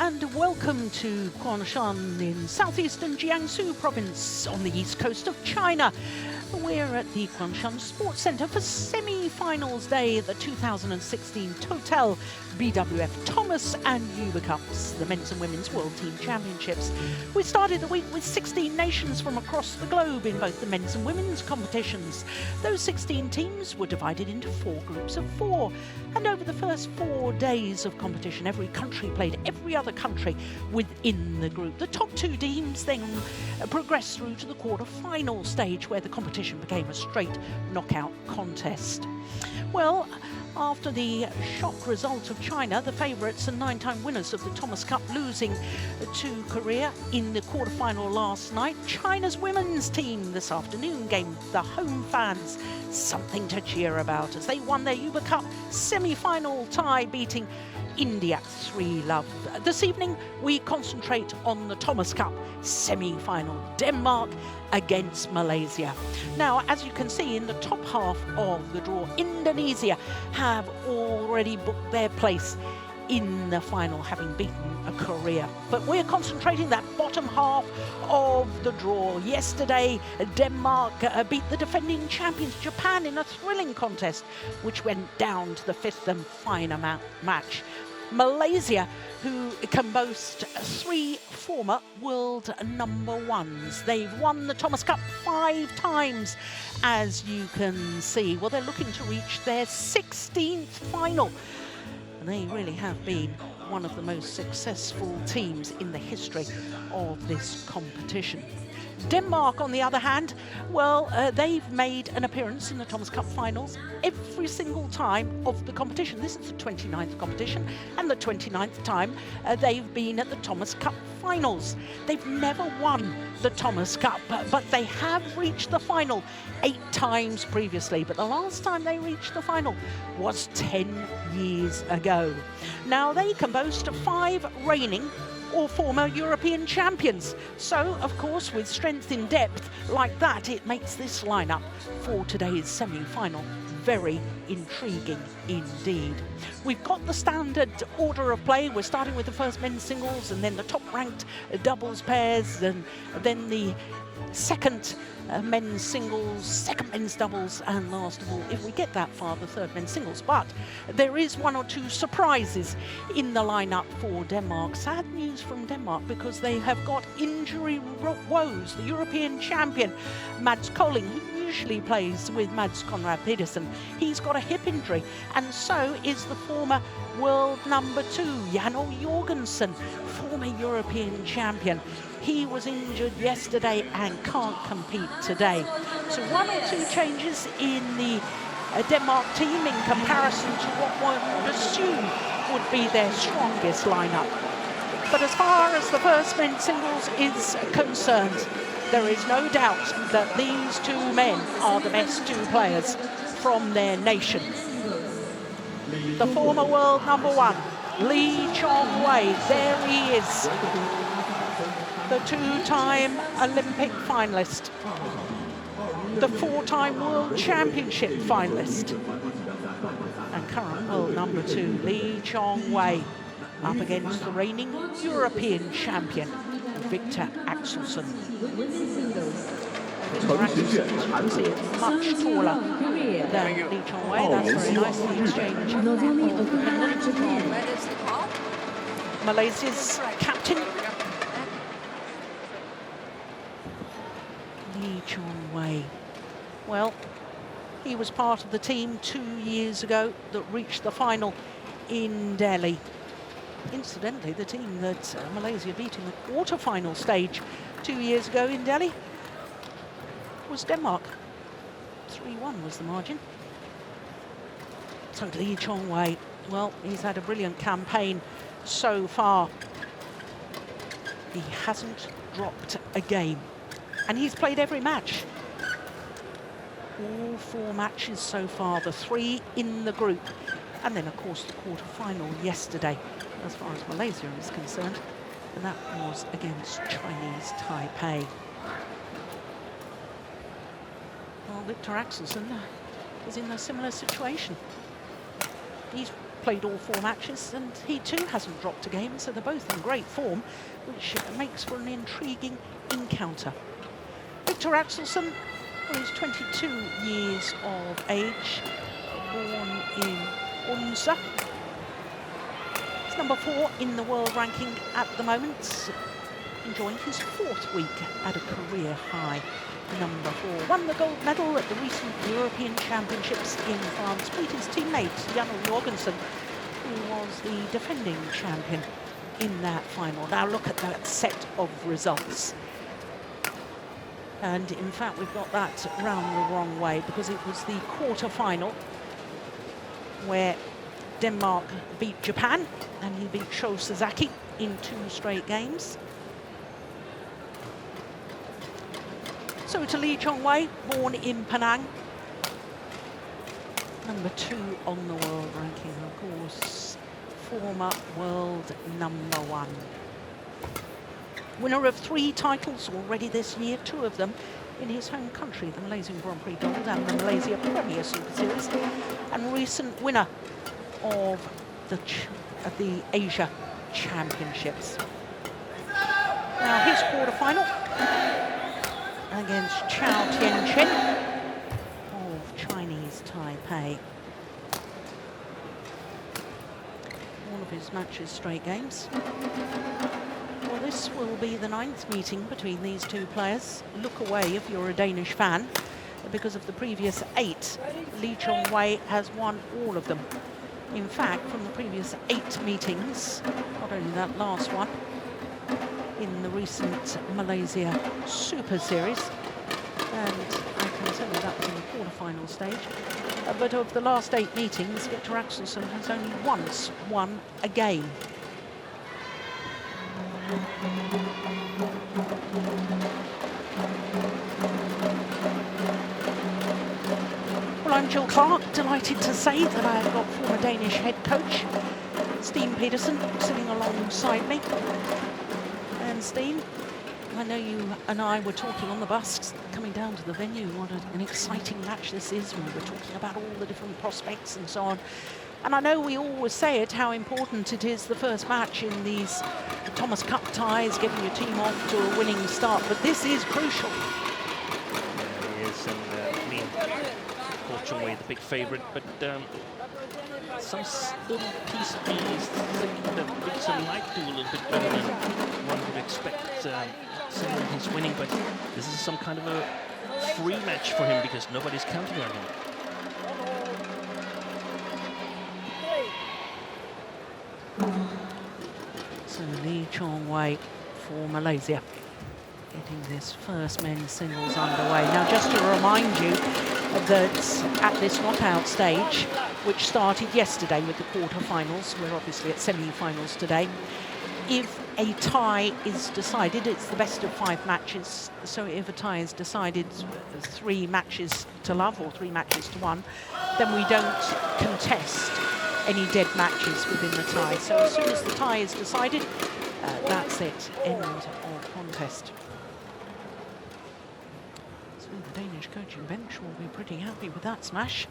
and welcome to Quanshan in southeastern Jiangsu province on the east coast of China. We're at the Quanshan Sports Centre for semi-finals day at the 2016 Total BWF Thomas and Uber Cups, the men's and women's World Team Championships. We started the week with 16 nations from across the globe in both the men's and women's competitions. Those 16 teams were divided into 4 groups of 4, and over the first 4 days of competition, every country played every other country within the group. The top 2 teams then progressed through to the quarter-final stage, where the competition became a straight knockout contest. Well, after the shock result of China, the favourites and 9-time winners of the Thomas Cup, losing to Korea in the quarter-final last night, China's women's team this afternoon gave the home fans something to cheer about as they won their Uber Cup semi-final tie, beating India 3-love. This evening we concentrate on the Thomas Cup semi-final, Denmark against Malaysia. Now, as you can see in the top half of the draw, Indonesia have already booked their place in the final, having beaten Korea. But we're concentrating that bottom half of the draw. Yesterday, Denmark beat the defending champions Japan in a thrilling contest, which went down to the 5th and final match. Malaysia, who can boast 3 former world number 1s. They've won the Thomas Cup 5 times, as you can see. Well, they're looking to reach their 16th final. And they really have been one of the most successful teams in the history of this competition. Denmark, on the other hand, well, they've made an appearance in the Thomas Cup finals every single time of the competition. This is the 29th competition and the 29th time they've been at the Thomas Cup finals. They've never won the Thomas Cup, but they have reached the final 8 times previously. But the last time they reached the final was 10 years ago. Now, they can boast 5 reigning or former European champions. So, of course, with strength in depth like that, it makes this lineup for today's semi-final very intriguing indeed. We've got the standard order of play. We're starting with the first men's singles, and then the top-ranked doubles pairs, and then the second men's singles, second men's doubles, and last of all, if we get that far, the third men's singles. But there is 1 or 2 surprises in the lineup for Denmark. Sad news from Denmark, because they have got injury woes. The European champion, Mads Kolding, who usually plays with Mads Conrad-Petersen, he's got a hip injury, and so is the former world number 2, Jan-O Jorgensen, former European champion. He was injured yesterday and can't compete today. So 1 or 2 changes in the Denmark team in comparison to what one would assume would be their strongest lineup. But as far as the first men's singles is concerned, there is no doubt that these 2 men are the best 2 players from their nation. The former world number 1, Chong Wei, there he is. The 2-time Olympic finalist, the 4-time World Championship finalist, and current world number 2, Chong Wei, up against the reigning European champion, Viktor Axelsen. Viktor Axelsen, as you can see, is much taller than Chong Wei. That's very nice, the exchange. Malaysia's captain, Chong Wei. Well, he was part of the team 2 years ago that reached the final in Delhi. Incidentally, the team that Malaysia beat in the quarter-final stage 2 years ago in Delhi was Denmark. 3-1 was the margin. So Chong Wei, well, he's had a brilliant campaign so far. He hasn't dropped a game, and he's played every match. All 4 matches so far, the 3 in the group, and then of course the quarter-final yesterday, as far as Malaysia is concerned, and that was against Chinese Taipei. Well, Viktor Axelsen is in a similar situation. He's played all 4 matches, and he too hasn't dropped a game, so they're both in great form, which makes for an intriguing encounter. Viktor Axelsen, who is 22 years of age, born in Unsa. He's number 4 in the world ranking at the moment, enjoying his 4th week at a career high. Number 4 won the gold medal at the recent European Championships in France, beat his teammate Jan Jorgensen, who was the defending champion in that final. Now look at that set of results. And in fact, we've got that round the wrong way, because it was the quarter-final where Denmark beat Japan, and he beat Sho Sasaki in 2 straight games. So to Lee Chong Wei, born in Penang, number 2 on the world ranking, of course, former world number 1. Winner of 3 titles already this year, 2 of them in his home country, the Malaysian Grand Prix Gold and the Malaysia Premier Super Series, and recent winner of the Asia Championships. Now his quarter-final against Chao Tianchen of Chinese Taipei. All of his matches straight games. Well, this will be the 9th meeting between these 2 players. Look away if you're a Danish fan, because of the previous 8, Lee Chong Wei has won all of them. In fact, from the previous 8 meetings, not only that last one, in the recent Malaysia Super Series, and I can tell you that was in the quarter-final stage. But of the last 8 meetings, Viktor Axelsen has only once won a game. Well, I'm Jill Clark, delighted to say that I've got former Danish head coach Steen Petersen sitting alongside me. And Steen, I know you and I were talking on the bus coming down to the venue what an exciting match this is. We were talking about all the different prospects and so on. And I know we always say it, how important it is, the first match in these Thomas Cup ties, getting your team off to a winning start, but this is crucial. Yeah, it is, and I mean, of course, Chong Wei the big favourite, but some little piece of me is thinking that Viktor might do a little bit better than one would expect, considering he's winning, but this is some kind of a free match for him because nobody's counting on him. So Lee Chong Wei for Malaysia, getting this first men's singles underway. Now, just to remind you that at this knockout stage, which started yesterday with the quarterfinals, we're obviously at semi-finals today, if a tie is decided, it's the best of 5 matches. So if a tie is decided 3 matches to love or 3 matches to 1, then we don't contest any dead matches within the tie. So as soon as the tie is decided, that's it, end of contest. So the Danish coaching bench will be pretty happy with that smash.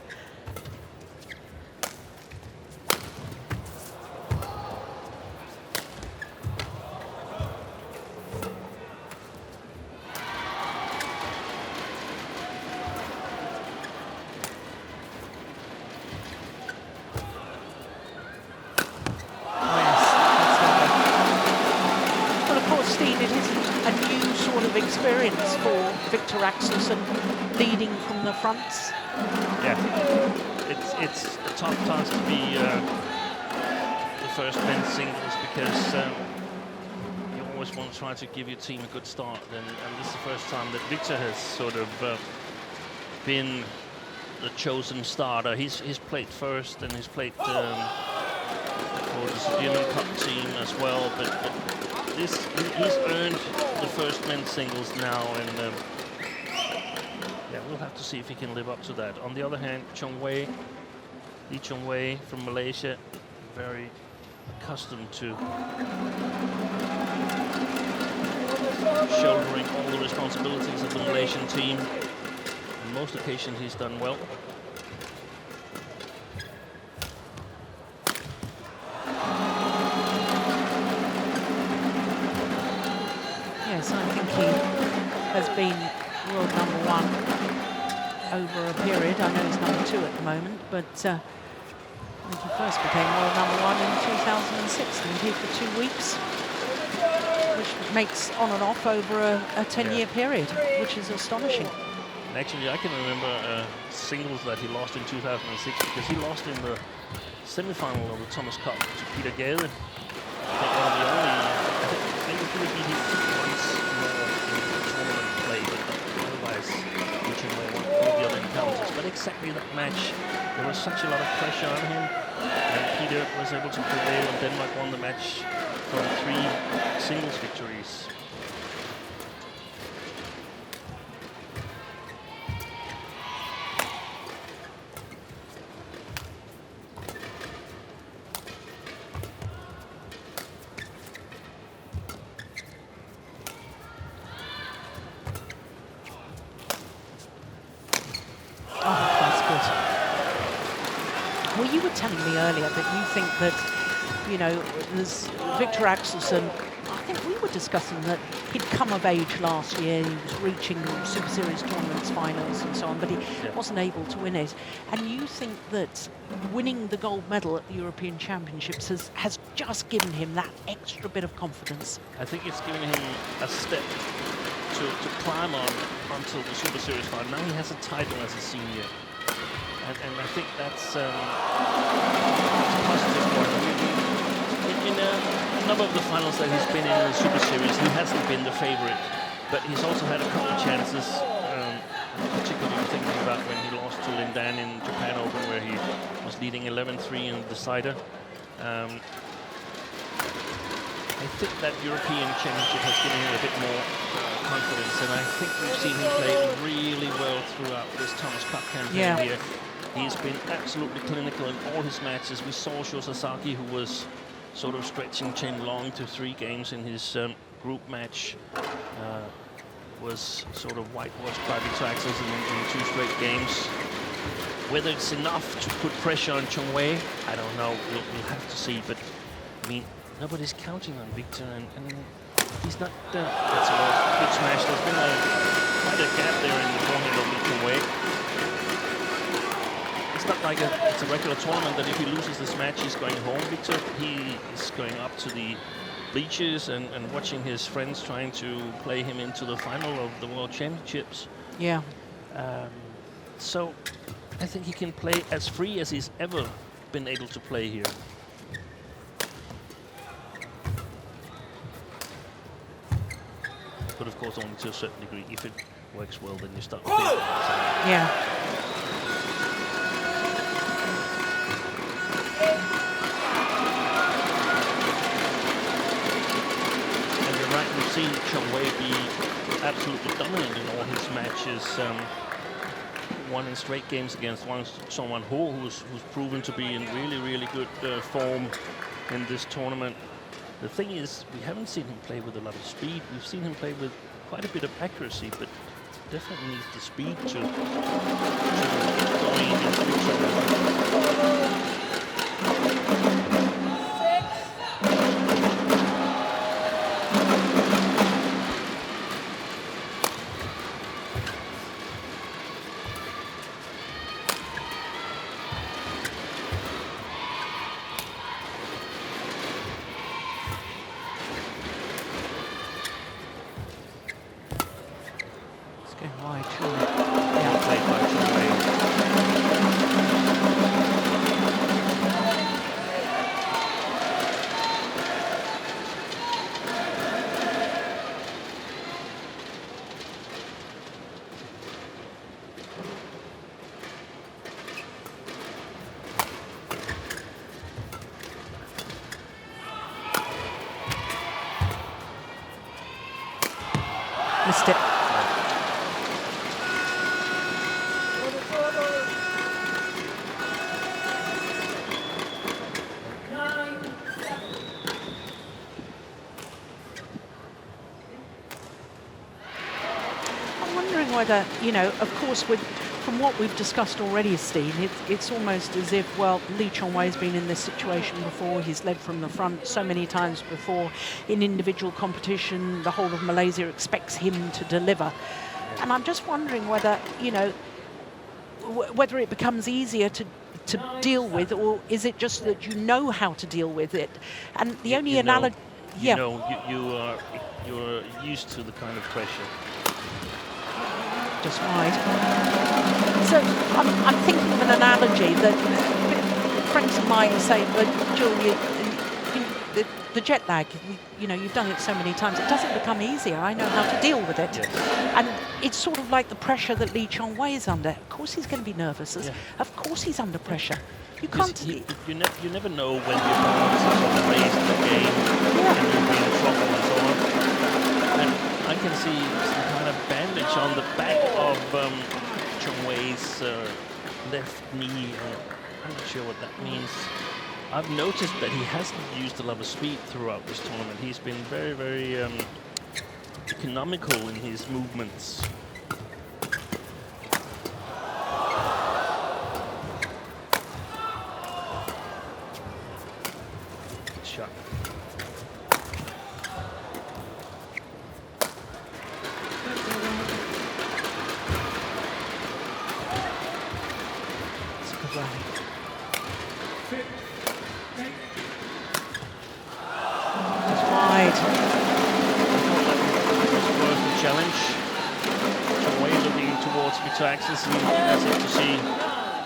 Experience for Viktor Axelsen, leading from the fronts. Yeah, it's a tough task to be the first men's singles because you always want to try to give your team a good start, and this is the first time that Viktor has sort of been the chosen starter. He's played first and he's played for the German Cup team as well, but he's earned the first men's singles now, and yeah, we'll have to see if he can live up to that. On the other hand, Lee Chong Wei from Malaysia, very accustomed to shouldering all the responsibilities of the Malaysian team. On most occasions, he's done well. Yes, I think he has been world #1 over a period. I know he's #2 at the moment, but I think he first became world #1 in 2006, didn't he, for 2 weeks, which makes on and off over a 10-year period, which is astonishing. And actually, I can remember singles that he lost in 2006 because he lost in the semi-final of the Thomas Cup to Peter Gade. I think one of the only, maybe Peter beat him once more in tournament play, but otherwise, Chong Wei won all the other encounters. But exactly that match, there was such a lot of pressure on him, and Peter was able to prevail, and Denmark won the match from 3 singles victories. Telling me earlier that you think that, you know, there's Viktor Axelsen. I think we were discussing that he'd come of age last year. He was reaching Super Series tournaments, finals, and so on, but he wasn't able to win it. And you think that winning the gold medal at the European Championships has just given him that extra bit of confidence? I think it's given him a step to climb on until the Super Series final. Now he has a title as a senior. And I think that's a positive for him. In a number of the finals that he's been in the Super Series, he hasn't been the favorite, but he's also had a couple of chances, particularly thinking about when he lost to Lin Dan in Japan Open, where he was leading 11-3 in the decider. I think that European Championship has given him a bit more confidence, and I think we've seen him play really well throughout this Thomas Cup campaign here. He's been absolutely clinical in all his matches. We saw Sasaki, who was sort of stretching Chen Long to 3 games in his group match, was sort of whitewashed by Viktor Axelsen in 2 straight games. Whether it's enough to put pressure on Chong Wei, I don't know. We'll have to see. But I mean, nobody's counting on Viktor, and he's not. That's a good smash. There's been quite a gap there in the forehand of Chong Wei. It's not like it's a regular tournament that if he loses this match, he's going home. Viktor, he is going up to the bleachers and watching his friends trying to play him into the final of the World Championships. Yeah. So I think he can play as free as he's ever been able to play here. But of course, only to a certain degree. If it works well, then you start with it. Yeah. We've seen Chong Wei be absolutely dominant in all his matches. Won in straight games against someone who's proven to be in really good form in this tournament. The thing is, we haven't seen him play with a lot of speed. We've seen him play with quite a bit of accuracy, but definitely needs the speed to get going against Viktor. Missed it. I'm wondering whether, you know, of course with from what we've discussed already, Steen, it's almost as if, well, Lee Chong Wei has been in this situation before. He's led from the front so many times before. In individual competition, the whole of Malaysia expects him to deliver. And I'm just wondering whether, you know, whether it becomes easier to deal with, or is it just that you know how to deal with it? And the only analogy... You know, you're used to the kind of pressure. Just right. So I'm thinking of an analogy that friends of mine say, but Julia, the jet lag, you know, you've done it so many times, it doesn't become easier. I know how to deal with it. Yes. And it's sort of like the pressure that Lee Chong Wei is under. Of course he's going to be nervous. Of course he's under pressure. You can't... You never know when your opponent is on the race in the game and you'll be in trouble and so on. And I can see some kind of bandage on the back of Chong Wei's left knee. I'm not sure what that means. I've noticed that he hasn't used a lot of speed throughout this tournament. He's been very, very economical in his movements. Good shot. It's a good rally. Challenge. Chong Wei looking towards Viktor Axelsen as if to see,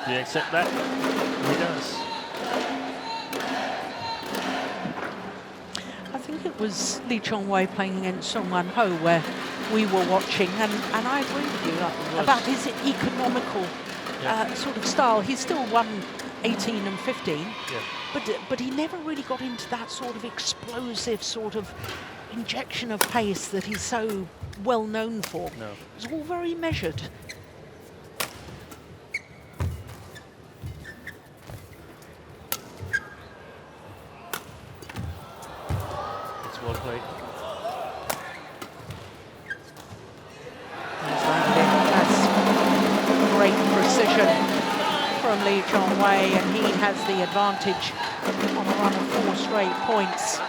do you accept that? He does. I think it was Lee Chong Wei playing against Song Man Ho where we were watching, and I agree with you about his economical sort of style. He's still won 18 and 15, but he never really got into that sort of explosive sort of injection of pace that he's so well known for. No. It's all very measured. It's well played. That's great precision from Lee Chong Wei, and he has the advantage on a run of 4 straight points.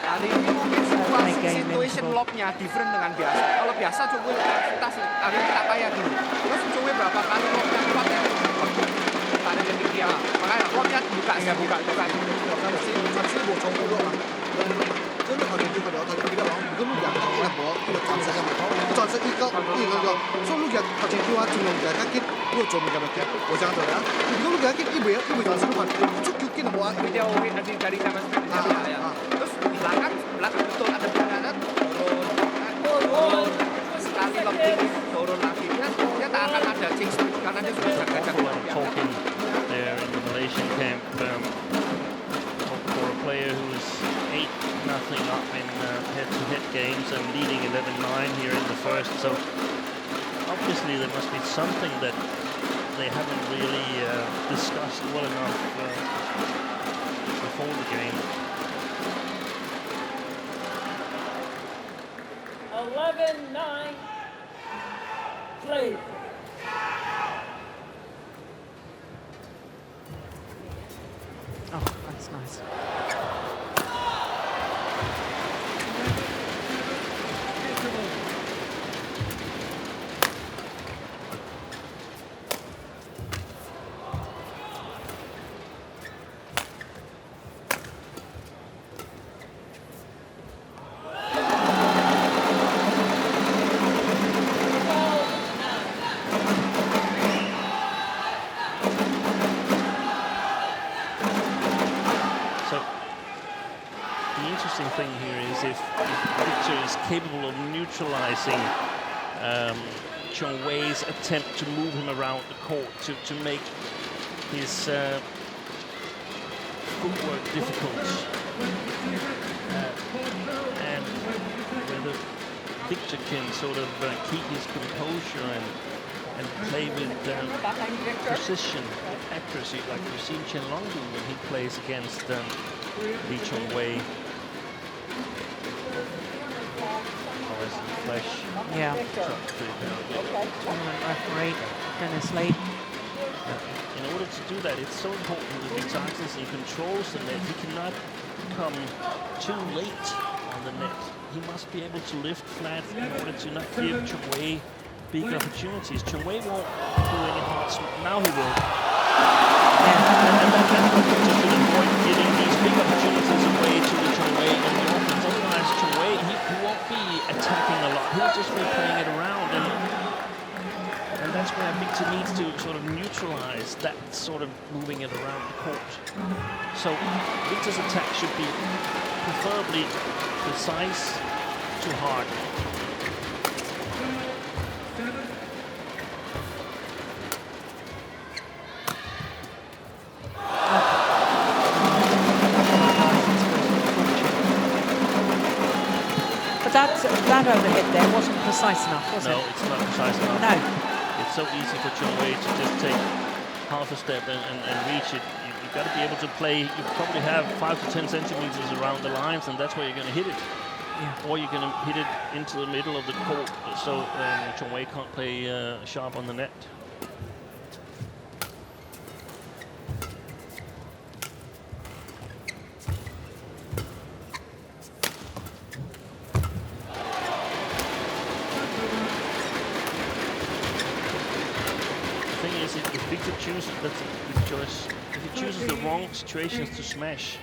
Situation lob-nya different dengan biasa. Kalau biasa Chong Wei kita tak kayak gini. Terus Chong Wei berapa kali lob-nya kuatnya? Tak ada yang dia. Makanya lob-nya buka. Masih buat Chong Wei lob. 真的好像就个聊，他就比较忙，一个路人他一个波，一个转身嘛，转身一个，所以路人好像叫我中路人他get，我做唔到嘅，我想做啦。如果路人get一回轉身嘅話，足球get冇啊。Video dari zaman sekarang. Terus di belakang betul ada perjalanan turun sekali lebih turun lagi. Dia tak akan ada change karena dia sudah jaga. Talking there in the Malaysian camp. For a player who's 8-0 up in head-to-head games and leading 11-9 here in the first, so obviously there must be something that they haven't really discussed well enough before the game. 11-9, play. Oh, that's nice. Thing here is if Viktor is capable of neutralizing Chong Wei's attempt to move him around the court to make his footwork difficult, and whether Viktor can sort of keep his composure and play with precision, with accuracy, like we've seen Chen Long do when he plays against Lee Chong Wei. Yeah. Tournament referee Dennis Lee. In order to do that, it's so important that Viktor Axelsen controls the net. He cannot come too late on the net. He must be able to lift flat in order to not give Chong Wei big opportunities. Chong Wei won't do any hard now he will. And that's what Viktor should avoid, giving these big opportunities away to the Chong Wei in the offense. Otherwise, Chong Wei, he won't be attacking a lot. He'll just be playing it around. And that's where Viktor needs to sort of neutralize that sort of moving it around the court. So Viktor's attack should be preferably precise to hard. But that overhead there wasn't precise enough, was it? No, it's not precise enough. No. It's so easy for Chong Wei to just take half a step and reach it. You've got to be able to play. You probably have 5 to 10 centimeters around the lines, and that's where you're going to hit it. Yeah. Or you're going to hit it into the middle of the court, so Chong Wei can't play sharp on the net. If Viktor chooses, that's a good choice. If he chooses the wrong situations to smash,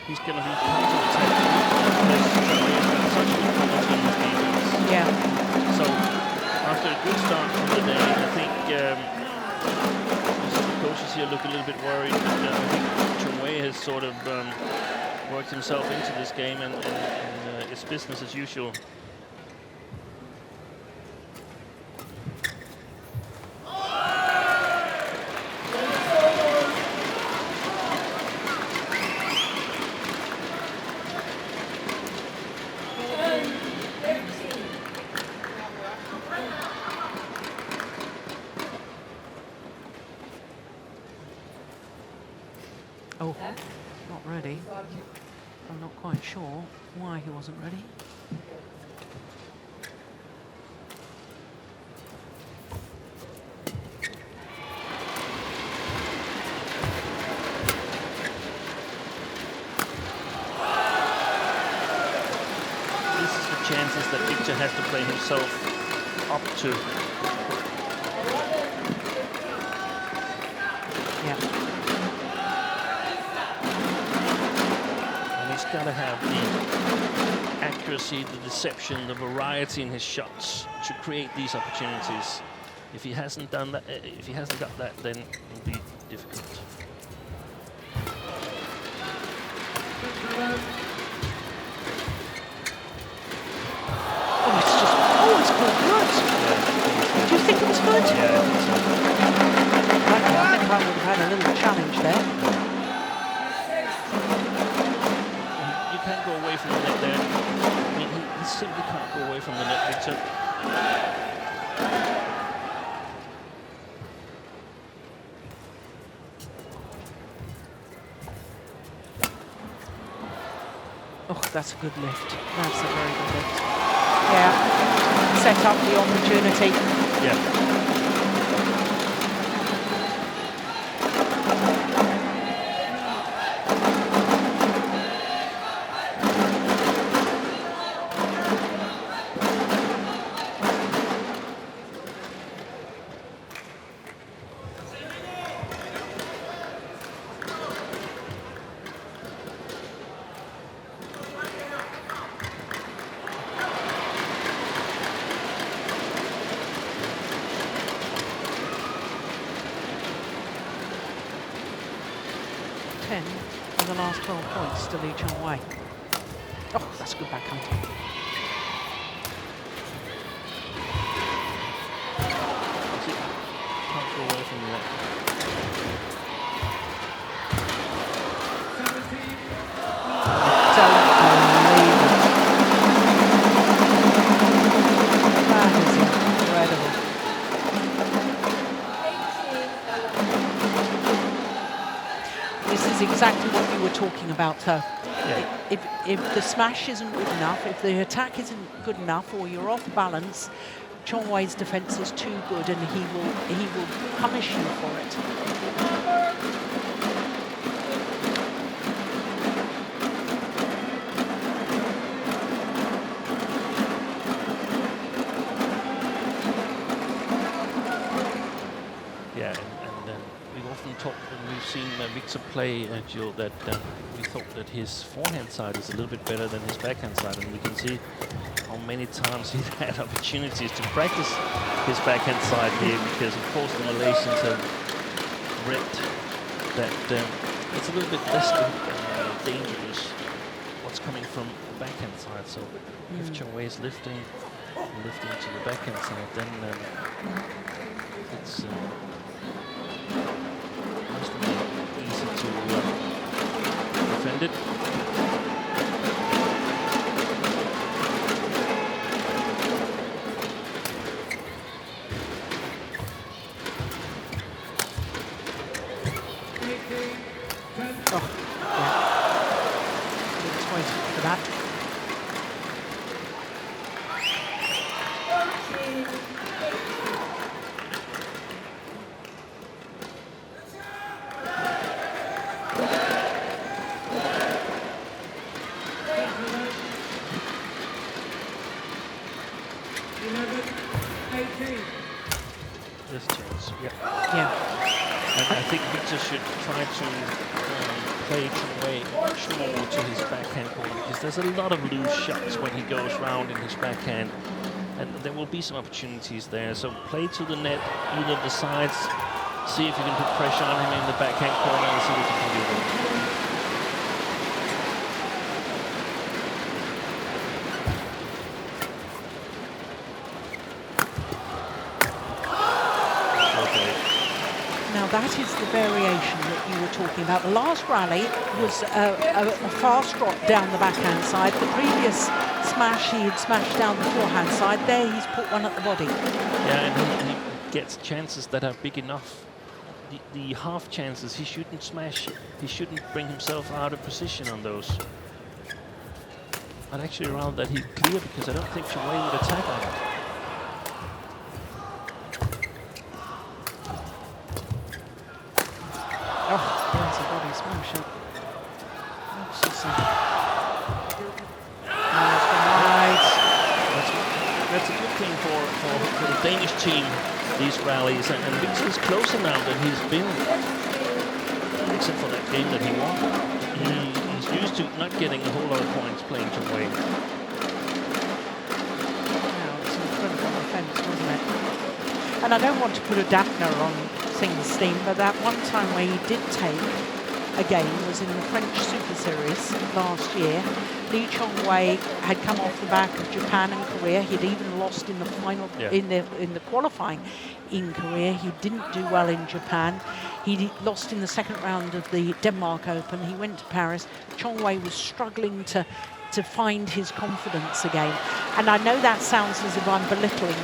he's going to be counter-attacked. Such a good quality in his defense. Yeah. So, after a good start from the day, I think some of the coaches here look a little bit worried. But I think Chong Wei has sort of worked himself into this game, and it's business as usual. Oh, not ready. I'm not quite sure why he wasn't ready. This is the chances that Viktor has to play himself up to. Yeah. He's got to have the accuracy, the deception, the variety in his shots to create these opportunities. If he hasn't done that, if he hasn't got that, then it'll be difficult. Oh, it's just, oh, it's called good. Yeah. Do you think it was good? Yeah, I think so. I think I would have had a little challenge there. Can't go away from the net there. I mean, he simply can't go away from the net, Viktor. Oh, that's a good lift. That's a very good lift. Yeah, set up the opportunity. Yeah. In the last 12 points to lead Chong Wei. Oh, that's a good backhand. Can't go away from that. Don't believe it. That is incredible. This is exactly what you were talking about. Yeah. If the smash isn't good enough, if the attack isn't good enough, or you're off balance, Chong Wei's defense is too good, and he will punish you for it. Yeah, and we've often talked when we've seen Viktor play, Jill, that we thought that his forehand side is a little bit better than his backhand side, and we can see how many times he's had opportunities to practice his backhand side here, because of course the Malaysians have read that it's a little bit less dangerous what's coming from the backhand side. So if Chong Wei is lifting to the backhand side, then it's easy to defend it. Oh, yeah. Let's wait for that. This chance, yeah. Yeah. And I think Viktor should try to play Chong Wei much more to his backhand corner, because there's a lot of loose shots when he goes round in his backhand, and there will be some opportunities there. So play to the net, either of the sides, see if you can put pressure on him in the backhand corner and see what you can do there. That is the variation that you were talking about. The last rally was a fast drop down the backhand side. The previous smash, he had smashed down the forehand side. There, he's put one at the body. Yeah, and he gets chances that are big enough. The half chances, he shouldn't smash. He shouldn't bring himself out of position on those. I'd actually rather that he clear, because I don't think Chong Wei would attack on it. Oh, there's a body smash. That's a good thing for the Danish team, these rallies. And Viktor is closer now than he's been, except for that game that he won. He's used to not getting a whole lot of points playing Chong Wei. Now it's in front of the fence, wasn't it? And I don't want to put a dampener on things, Steam, but that one time where he did take a game was in the French Super Series last year. Lee Chong Wei had come off the back of Japan and Korea. He'd even lost in the final, in the qualifying in Korea. He didn't do well in Japan. He lost in the second round of the Denmark Open. He went to Paris. Chong Wei was struggling to find his confidence again. And I know that sounds as if I'm belittling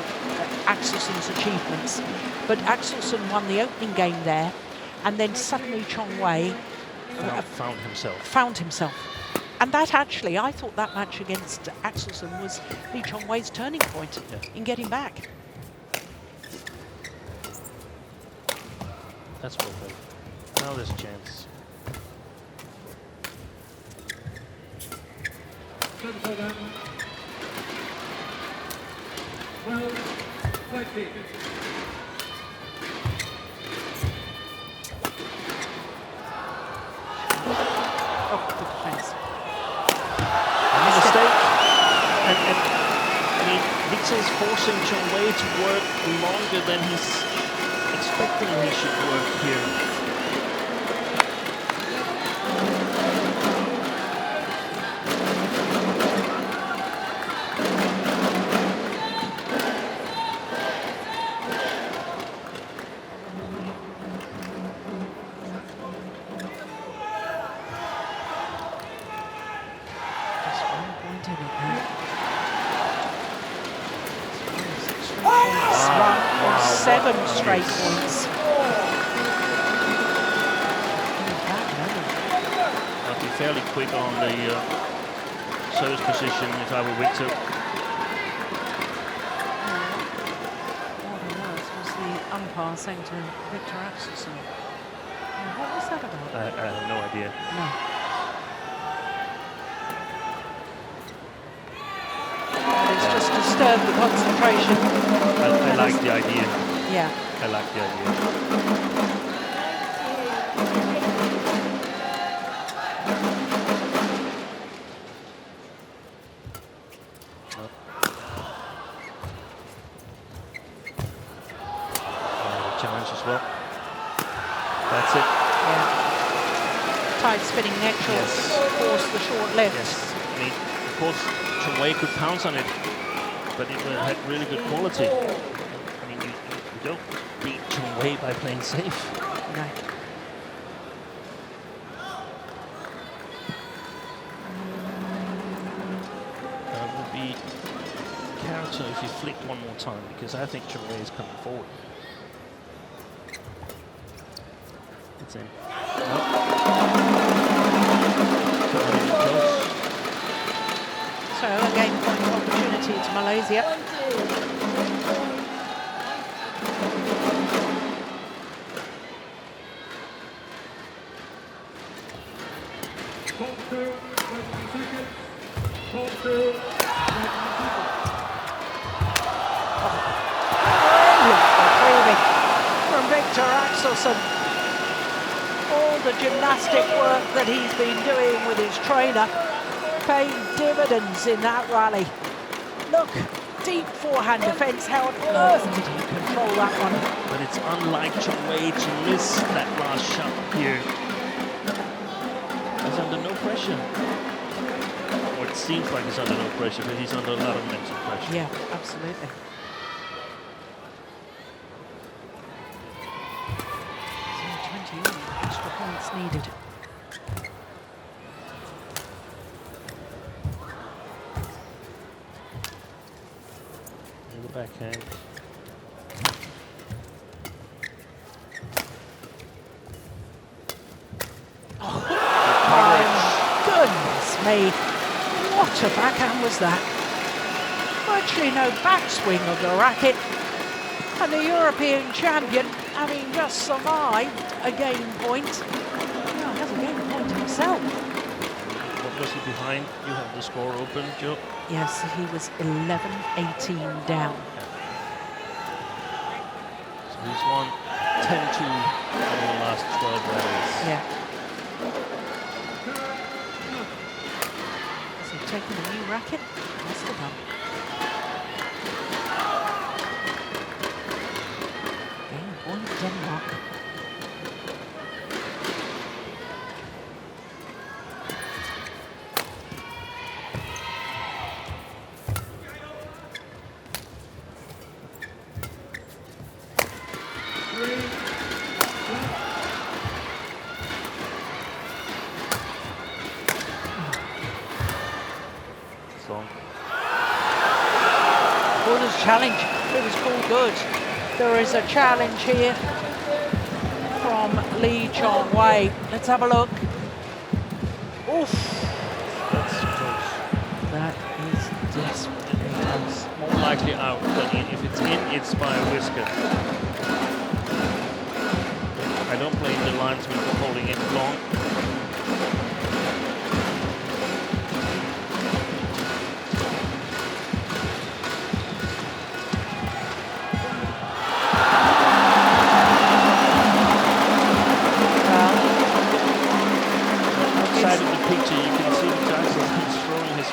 Axelsen's achievements, but Axelsen won the opening game there, and then suddenly Chong Wei found himself. And that actually, I thought that match against Axelsen was Lee Chong Wei's turning point in getting back. That's well played. Now there's a chance. Oh, good defense. A mistake. And I mean, Viktor is forcing Chong Wei to work longer than he's expecting he should work here. Straight points. I'd be fairly quick on the service position if I were Viktor. umpire saying to Viktor Axelsen. What was that about? I have no idea. No. It's just disturbed the concentration. I like the idea. Yeah. I like the idea. Challenge as well. That's it. Yeah. Tight spinning neck shot. Yes. Force the short left. Yes. I mean, of course, Chong Wei could pounce on it, but it had really good quality. I mean, you don't beat Chong Wei by playing safe. No. It would be character if you flicked one more time, because I think Chong Wei is coming forward. It's in. So a game point opportunity to Malaysia. From Viktor Axelsen. All the gymnastic work that he's been doing with his trainer paying dividends in that rally. Look, deep forehand defence. How on earth did he control that one? But it's unlike Chong Wei to miss that last shot here. He's under no pressure. Or it seems like he's under no pressure, but he's under a lot of mental pressure. Yeah, absolutely. So 21 extra points needed. In the backhand. Oh, my goodness me. What a backhand was that? Virtually no backswing of the racket. And the European champion, having just survived a game point, now has a game point himself. What was he behind? You have the score open, Joe. Yes, he was 11-18 down. So he's won 10-2 over the last 12 rallies. Yeah. Is he taking a new racket? Must have done. Game point Denmark. Challenge. It was called good. There is a challenge here from Chong Wei. Let's have a look. Oof. That's close. That is desperately close. More likely out than in. If it's in, it's by a whisker. I don't blame the linesman for holding it long.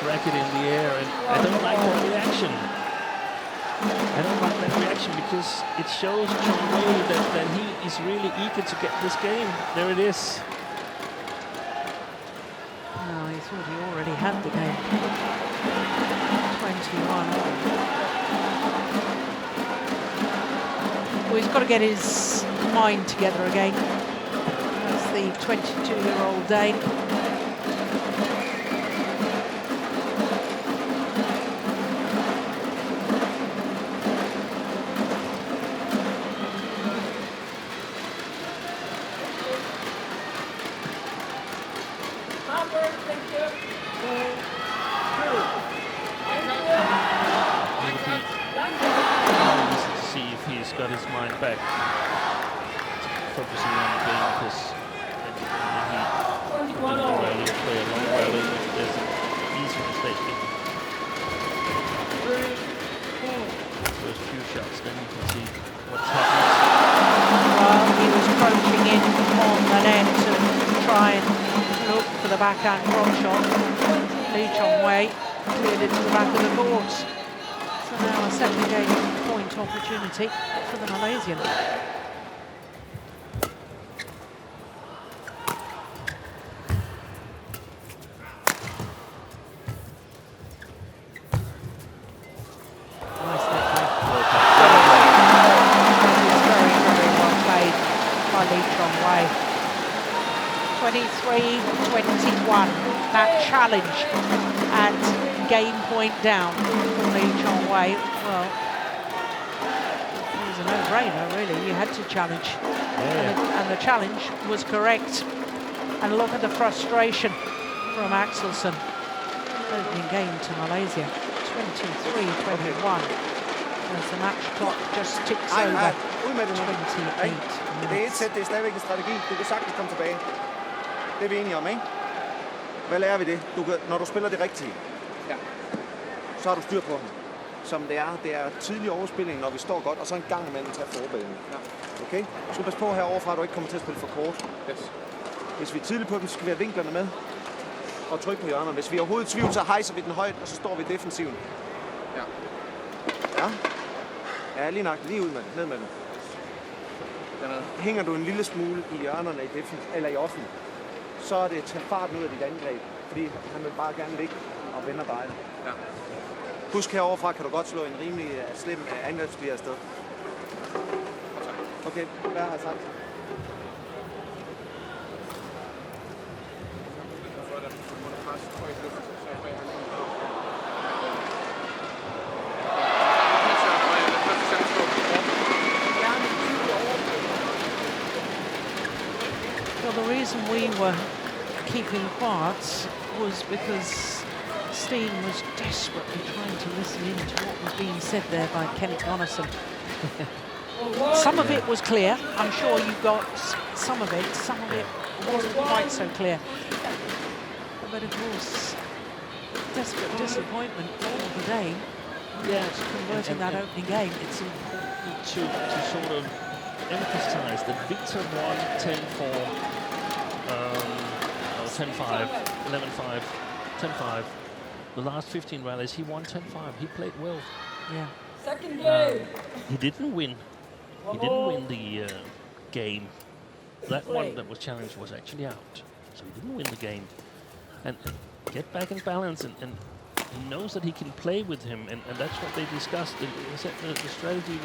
Racket in the air, and I don't like that reaction. I don't like that reaction because it shows Chong Wei that he is really eager to get this game. There it is. No, he thought he already had the game. 21. Well, he's got to get his mind together again. That's the 22-year-old Dane. see if he's got his mind back, focusing on the game, because he rarely play a long rally if there's an easy mistake. First few shots, then you can see what's happening. Well, he was approaching in on the net to try and look for the backhand drop shot. Chong Wei cleared it to the back of the boards. So now a second game point opportunity for the Malaysian. Nice net play. Very, very well played by Chong Wei. 23-21, that challenge and game point down for Chong Wei. Well, it was a no-brainer, really. You had to challenge, and the challenge was correct. And look at the frustration from Axelsen. Opening game to Malaysia, 23-21. As the match clock just ticks over 28 minutes. Det er et sæt, det er stadigvæk en strategi. Du kan sagtens komme tilbage. Det er vi enige om, ikke? Hvad lærer vi det? Når du spiller det rigtige, så har du styr på dem. Som det er tidlig overspilling, når vi står godt, og så en gang imellem tage forberedende. Okay? Du skal passe på heroverfra, at du ikke kommer til at spille for kort. Hvis vi er tidligt på dem, så skal vi have vinklerne med og trykke på hjørnerne. Hvis vi er overhovedet i tvivl, så hejser vi den højt, og så står vi i defensiven. Ja, lige nok. Lige ud med den. Ned med den. Hænger du en lille smule i hjørnerne i eller i offen, så er det tage farten ud af dit angreb, fordi han vil bare gerne ligge og vende dig. Husk heroverfra kan du godt slå en rimelig slem angrebsspil afsted. Okay, hvad har jeg sagt? Well, the reason we were keeping quiet was because Steen was desperately trying to listen in to what was being said there by Kenneth. Some of it was clear. I'm sure you got some of it. Some of it wasn't quite so clear. But of course, desperate disappointment for the day. Yes, converting that opening game. It's important to sort of emphasize that Viktor won 10-4, 10-5, 11-5, 10-5. The last 15 rallies, he won 10-5. He played well. Yeah. Second game. He didn't win. He didn't win the game. That one that was challenged was actually out. So he didn't win the game. And get back in balance, and he knows that he can play with him, and that's what they discussed. And he said the strategy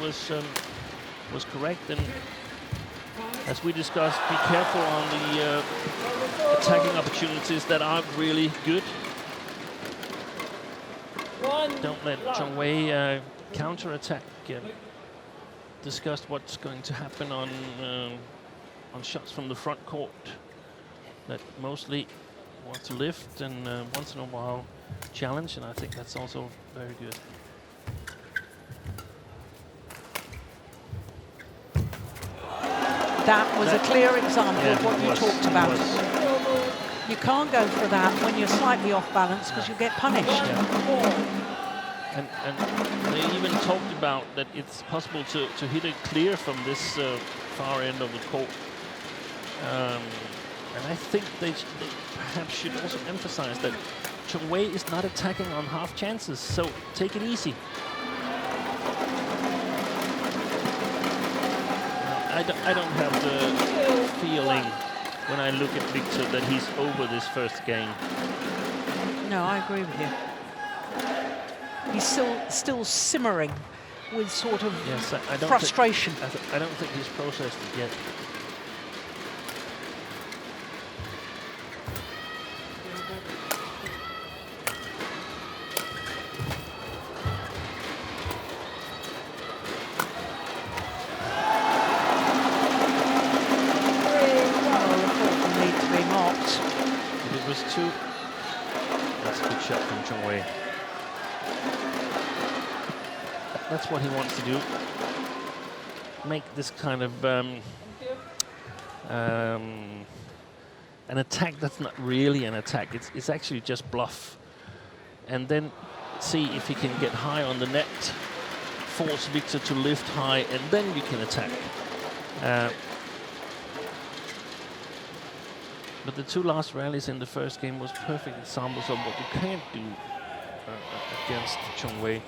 was correct, and as we discussed, be careful on the attacking opportunities that aren't really good. Don't let Chong Wei counter-attack. Discussed what's going to happen on shots from the front court that mostly want to lift and once in a while challenge, and I think that's also very good. That was a clear example of what you talked about. You can't go for that when you're slightly off balance because you get punished. And they even talked about that it's possible to hit it clear from this far end of the court. And I think they perhaps should also emphasize that Chong Wei is not attacking on half chances, so take it easy. I don't have the feeling when I look at Viktor that he's over this first game. No, I agree with you. He's still simmering with sort of frustration. I don't think he's processed it yet. That's what he wants to do. make this kind of an attack that's not really an attack. It's actually just bluff. And then see if he can get high on the net, force Viktor to lift high, and then you can attack. But the two last rallies in the first game was perfect examples of what you can't do against Chong Wei.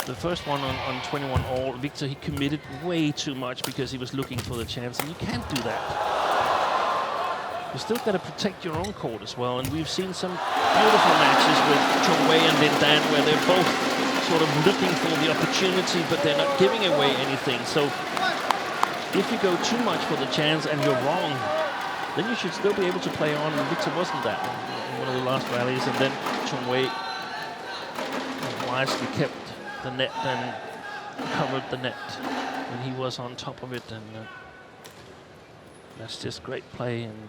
The first one on 21 all, Viktor, he committed way too much because he was looking for the chance, and you can't do that. You still got to protect your own court as well, and we've seen some beautiful matches with Chong Wei and Lin Dan where they're both sort of looking for the opportunity, but they're not giving away anything. So if you go too much for the chance and you're wrong, then you should still be able to play on, and Viktor wasn't that in one of the last rallies, and then Chong Wei wisely kept the net and covered the net when he was on top of it, and that's just great play. And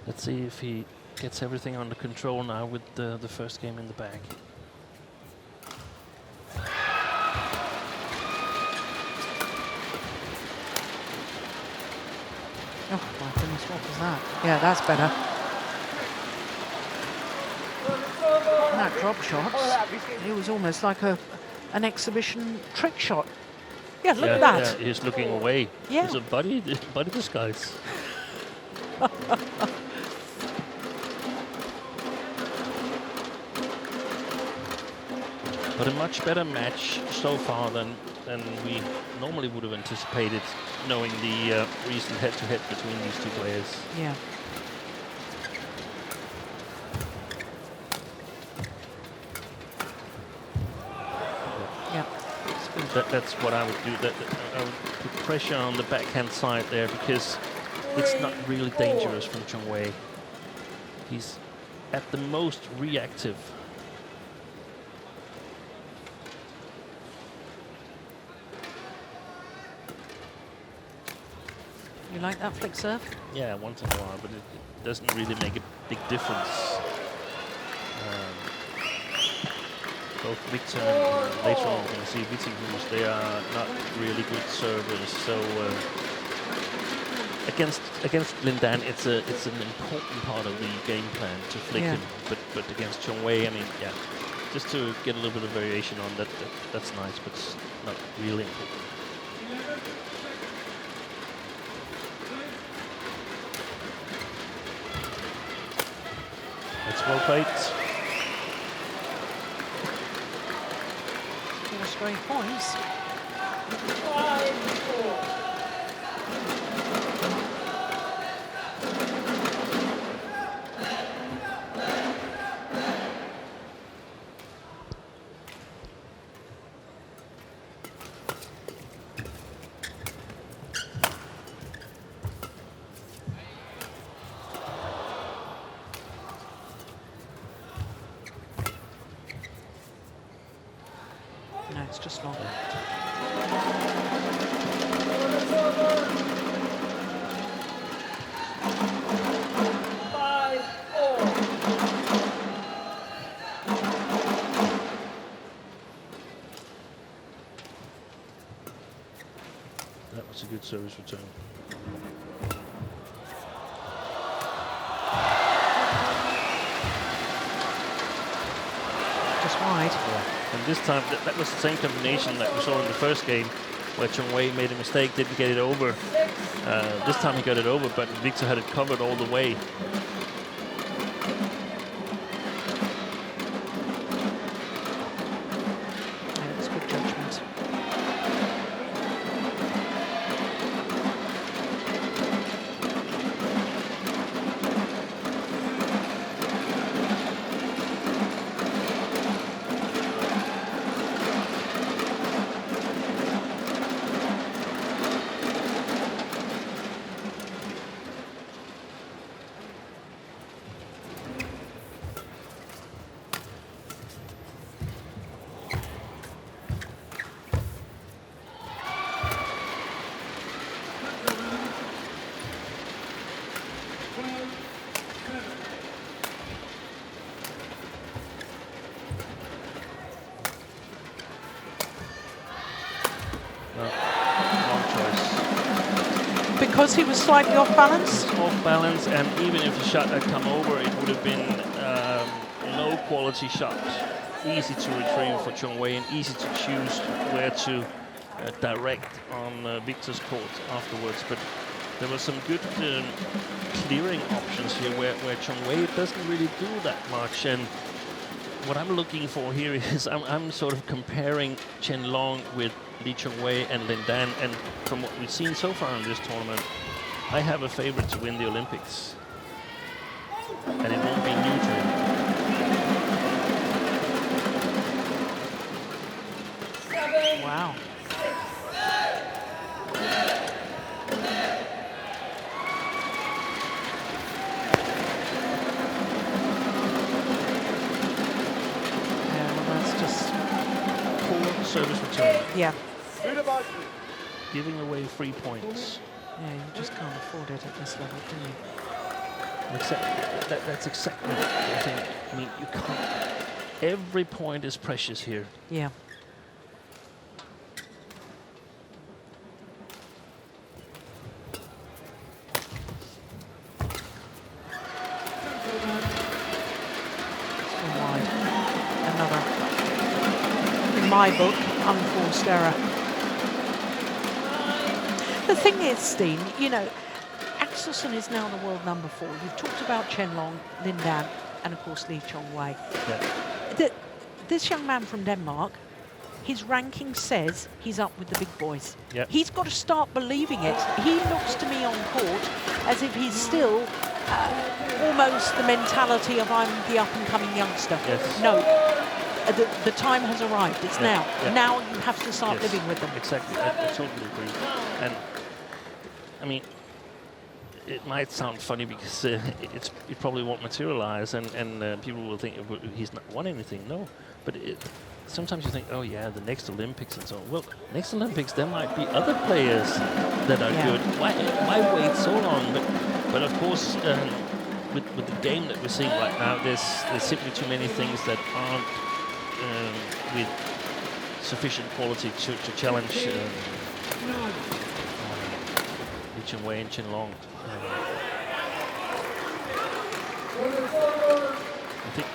let's see if he gets everything under control now with the first game in the bag. Oh my goodness, what was that? Yeah, that's better. That drop shot, it was almost like an exhibition trick shot. Yeah, look at that. Yeah, he's looking away. Yeah. It's a body disguise. But a much better match so far than we normally would have anticipated, knowing the recent head-to-head between these two players. Yeah. That's what I would do. I would put pressure on the backhand side there, because it's not really dangerous from Chong Wei. He's at the most reactive. You like that flick serve? Yeah, once in a while, but it doesn't really make a big difference. Both Viktor and later on we're going to see Vittinghus, they are not really good servers. So against Lin Dan, it's an important part of the game plan to flick him. But against Chong Wei, I mean, yeah, just to get a little bit of variation on that, that's nice, but it's not really important. That's well played. 4 straight points. 5-4. No, it's just long. That was a good service return. Just wide. Yeah. And this time, that was the same combination that we saw in the first game, where Chong Wei made a mistake, didn't get it over. This time he got it over, but Viktor had it covered all the way. Yeah, that's good judgment. Because he was slightly off balance? Off balance, and even if the shot had come over, it would have been low quality shot. Easy to retrieve for Chong Wei and easy to choose where to direct on Viktor's court afterwards. But there were some good clearing options here where Chong Wei doesn't really do that much. And what I'm looking for here is I'm sort of comparing Chen Long with Lee Chong Wei and Lin Dan, and from what we've seen so far in this tournament, I have a favorite to win the Olympics, and it won't be new to him. Wow. Service return. Yeah. Giving away 3 points. Yeah, you just can't afford it at this level, can you? That's exactly the thing. I mean, you can't. Every point is precious here. Yeah. My book, unforced error. The thing is, Steen, you know, Axelsen is now the world number 4. You've talked about Chen Long, Lin Dan, and of course Lee Chong Wei. Yeah. This young man from Denmark, his ranking says he's up with the big boys. Yeah. He's got to start believing it. He looks to me on court as if he's still almost the mentality of I'm the up-and-coming youngster. Yes. No. The time has arrived. It's now. Yeah. Now you have to start living with them. Exactly. I totally agree. And I mean, it might sound funny because it probably won't materialize, and people will think he's not won anything. No, but sometimes you think, oh yeah, the next Olympics and so on. Well, next Olympics there might be other players that are good. Why wait so long? But of course, with the game that we're seeing right now, there's simply too many things that aren't with sufficient quality to challenge Lee Chong Wei and Chen Long. I think.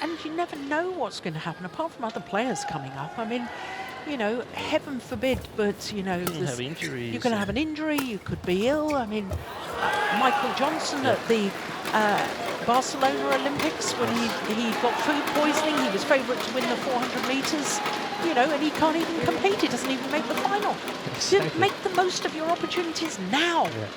And you never know what's going to happen, apart from other players coming up. I mean, you know, heaven forbid, but, you know, have injuries. You're going to have an injury, you could be ill. I mean, Michael Johnson at the Barcelona Olympics, when he got food poisoning, he was favourite to win the 400 metres, you know, and he can't even compete, he doesn't even make the final. Exactly. Make the most of your opportunities now. Yeah.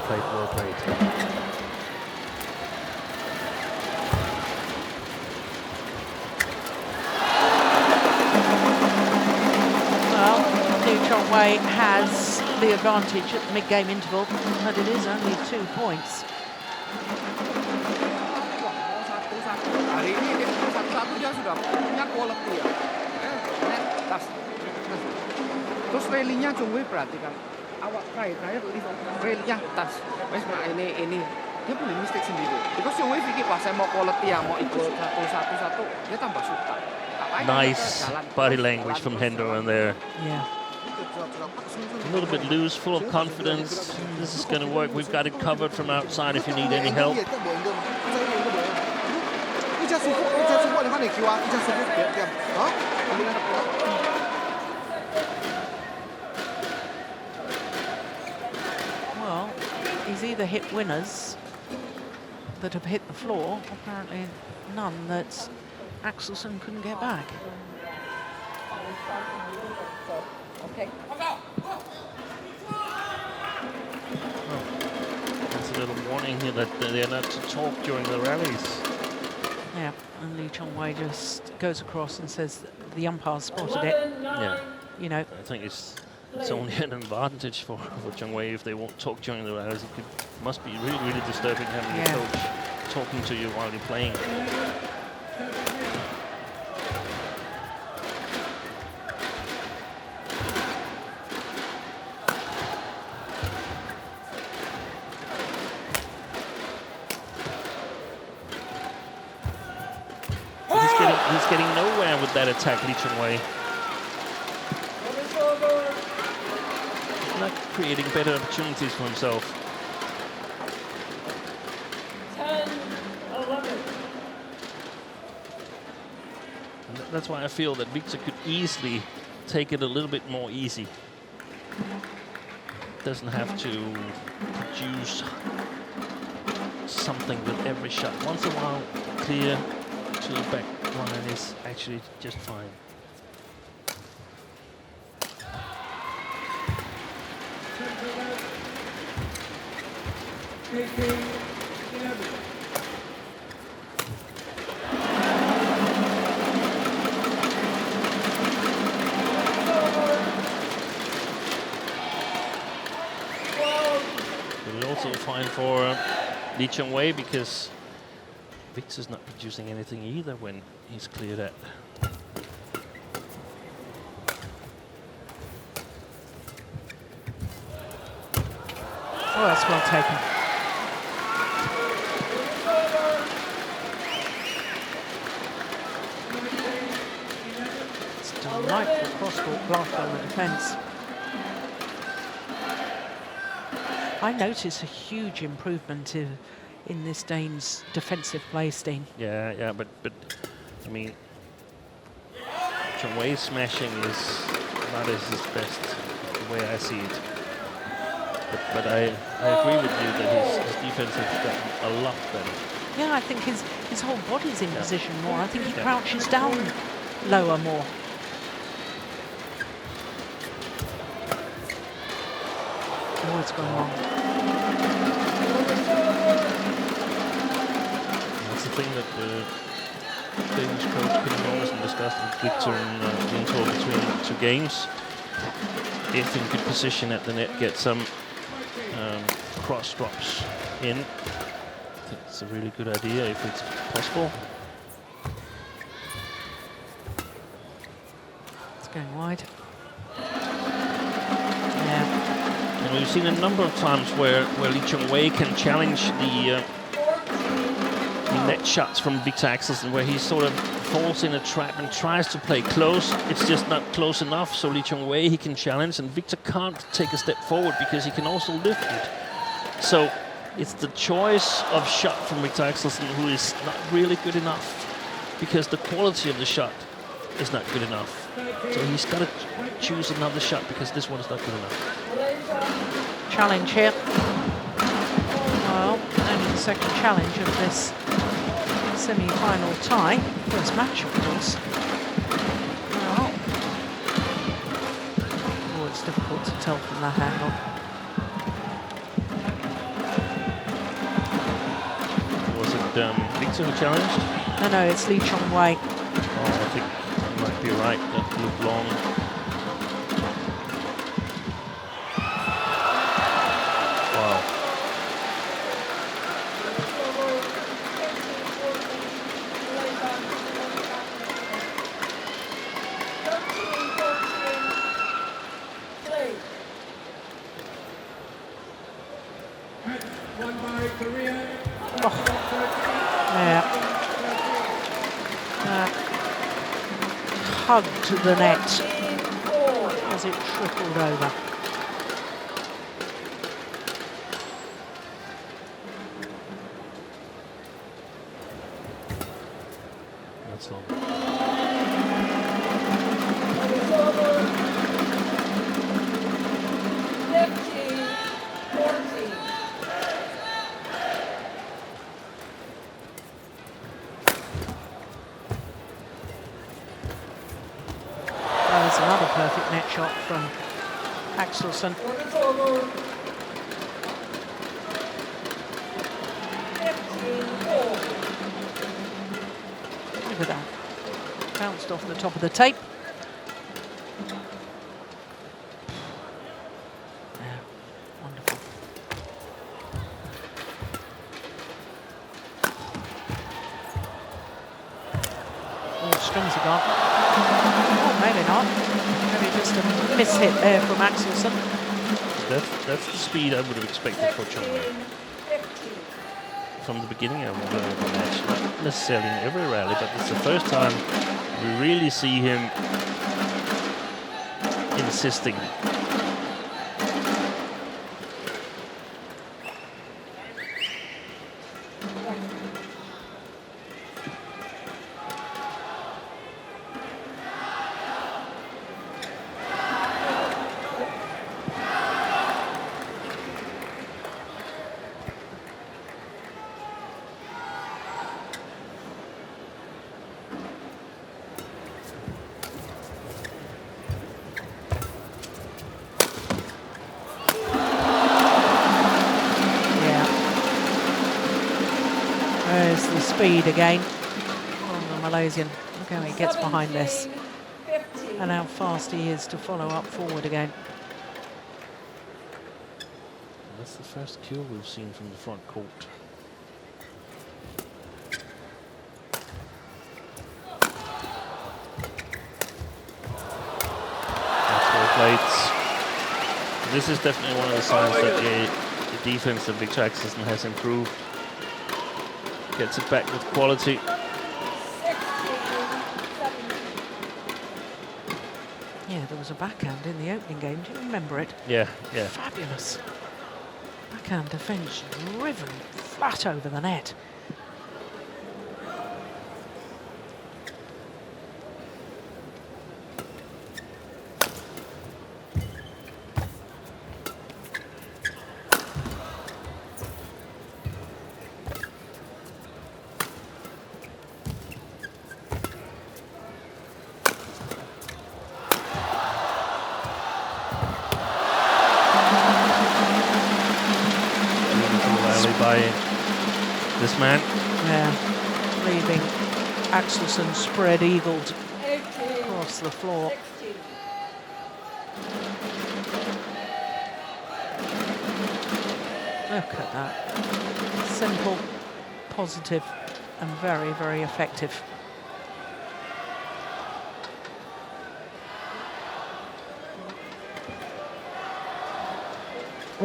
Well played. Well, Lee Chong Wei has the advantage at the mid-game interval, but it is only 2 points. Hari ini dia satu-satu dia sudah punya quality ya. Terus rally-nya Chong Wei perhatikan. Awak terakhir rally-nya tas. Ini dia punya mistake sendiri. Because Chong Wei pikir pas saya mau quality ya, mau ikut satu-satu, dia tambah suka. Nice body language from Hendo in there. Yeah. A little bit loose, full of confidence. This is going to work. We've got it covered from outside if you need any help. Well, he's either hit winners that have hit the floor, apparently none that Axelsen couldn't get back. Okay. There's a little warning here that they're not to talk during the rallies. Yeah, and Lee Chong Wei just goes across and says that the umpire spotted it. Yeah. You know. I think it's only an advantage for Chong Wei if they won't talk during the rallies. It must be really, really disturbing having a coach talking to you while you're playing. nowhere with that attack, Chong Wei. Not creating better opportunities for himself. 10-11. And that's why I feel that Viktor could easily take it a little bit more easy. Doesn't have to produce something with every shot. Once in a while, clear to the back line is actually just fine. But also fine for Chong Wei because Viktor's not producing anything either when he's cleared that. Oh, that's well taken. It's a delightful cross-court block on the defence. I notice a huge improvement in this Dane's defensive play, Steen. Yeah, but I mean, Chong Wei's smashing is not as his best, the way I see it. But I agree with you that his defense has gotten a lot better. Yeah, I think his whole body's in position more. I think he crouches down lower more. Oh, it's gone wrong. That's the thing that the Danish coach Kiong always discussed with Viktor in the interval between 2 games. If in good position at the net, get some cross drops in. I think it's a really good idea if it's possible. It's going wide. Yeah. And we've seen a number of times where Chong Wei can challenge the net shots from Viktor Axelsen, where he sort of falls in a trap and tries to play close. It's just not close enough, so Chong Wei he can challenge, and Viktor can't take a step forward because he can also lift it. So it's the choice of shot from Viktor Axelsen who is not really good enough, because the quality of the shot is not good enough. So he's got to choose another shot because this one is not good enough. Challenge here. Well, only the second challenge of this semi-final tie. First match, of course. Well, oh, it's difficult to tell from that angle. Was it Viktor who challenged? No, it's Chong Wei. Oh, I think you might be right. That looked long. Wow. Hugged the net as it trickled over. That's long. Another perfect net shot from Axelsen. Look at that. Bounced off the top of the tape. Yeah, wonderful. Oh, strings are gone. Oh, maybe not. Maybe just a mishit there from Axelsen. That's the speed I would have expected for Chong Wei. From the beginning of the match, not necessarily in every rally, but it's the first time we really see him insisting. Speed again from the Malaysian. Look how he gets behind this and how fast he is to follow up forward again. That's the first kill we've seen from the front court. That's well played. This is definitely one of the signs that the defense of Viktor Axelsen has improved. Gets it back with quality. Yeah, there was a backhand in the opening game. Do you remember it? Yeah, yeah. Fabulous. Backhand defence driven flat over the net. This man. Yeah, leaving Axelsen spread-eagled across the floor. Look at that. Simple, positive, and very, very effective. The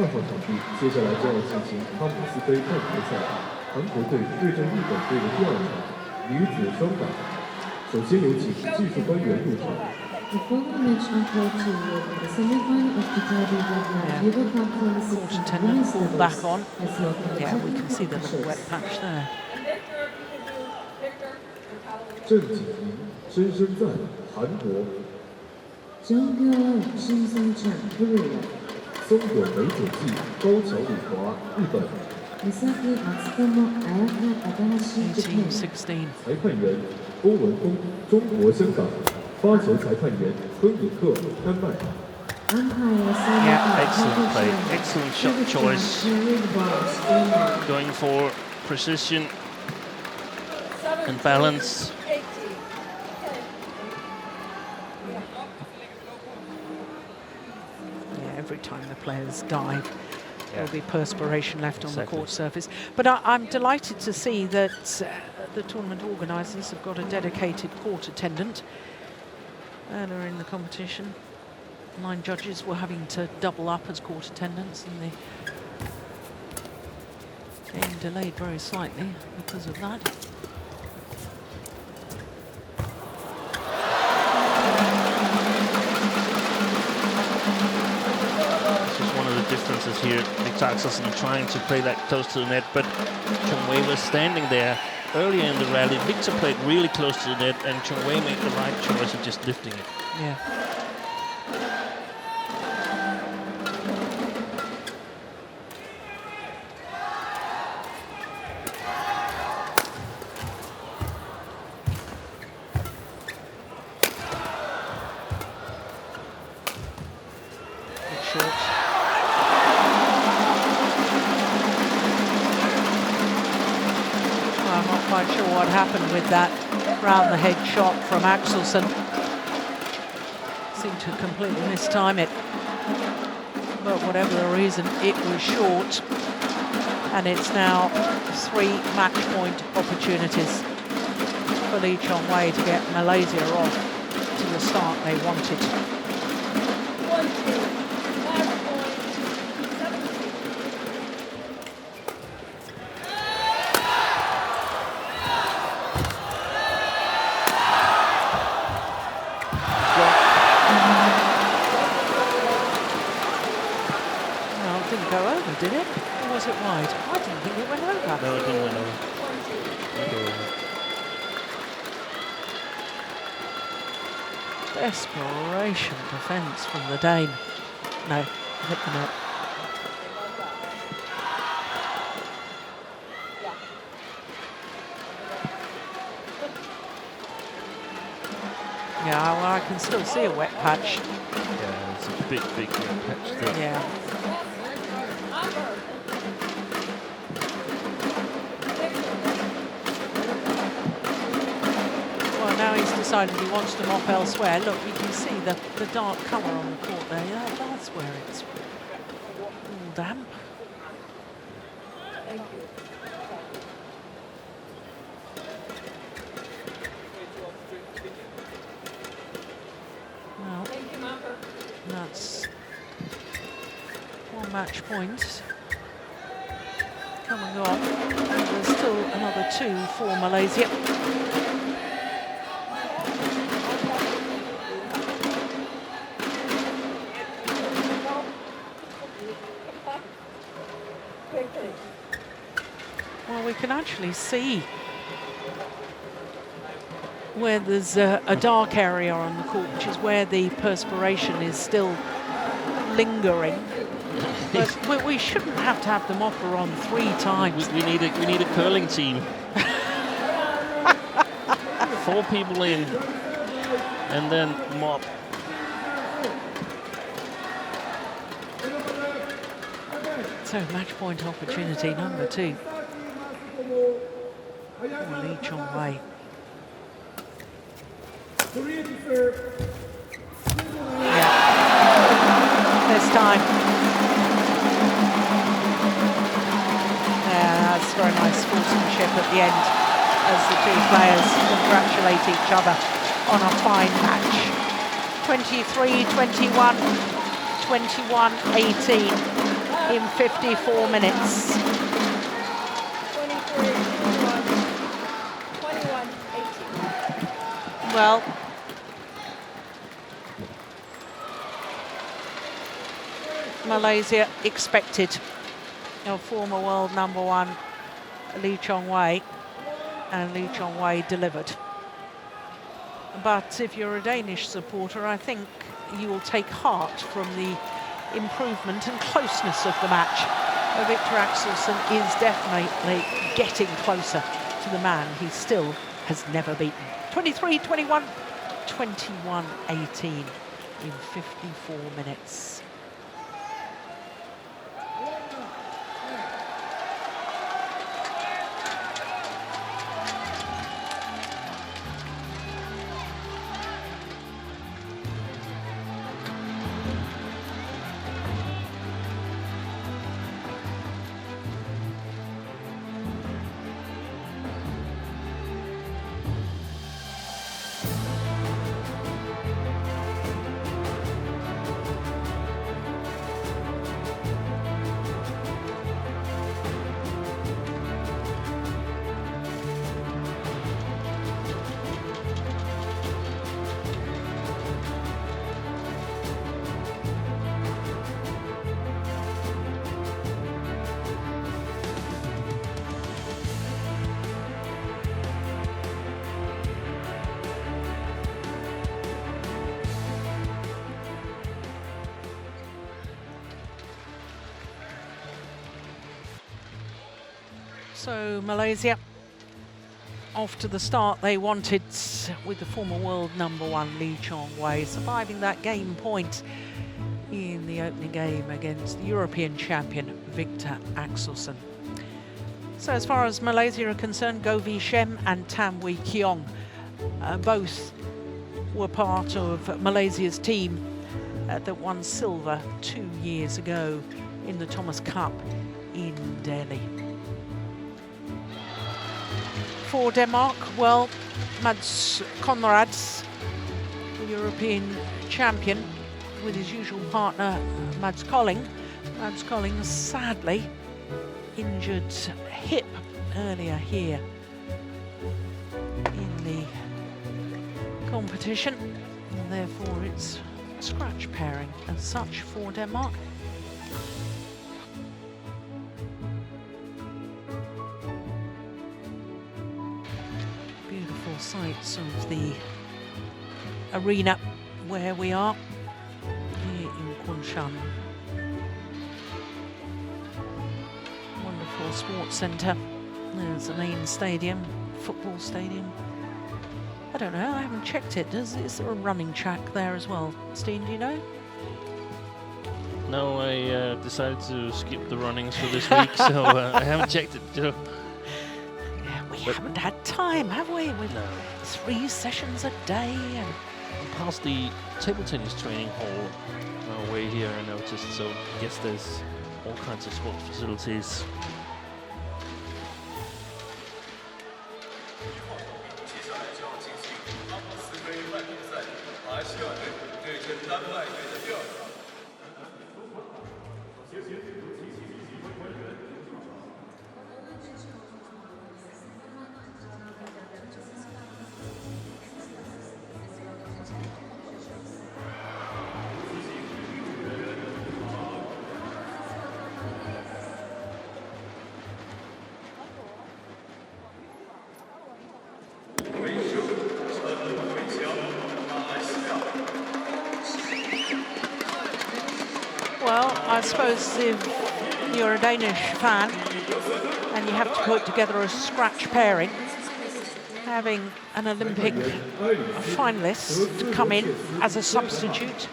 following match unfold to the semifinal of the BWF World Championships pulled back on. has held Yeah, we can see the little wet patch there. 郑景怡，深深在韩国。 Zainuddin, 新三站 Korea. 松本美佐纪，高桥李华，日本。 Misaki Matsutomo, Ayaka Takahashi, Japan. 18-16. 裁判员欧文峰，中国香港。发球裁判员亨里克，丹麦。 Yeah, excellent play, excellent shot choice. Going for precision and balance. Yeah, every time the players dive, there'll be perspiration left on the Exactly. court surface. But I'm delighted to see that the tournament organisers have got a dedicated court attendant. Earlier in the competition, 9 judges were having to double up as court attendants, and the game delayed very slightly because of that. This is one of the differences here. Viktor Axelsen trying to play that close to the net, but Chong Wei was standing there. Earlier in the rally, Viktor played really close to the net, and Chong Wei made the right choice of just lifting it. Yeah. Good short. I'm not quite sure what happened with that round the head shot from Axelsen. Seemed to completely mistime it. But whatever the reason, it was short. And it's now 3 match point opportunities for Lee Chong Wei to get Malaysia off to the start they wanted. over, did it? Or was it wide? I didn't think it went over. No, it didn't went over. Desperation defence from the Dane. No, hit the net. Yeah, well, I can still see a wet patch. Yeah, it's a big wet patch still. Yeah. Well, now he's decided he wants to mop elsewhere. Look, you can see the dark colour on the court there. Yeah, that's where it's all damp. Well, that's one match point. Come and go on. There's still another 2 for Malaysia. Well, we can actually see where there's a dark area on the court, which is where the perspiration is still lingering. But we shouldn't have to have the mopper on 3 times. We need a curling team. 4 people in, and then mop. So match point opportunity number 2 for Lee Chong Wei. Yeah, this time. Yeah, that's very nice sportsmanship at the end as the 2 players congratulate each other on a fine match. 23-21, 21-18 in 54 minutes. 21-18. Well, Malaysia expected a former world #1 Lee Chong Wei, and Lee Chong Wei delivered. But if you're a Danish supporter, I think you will take heart from the improvement and closeness of the match. Viktor Axelsen is definitely getting closer to the man he still has never beaten. 23-21, 21-18 in 54 minutes. So Malaysia, off to the start they wanted with the former world #1 Lee Chong Wei, surviving that game point in the opening game against the European champion Viktor Axelsen. So as far as Malaysia are concerned, Shem and Kiong both were part of Malaysia's team that won silver 2 years ago in the Thomas Cup in Delhi. For Denmark, well, Conrad, the European champion, with his usual partner, Mads Kolding. Mads Kolding sadly injured hip earlier here in the competition, and therefore it's scratch pairing as such for Denmark. sights of the arena where we are here in Kunshan. Wonderful sports centre. There's the main stadium, football stadium. I don't know, I haven't checked it. Is there a running track there as well? Steen, do you know? No, I decided to skip the runnings for this week, so I haven't checked it. So. Yeah, we haven't had time, have we? With 3 sessions a day. And past the table tennis training hall on our way here, I noticed, so I guess there's all kinds of sports facilities. Well, I suppose if you're a Danish fan and you have to put together a scratch pairing, having an Olympic finalist come in as a substitute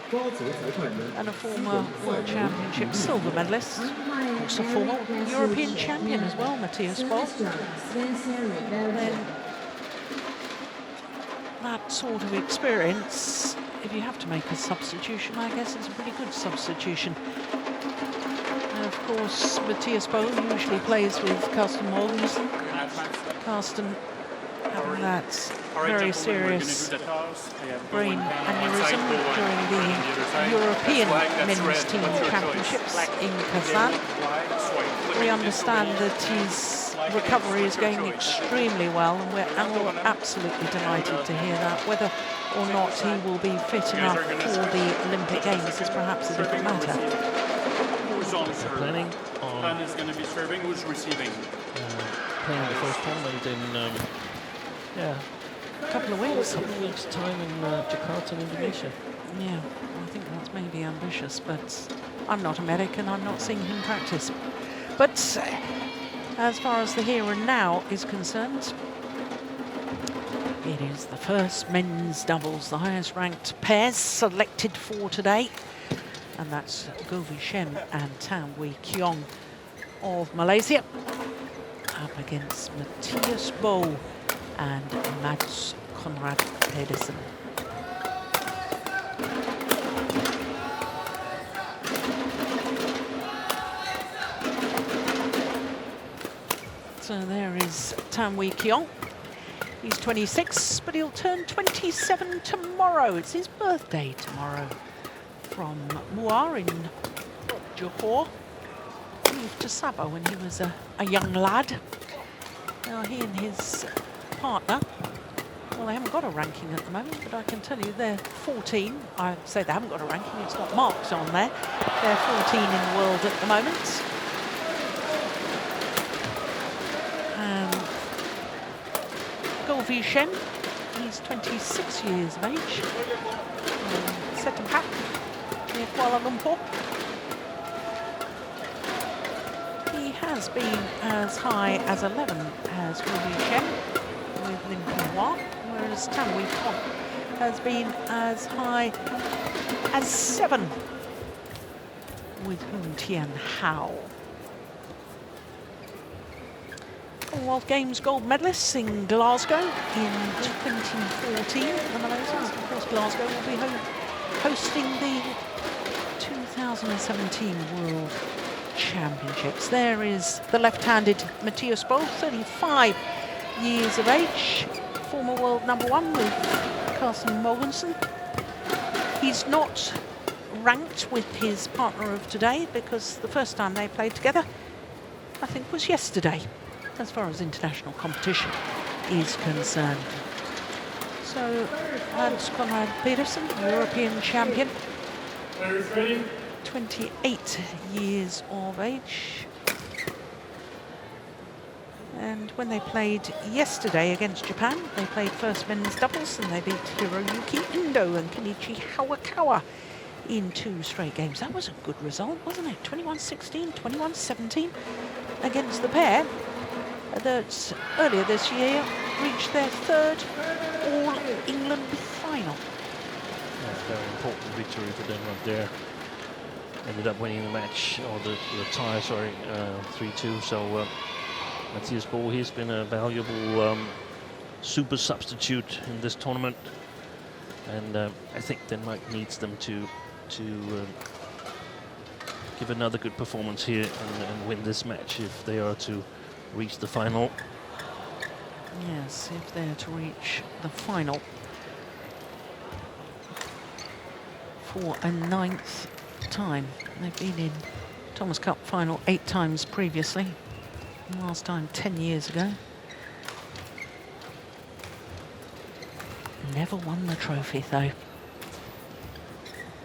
and a former World Championship silver medalist, also former European champion as well, Mathias, then that sort of experience, if you have to make a substitution, I guess it's a pretty good substitution. And of course, Mathias usually plays with Carsten Mogensen. Carsten having that very serious brain aneurysm during the European Men's Team Championships in Kazan. We understand that his recovery is going extremely well, and we're all absolutely delighted to hear that. Whether or not he will be fit enough for the Olympic Games is perhaps a different matter. Planning on Pan is going to be serving. Who's receiving? playing the first tournament in a couple of weeks time in Jakarta, Indonesia. Yeah, I think that's maybe ambitious, but I'm not American, I'm not seeing him practice. But as far as the here and now is concerned, it is the first men's doubles, the highest ranked pairs selected for today. And that's Shem and Chong Wei Kiong of Malaysia up against Mathias and Mads Conrad-Petersen. So there is Chong Wei Kiong. He's 26, but he'll turn 27 tomorrow. It's his birthday tomorrow. From Muar in Johor. Moved to Sabah when he was a young lad. Now he and his partner, well, they haven't got a ranking at the moment, but I can tell you they're 14. I say they haven't got a ranking, it's got marks on there. They're 14 in the world at the moment. Shem, he's 26 years of age. Setupak near Kuala Lumpur. He has been as high as 11 as Shem with Lim Ping-Hua, whereas Chong Wei Kiong has been as high as 7 with Hoon Tian Hao. Commonwealth Games gold medalists in Glasgow in 2014. The Malaysians, of course, Glasgow will be hosting the 2017 World Championships. There is the left-handed Mathias, 35 years of age, former world #1 with Carsten Mogensen. He's not ranked with his partner of today because the first time they played together, I think, was yesterday, as far as international competition is concerned. So, Hans Conrad-Petersen, European champion, 28 years of age. And when they played yesterday against Japan, they played first men's doubles and they beat Hiroyuki Endo and Kenichi Hawakawa in 2 straight games. That was a good result, wasn't it? 21-16, 21-17 against the pair that earlier this year reached their 3rd All-England final. Yeah, very important victory for them right there. Ended up winning the match, or the tie, sorry, 3-2. So Mathias Boon, he's been a valuable super substitute in this tournament, and I think Denmark needs them to give another good performance here and win this match if they are to reach the final. Yes, if they're to reach the final for a 9th time. They've been in Thomas Cup final 8 times previously. Last time 10 years ago. Never won the trophy though.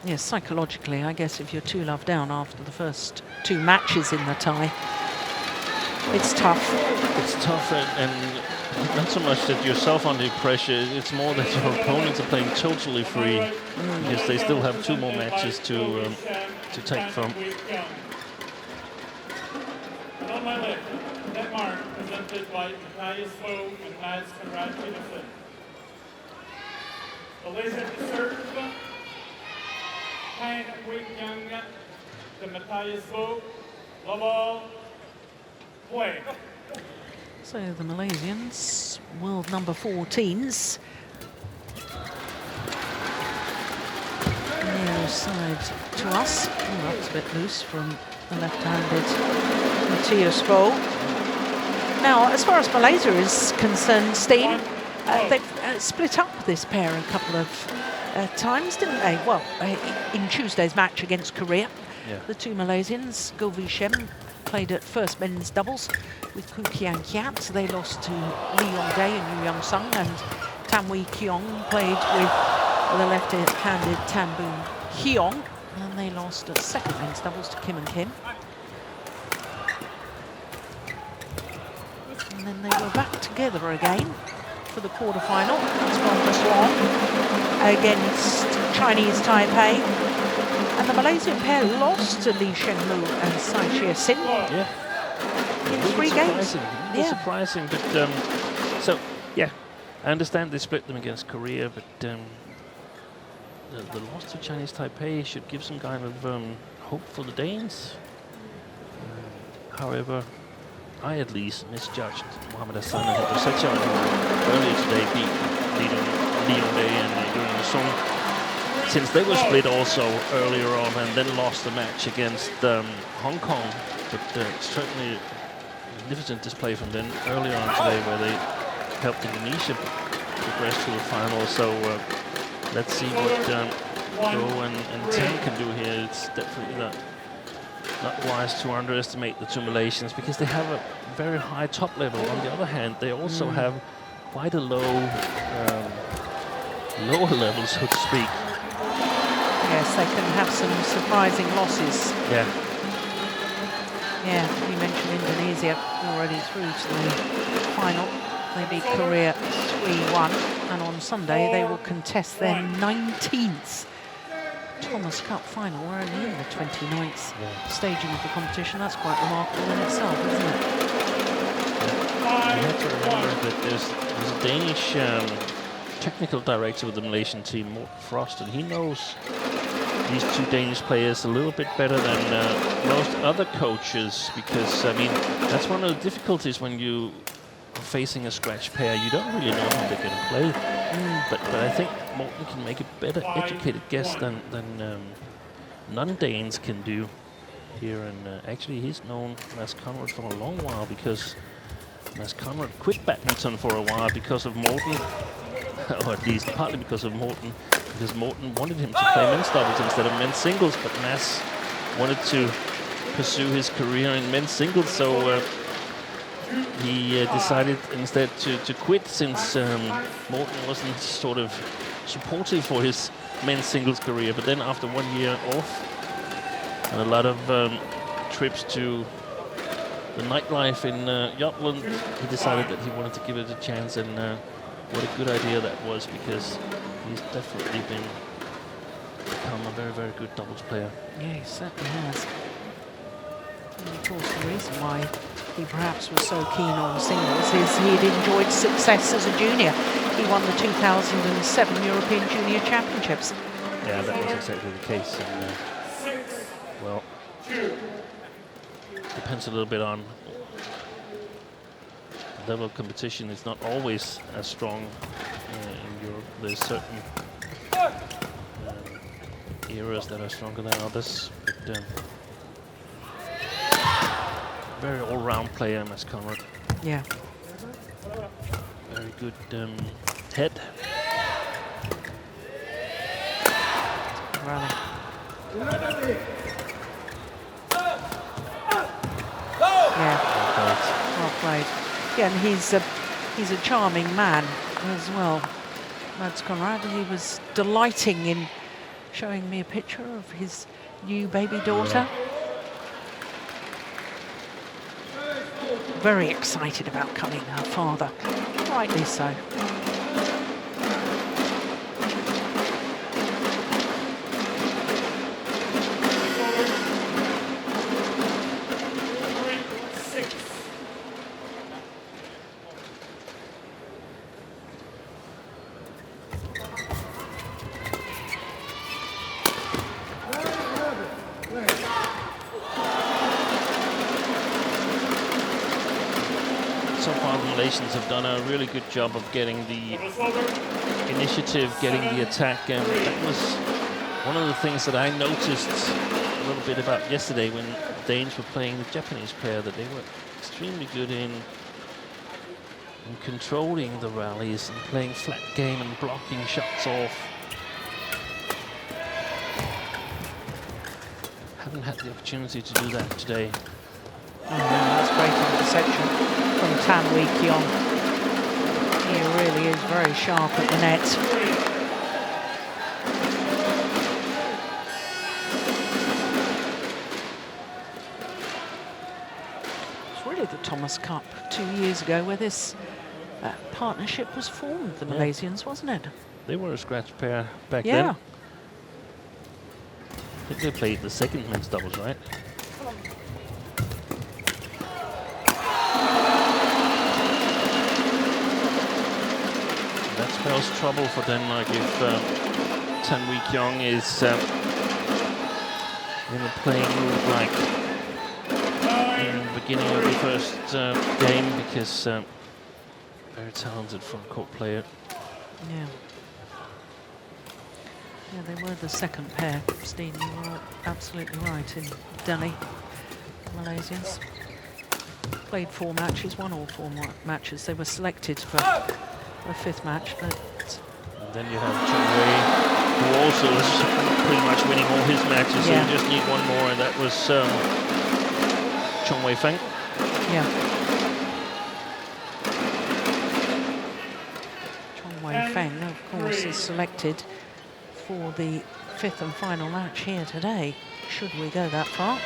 Yes, psychologically, I guess if you're 2-love down after the first 2 matches in the tie, it's tough. It's tough, and not so much that yourself under pressure, it's more that your opponents are playing totally free, because they still have 2 more matches to take from. On my left, Denmark, presented by Malaysia and Mads Conrad-Petersen. Malaysia to serve, Hein Kiong to Matthias, Lobal, Wei. So the Malaysians, world number 14s. Near side to us. Oh, that's a bit loose from the left-handed Mathias. Now, as far as Malaysia is concerned, Steen, they've split up this pair a couple of times, didn't they? Well, in Tuesday's match against Korea, the 2 Malaysians, Shem, played at first men's doubles with Kiat. They lost to Lee Yong-dae and Yu Young-sung, and Kiong played with the left-handed Boon Heong, and they lost at second men's doubles to Kim and Kim. And then they were back together again for the quarterfinal. It's gone this long against Chinese Taipei. And the Malaysian pair lost to Lee Shengmu and Sai Chia-sin in 3 games. Really surprising, but so yeah, I understand they split them against Korea, but the loss to Chinese Taipei should give some kind of hope for the Danes. However, I at least misjudged Mohamed Hassan and Hedosecha, who earlier today beat Lee Yong-dae and during the song, since they were split also earlier on and then lost the match against Hong Kong. But certainly a magnificent display from them earlier on today, where they helped Indonesia progress to the final. So let's see what Go and Ten can do here. It's definitely not wise to underestimate the 2 Malaysians, because they have a very high top level. On the other hand, they also have quite a lower level, so to speak. Yes, they can have some surprising losses. Yeah. Yeah, you mentioned Indonesia already through to the final. They beat Korea 3-1, and on Sunday they will contest their 19th Thomas Cup final. We're only in the 29th staging of the competition. That's quite remarkable in itself, isn't it? You have to remember that there's a Danish technical director with the Malaysian team, Morten Frost, and he knows these 2 Danish players a little bit better than most other coaches, because, I mean, that's one of the difficulties when you are facing a scratch pair. You don't really know how they're going to play. But I think Morten can make a better educated guess than non-Danes can do here. And actually, he's known Mads Conrad for a long while, because Mads Conrad quit badminton for a while because of Morten, or at least partly because of Morten, because Morten wanted him to play men's doubles instead of men's singles, but Mads wanted to pursue his career in men's singles, so he decided instead to quit, since Morten wasn't sort of supportive for his men's singles career. But then after 1 year off and a lot of trips to the nightlife in Jutland, he decided that he wanted to give it a chance, and what a good idea that was, because he's definitely become a very, very good doubles player. Yeah, he certainly has. And of course, the reason why he perhaps was so keen on singles is he'd enjoyed success as a junior. He won the 2007 European Junior Championships. Yeah, that was exactly the case. And, well, depends a little bit on the level of competition. It's not always as strong in Europe. There's certain eras that are stronger than others. But, very all-round player, Mads Conrad. Yeah. Very good head. Rally. Yeah. Well played. Yeah, and he's a charming man as well, Mads Conrad. He was delighting in showing me a picture of his new baby daughter. Yeah. Very excited about becoming her father. Rightly so. Have done a really good job of getting the initiative, getting the attack, and that was one of the things that I noticed a little bit about yesterday when the Danes were playing the Japanese pair, that they were extremely good in controlling the rallies and playing flat game and blocking shots off. Haven't had the opportunity to do that today. Oh, that's great interception from Tan Wei Kiong. He really is very sharp at the net. It's really the Thomas Cup 2 years ago where this partnership was formed, the Malaysians, wasn't it? They were a scratch pair back then. I think they played the second men's doubles, right? That spells trouble for Denmark if Tan Wei Kiong is in a playing mood like in the beginning of the first game, because very talented front court player. Yeah. Yeah, they were the second pair, Steen. You were absolutely right in Delhi. Malaysians played 4 matches, won all 4 matches. They were selected for the 5th match, but... And then you have Chong Wei, who also is pretty much winning all his matches, so you just need one more, and that was Chong Wei Feng. Yeah. Chong Wei Feng, of course, is selected for the 5th and final match here today, should we go that far.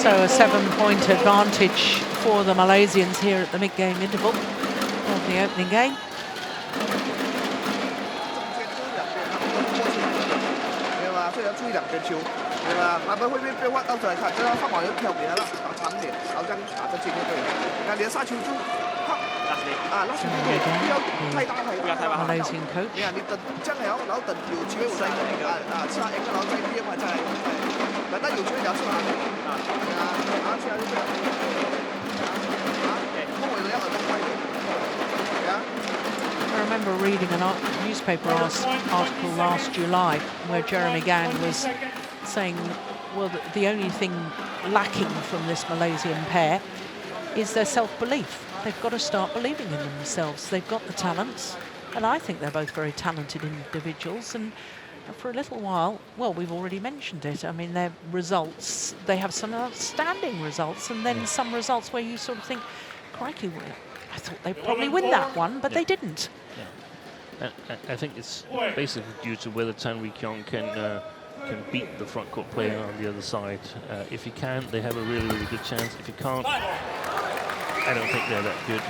So a 7-point advantage for the Malaysians here at the mid-game interval of the opening game. ，last week 太大係啦。 Malaysian coach. 你話你燉真係有扭燉條柱喺度細黐下影個扭仔啲啊嘛，真係特登要出有出下嘅。係啊，出下啲出下。幫我哋一個都貴啲。係啊。I remember reading a newspaper article last July where Jeremy Gang was saying, well, the only thing lacking from this Malaysian pair is their self-belief. They've got to start believing in themselves. They've got the talents, and I think they're both very talented individuals. And for a little while, well, we've already mentioned it. I mean, their results, they have some outstanding results, and then some results where you sort of think, crikey, I thought they'd probably win that one, but they didn't. Yeah. I think it's basically due to whether Kiong can beat the front court player on the other side. If he can, they have a really, really good chance. If he can't, I don't think they're that good.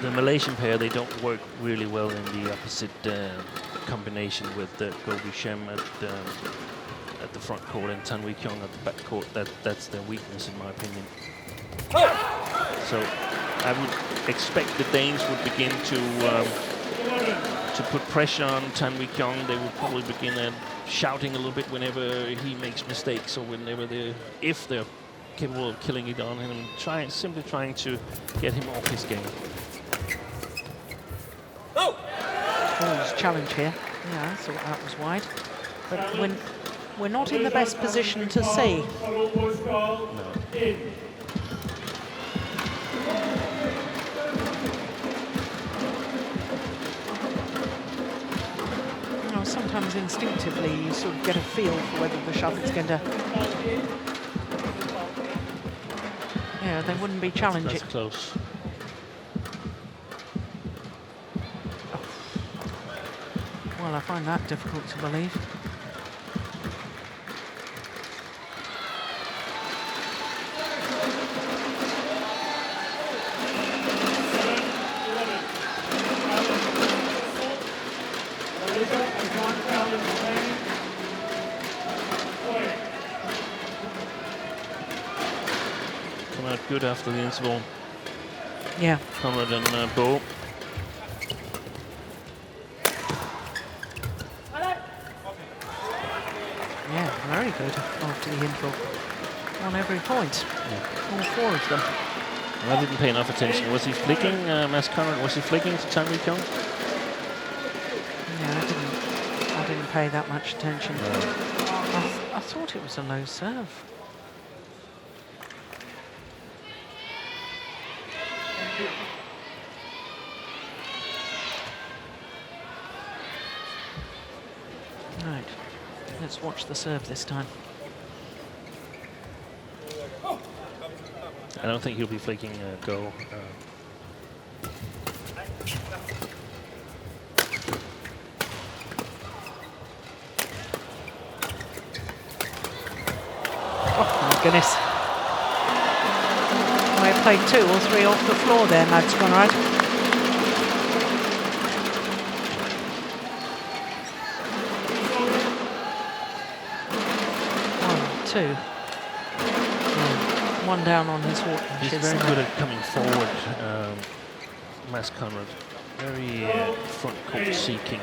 The Malaysian pair, they don't work really well in the opposite combination with Shem at the front court and Kiong at the back court. That's their weakness, in my opinion. So I would expect the Danes would begin to put pressure on Kiong. They would probably begin shouting a little bit whenever he makes mistakes, or whenever if they're capable of killing it on him, and simply trying to get him off his game. Holst challenge here. Yeah, I thought that was wide. But when we're not in the best position to see. No. Sometimes instinctively you sort of get a feel for whether the shot is going to... Yeah, they wouldn't be challenging. That's close. Oh. Well, I find that difficult to believe. Good after the interval. Yeah. Conrad and Bo. Yeah, very good after the interval. On every point. Yeah. All four of them. I didn't pay enough attention. Was he flicking, Conrad? Was he flicking to Kiong? Yeah, I didn't pay that much attention. No. I thought it was a low serve. Right, let's watch the serve this time. I don't think he'll be flicking go. Oh my goodness. I played 2 or 3 off the floor there, Mads Conrad. 1, 2. Yeah. 1 down on his walk. He's very good at coming forward, Mads Conrad. Very front court seeking.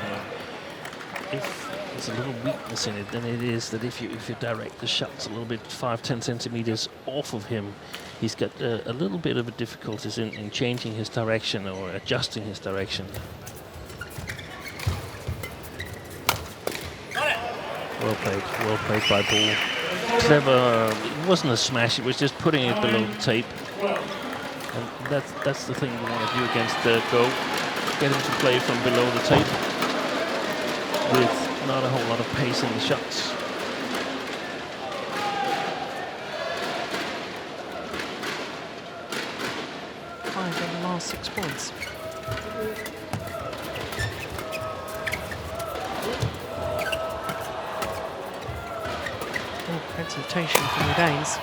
If there's a little weakness in it, then it is that if you direct the shots a little bit 5-10 centimeters off of him, he's got a little bit of a difficulties in changing his direction or adjusting his direction. Well played by Boon. Clever. It wasn't a smash. It was just putting it below the tape. And that's the thing you want to do against Go. Get him to play from below the tape with not a whole lot of pace in the shots. Five in the last 6 points. Oh, hesitation from the Danes.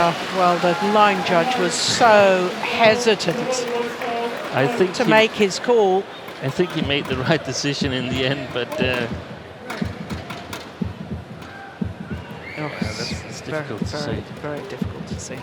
Well, the line judge was so hesitant I think to make his call. I think he made the right decision in the end, but that's difficult to say. Very difficult to see.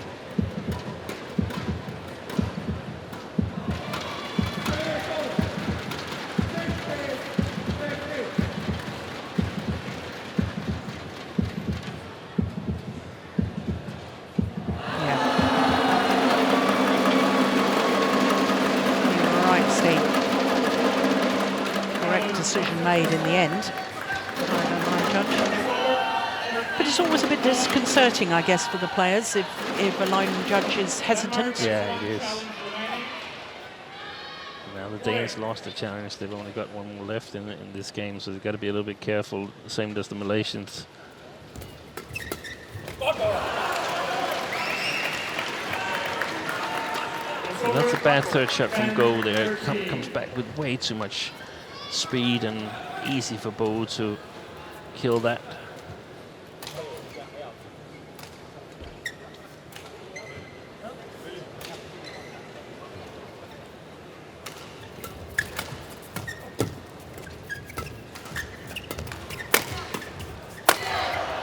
Decision made in the end by the line judge. But it's always a bit disconcerting, I guess, for the players if a line judge is hesitant. Yeah, it is. Now the Danes lost the challenge. They've only got one more left in this game, so they've got to be a little bit careful. Same as the Malaysians. So that's a bad third shot from Go there. Comes back with way too much speed and easy for Bo to kill that.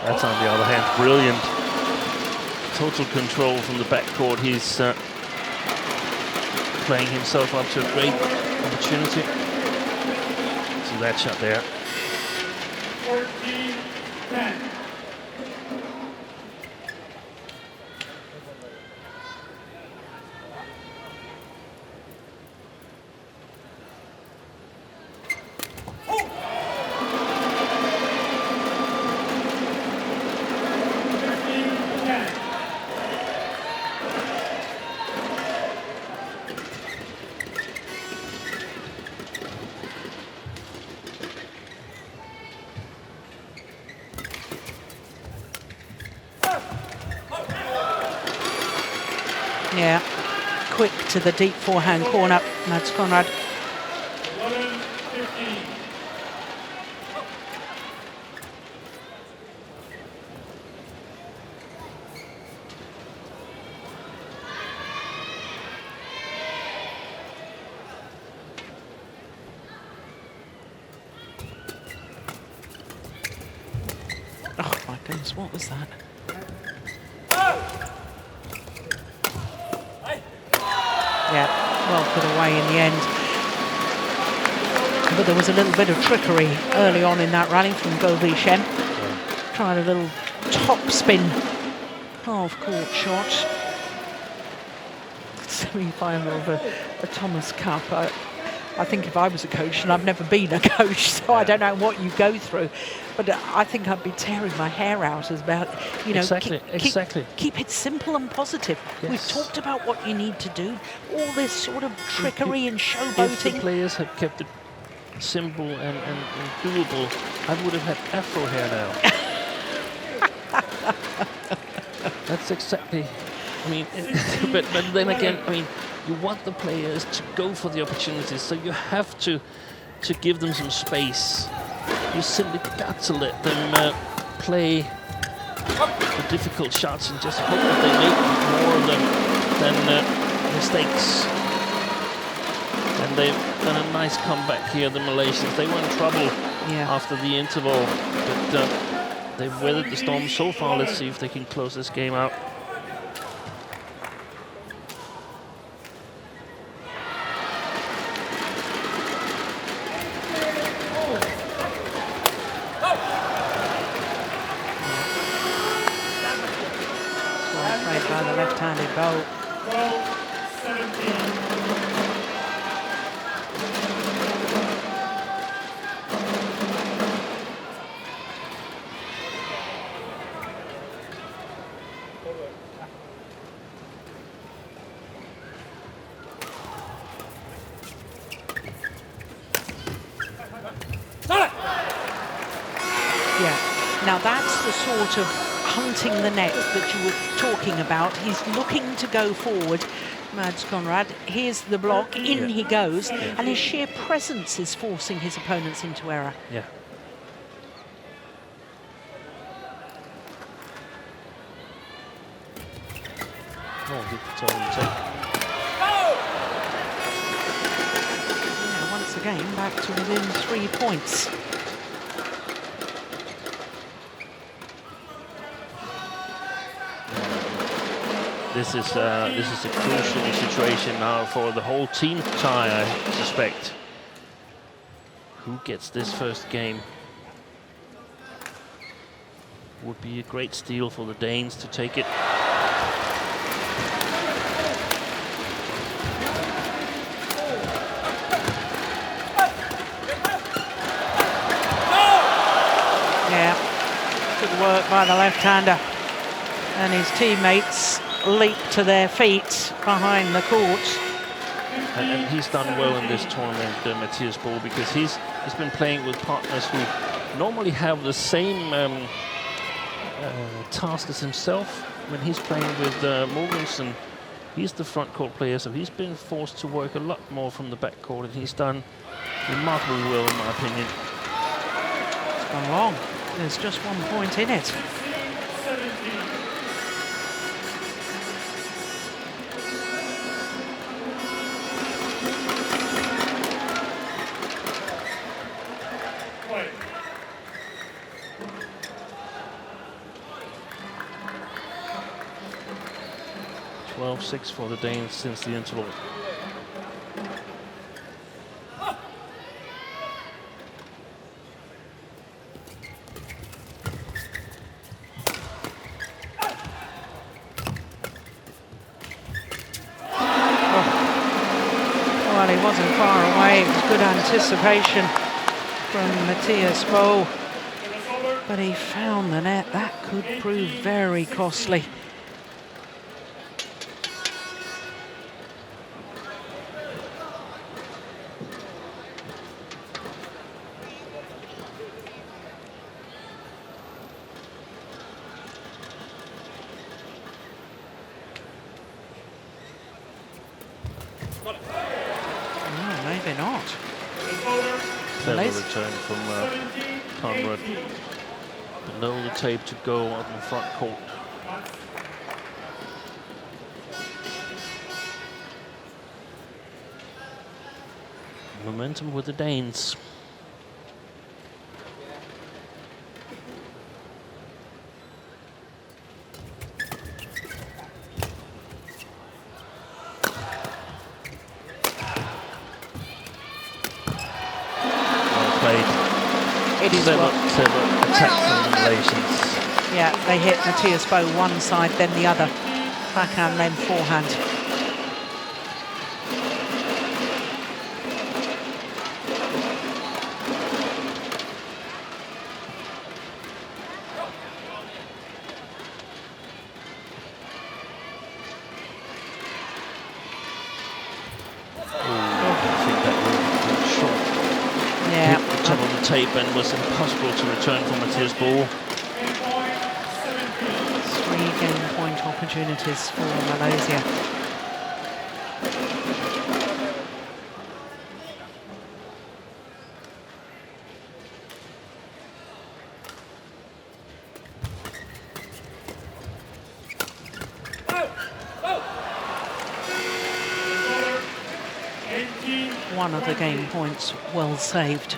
That's on the other hand brilliant. Total control from the backcourt. He's playing himself up to a great opportunity. That shot there. 14-10. Yeah, quick to the deep forehand corner, Mads Conrad. 11-15. Oh my goodness, what was that? Yeah, well put away in the end. But there was a little bit of trickery early on in that rally from Go v Shem. Tried a little top spin half-court shot. Semi-final of a Thomas Cup. I think if I was a coach, and I've never been a coach, so I don't know what you go through, but I think I'd be tearing my hair out as about, you know, keep it simple and positive. Yes. We've talked about what you need to do, all this sort of trickery and showboating. If the players had kept it simple and doable, I would have had afro hair now. That's exactly, I mean, but then again, I mean, you want the players to go for the opportunities, so you have to give them some space. You simply got to let them play the difficult shots and just hope that they make more of them than mistakes. And they've done a nice comeback here, the Malaysians. They were in trouble after the interval, but they've weathered the storm so far. Let's see if they can close this game out. By the left-handed bowl. 12-17. Yeah, now that's the sort of hunting the net that you were talking about. He's looking to go forward, Mads Conrad. Here's the block, in he goes, and his sheer presence is forcing his opponents into error. Yeah. Oh, Viktor on the tape. Yeah, once again, back to within 3 points. This is a crucial situation now for the whole team tie, I suspect. Who gets this first game? Would be a great steal for the Danes to take it. Yeah, good work by the left-hander. And his teammates leap to their feet behind the court. And he's done well in this tournament, Mathias Boon, because he's been playing with partners who normally have the same task as himself. When he's playing with Mogensen, he's the front court player, so he's been forced to work a lot more from the back court, and he's done remarkably well, in my opinion. It's gone long. There's just 1 point in it. Play. 12-6 for the Danes since the interval. Well, he wasn't far away. It was good anticipation from Mathias Boon. But he found the net. That could prove very costly. Maybe not. Clever return from Conrad. Below the tape to go up in front court. Momentum with the Danes. It is several attacks from the Malaysians. Yeah, they hit Mathias Boon one side, then the other. Backhand, then forehand. Tape and was impossible to return for Mathias Boon. 3 game point opportunities for Malaysia. One of the game points well saved.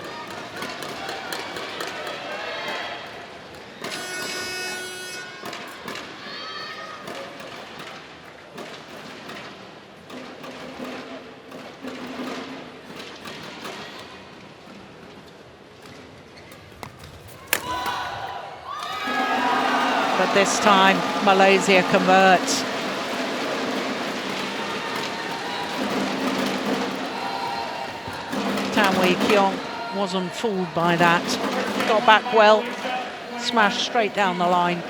But this time, Malaysia converts. Chong Wei Kiong wasn't fooled by that. Got back well, smashed straight down the line.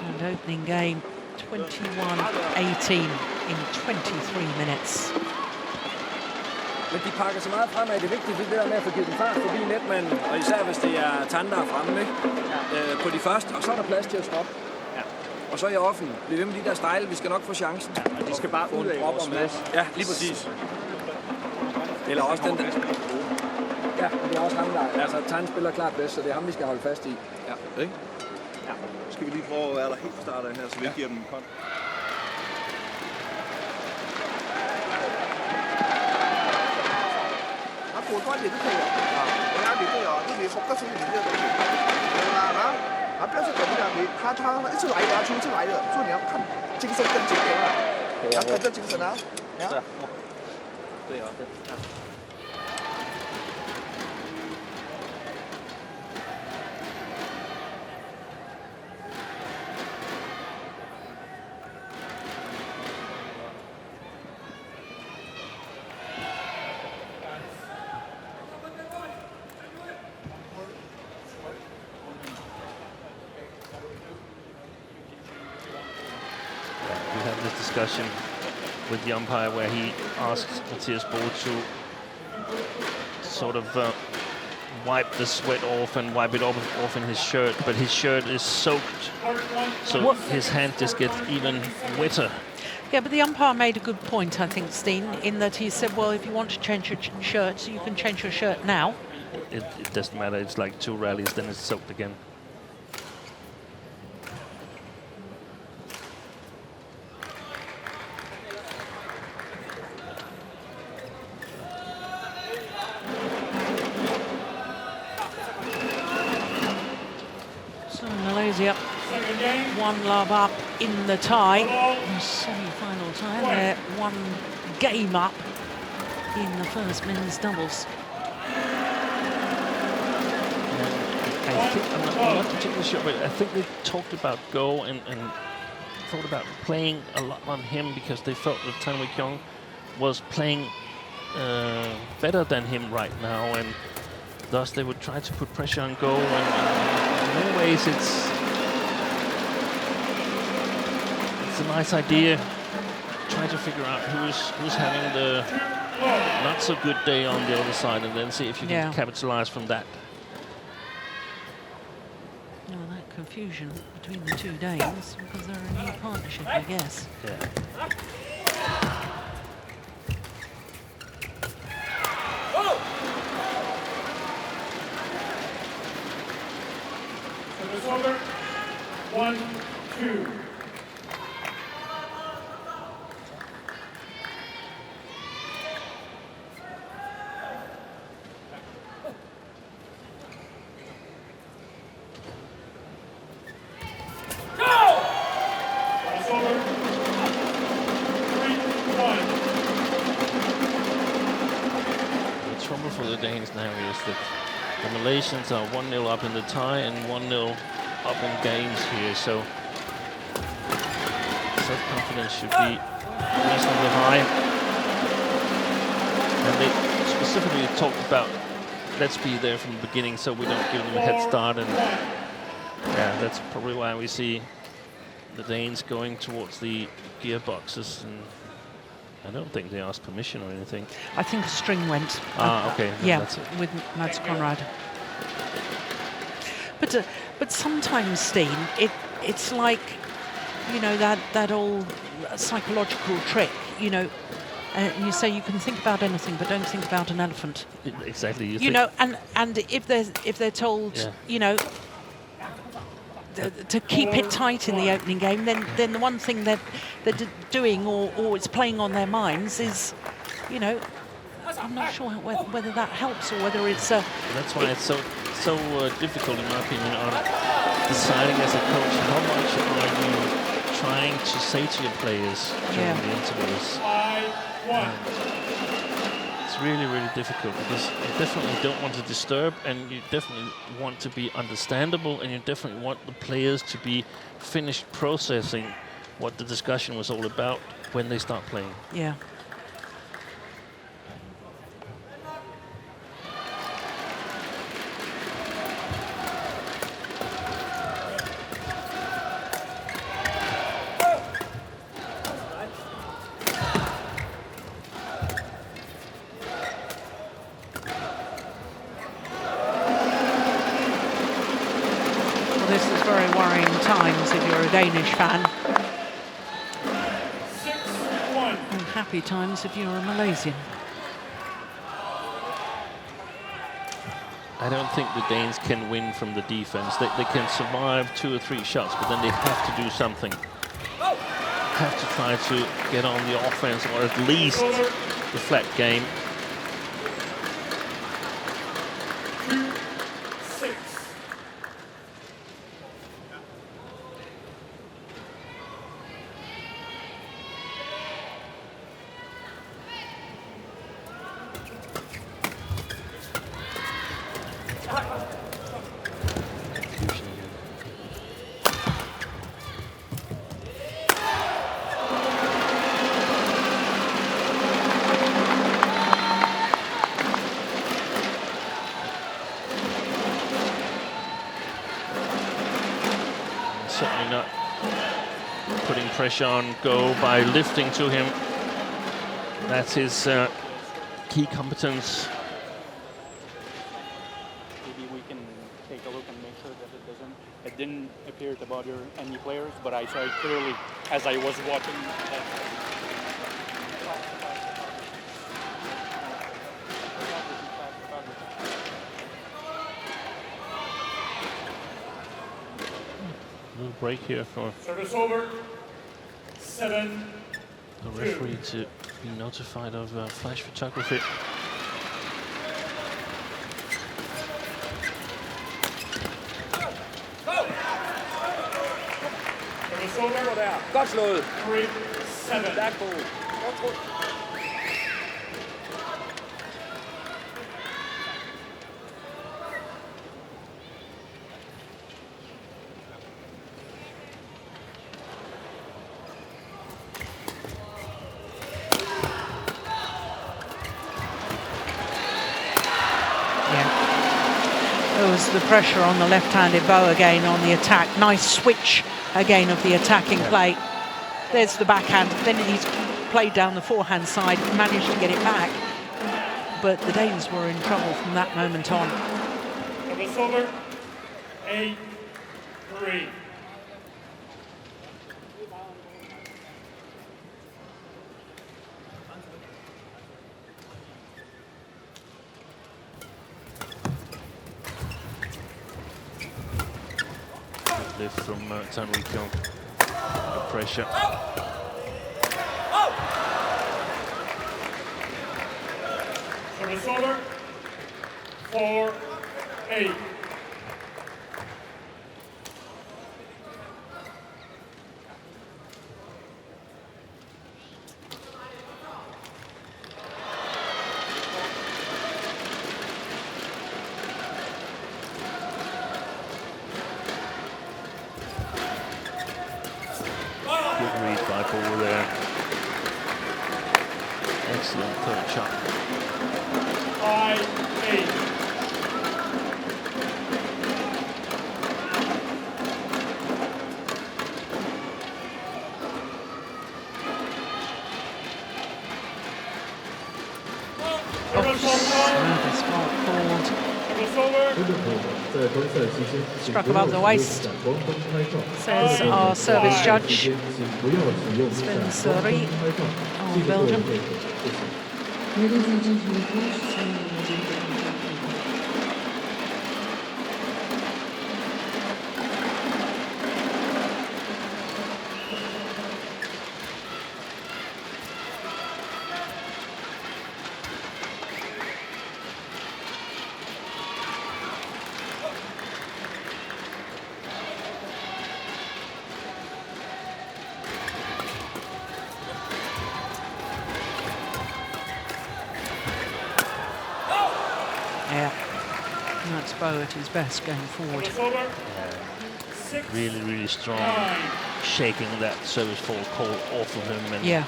And opening game, 21-18 in 23 minutes. Men de pakker så meget fremad. Det er vigtigt, det der med at få givet den fart forbi netmanden, og især hvis det er Tander fremme, ikke? På de første, og så er der plads til at stoppe. Ja. Og så i offen, bliv ved med de der stejle, vi skal nok få chancen. Ja, og de skal bare ud af vores masse. Ja, lige præcis. Eller også den der. Ja, og det er også ham, der altså Tander spiller klart bedst, så det er ham, vi skal holde fast i. Ja, ikke? Ja. Nu skal vi lige prøve at være der helt fra starten her, så vi ikke giver dem en kon. We had this discussion with the umpire where he asked Mathias to sort of wipe the sweat off and wipe it off in his shirt, but his shirt is soaked, so his hand just gets even wetter. Yeah, but the umpire made a good point, I think, Steen, in that he said, well, if you want to change your shirt, you can change your shirt now. It doesn't matter, it's like 2 rallies, then it's soaked again. Malaysia, 1 love up in the tie, the semi-final tie. They're 1 game up in the first men's doubles. I think, I'm not particularly sure, but I think they talked about Go and thought about playing a lot on him because they felt that Kiong was playing better than him right now, and thus they would try to put pressure on Go. And in many ways, it's a nice idea. Try to figure out who's having the not so good day on the other side, and then see if you can capitalize from that. Well, that confusion between the 2 Danes because they're a new partnership, I guess. Yeah. Service over. 1-2. The Malaysians are 1-0 up in the tie and 1-0 up in games here, so self-confidence should be reasonably high. And they specifically talked about let's be there from the beginning so we don't give them a head start, and yeah, that's probably why we see the Danes going towards the gearboxes, and I don't think they asked permission or anything. I think a string went. Okay. Yeah, that's it. with Mads Conrad. But sometimes, Steen, it's like, you know, that old psychological trick, you know. You say you can think about anything, but don't think about an elephant. Exactly. You know, and if they're told, you know, to keep it tight in the opening game, then the one thing that they're doing or it's playing on their minds is, you know, I'm not sure whether that helps or whether it's that's why it's so difficult, in my opinion, on deciding as a coach how much are you trying to say to your players during the intervals. It's really, really difficult because you definitely don't want to disturb, and you definitely want to be understandable, and you definitely want the players to be finished processing what the discussion was all about when they start playing. Yeah. Danish fan. 6-1. And happy times if you're a Malaysian. I don't think the Danes can win from the defense. They can survive 2 or 3 shots, but then they have to do something. Have to try to get on the offense, or at least deflect game. Certainly not putting pressure on Go by lifting to him. That's his key competence. Maybe we can take a look and make sure that it didn't appear to bother any players, but I saw it clearly as I was watching. Little break here for Service over. 7-2. the referee to be notified of flash photography. Service over. Godt slået. 3-7. Stærkt, Bo. There was the pressure on the left-handed bow again on the attack. Nice switch again of the attacking play. There's the backhand. Then he's played down the forehand side, managed to get it back. But the Danes were in trouble from that moment on. Service over. 8-3. Lift from Kiong. Under pressure. Service over. 4-8. Good read by Boon there. Excellent third shot. 5-8. Service fault called. Service over. 在观赛期间， Struck above the waist, 闪光灯拍照。 says our service judge. 请不要使用闪光灯拍照。 Oh, Belgium. Ladies and gentlemen, please stand by. Yeah, that's Bow at his best going forward. Service over. Really, really strong. Shaking that service fall call off of him and Yeah,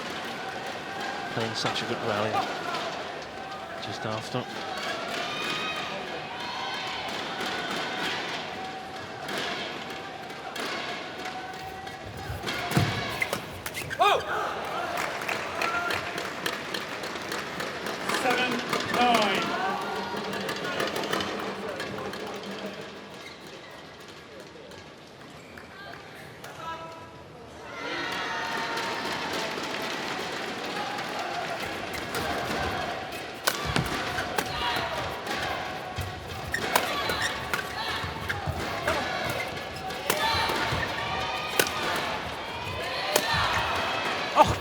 playing such a good rally just after. Oh! 7-9.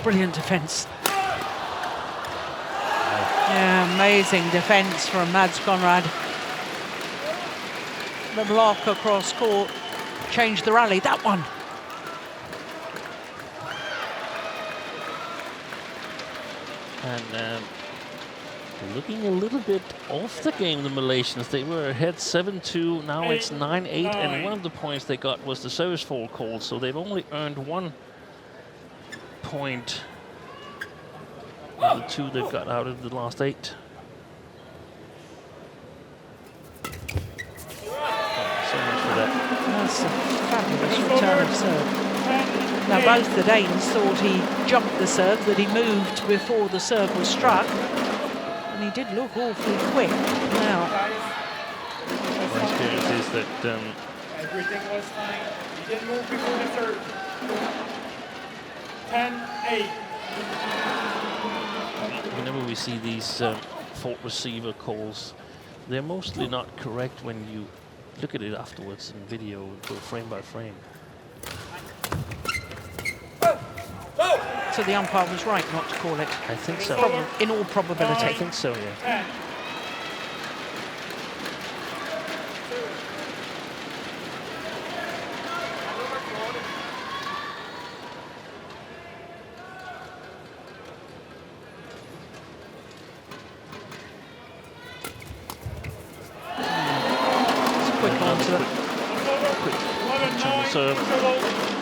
brilliant defence. Yeah, amazing defence from Mads Conrad. The block across court changed the rally. That one. And looking a little bit off the game, the Malaysians. They were ahead 7-2, now it's 9-8, and one of the points they got was the service fault call, so they've only earned 1 point of the 2 they've got out of the last 8. So much for that. That's a fabulous return of serve. Now both the Danes thought he jumped the serve, that he moved before the serve was struck. And he did look awfully quick. Now, my experience is that everything was fine. He didn't move before the serve. 10-8. whenever we see these fault receiver calls, they're mostly not correct when you look at it afterwards in video, go frame by frame. so the umpire was right not to call it. I think so. In all probability. I think so, yeah.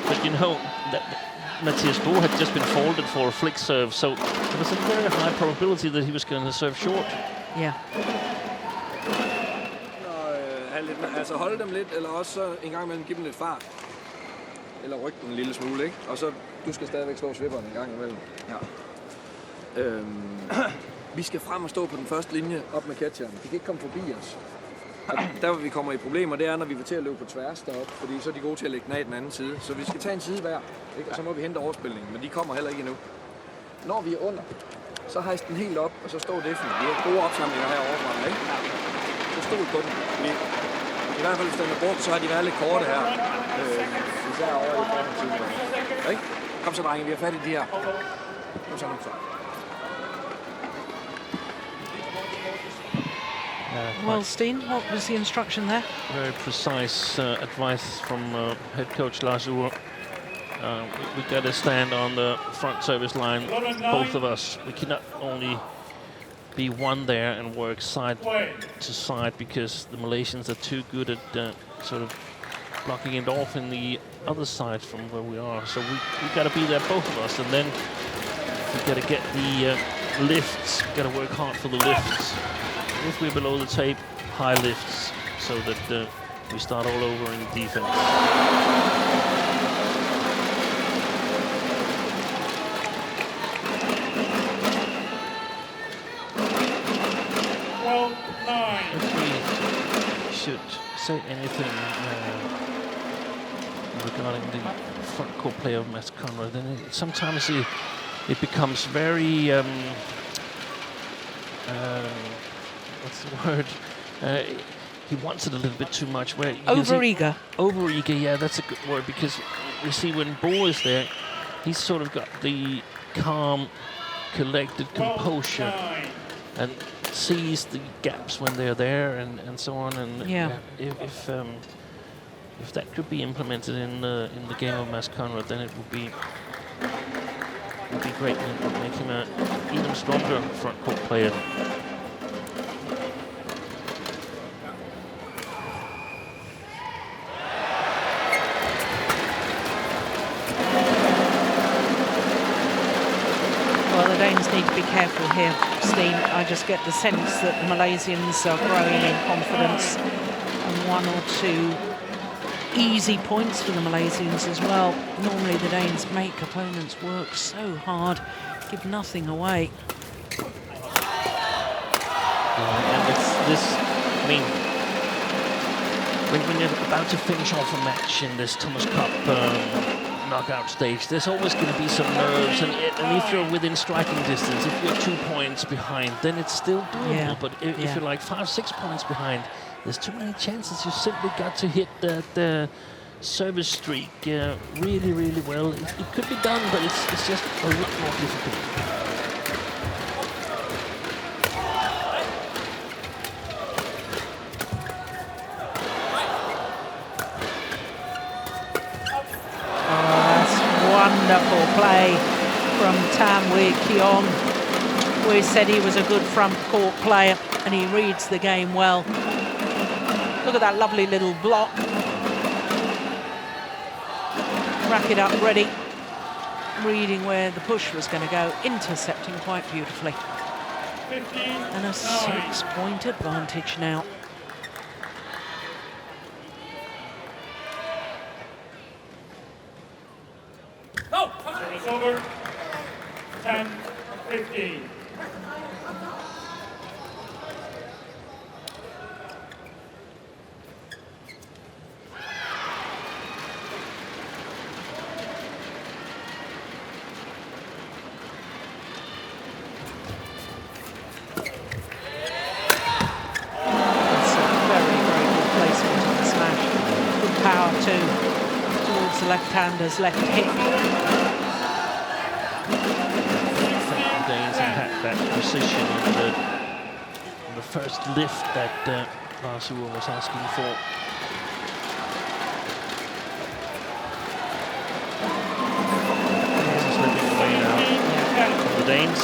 But you know that Mathias Boon had just been folded for a flick serve, so there was a very high probability that he was going to serve short. Yeah. Altså holde dem lidt, eller også en gang imellem give dem lidt fart. Eller rykke dem en lille smule, ikke? Og så, du skal stadigvæk slå svipperen en gang imellem. Ja. Vi skal frem og stå på den første linje op med catcheren. De kan ikke komme forbi os. Og der hvor vi kommer i problemer, det er, når vi vil til at løbe på tværs deroppe, fordi så er de gode til at lægge den af den anden side. Så vi skal tage en side hver, ikke? Og så må vi hente overspilningen, men de kommer heller ikke endnu. Når vi er under, så hejs den helt op, og så stå defen. Vi har gode opsamlinger herovre fra, ikke? Så stol på den. I hvert fald, hvis den er brugt, så har de været lidt korte her. Især over i forhold til, ikke? Kom så, drenge, vi har fat i de her. Kom så, nu så. Well, Steen, what was the instruction there? Very precise advice from head coach Lars Ure. We got to stand on the front service line, both of us. We cannot only be one there and work side to side because the Malaysians are too good at sort of blocking it off in the other side from where we are. So we got to be there, both of us, and then we got to get the lifts. Got to work hard for the lifts. If we're below the tape, high lifts, so that we start all over in defense. If we should say anything regarding the front court play of Mads Conrad, then sometimes it becomes very what's the word? He wants it a little bit too much. Where over-eager. Over-eager, yeah, that's a good word, because you see when Bo is there, he's sort of got the calm, collected composure and sees the gaps when they're there and so on. And yeah. If that could be implemented in the game of Mads Conrad, then it would be great, and it would make him an even stronger front court player. Danes need to be careful here, Steen. I just get the sense that the Malaysians are growing in confidence, and 1 or 2 easy points for the Malaysians as well. Normally the Danes make opponents work so hard, give nothing away. And it's this, I mean, when you're about to finish off a match in this Thomas Cup knockout stage, there's always going to be some nerves, and if you're within striking distance, if you're 2 points behind, then it's still doable. Yeah. But if you're like 5-6 points behind, there's too many chances. You simply got to hit that service streak really, really well. It could be done, but it's just a lot more difficult. Wonderful play from Tam Wei Kiong. We said he was a good front court player and he reads the game well. Look at that lovely little block. Racket up ready. Reading where the push was going to go. Intercepting quite beautifully. 15, and a 6-point advantage now. Service over. 10-15. Towards the left-hander's left hip. The Danes had that precision on the first lift that Lars was asking for. This is slipping away now from the Danes.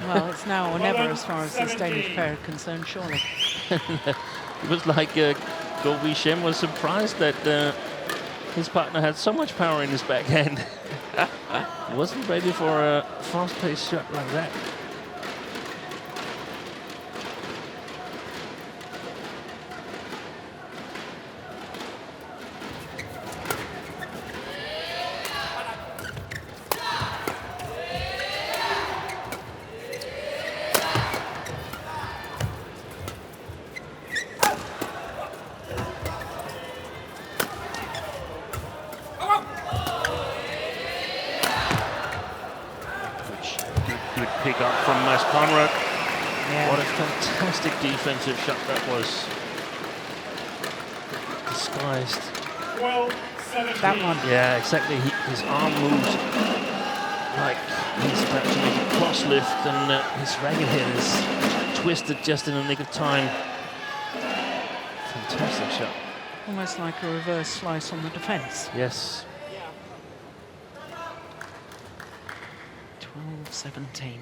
Well, it's now or never as far as this Danish pair are concerned, surely. It was like Shem was surprised that his partner had so much power in his backhand. He wasn't ready for a fast-paced shot like that. Pick up from Conrad. Yeah. What a fantastic defensive shot that was. Disguised. 12-17. That one. Yeah, exactly. His arm moves like he's about to make a cross lift, and his racket head is twisted just in the nick of time. Fantastic shot. Almost like a reverse slice on the defence. Yes. 12-17.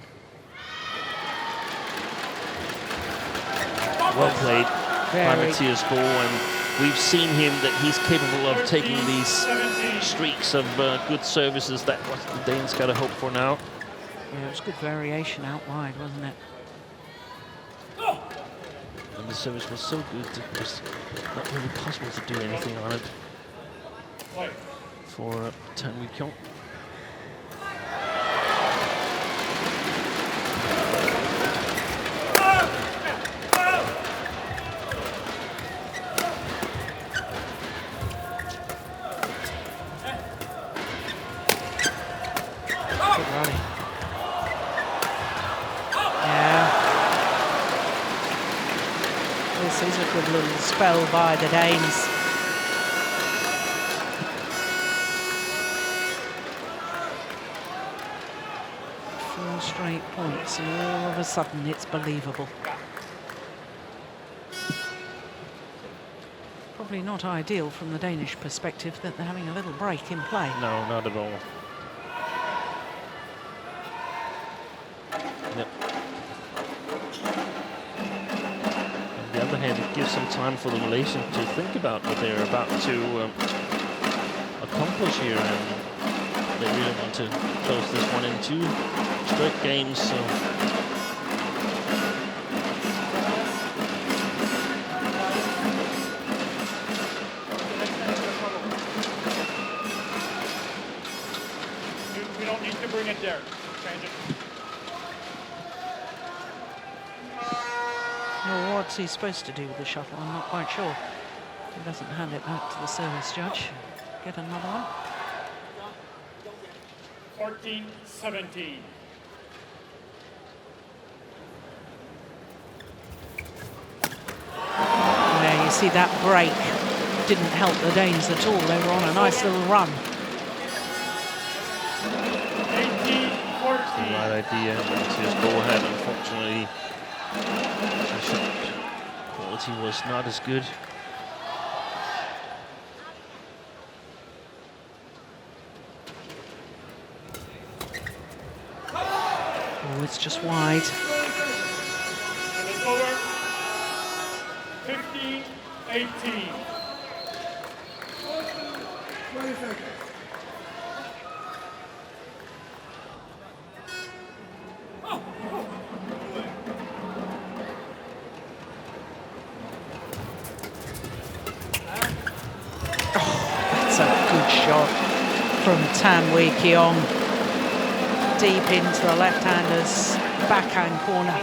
Well played by Mathias, and we've seen him that he's capable of taking these streaks of good services. That what the Danes got to hope for now. Yeah, it was good variation out wide, wasn't it? And the service was so good that it was not really possible to do anything on it for Tan Wei Kiong. This is a good little spell by the Danes. Four straight points, and all of a sudden it's believable. Probably not ideal from the Danish perspective that they're having a little break in play. No, not at all. Yep. On the other hand, it gives some time for the Malaysians to think about what they're about to accomplish here, and they really want to close this one in 2 straight games. So. We don't need to bring it there. Change it. Well, what's he supposed to do with the shuttle? I'm not quite sure. He doesn't hand it back to the service judge. Get another one. 14-17. There you see that break didn't help the Danes at all. They were on a nice little run. 18-14. The right idea. Mathias go ahead. Unfortunately, the shot quality was not as good. Oh, it's just wide. And it's over. 15-18. That's a good shot from Kiong. Deep into the left-hander's backhand corner.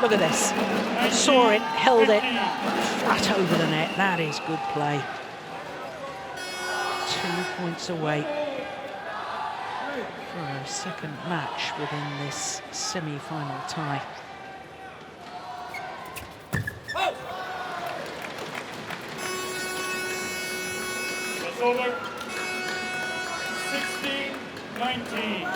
Look at this. Saw it, held it flat over the net. That is good play. 2 points away for a second match within this semi-final tie. It's over. 16-19.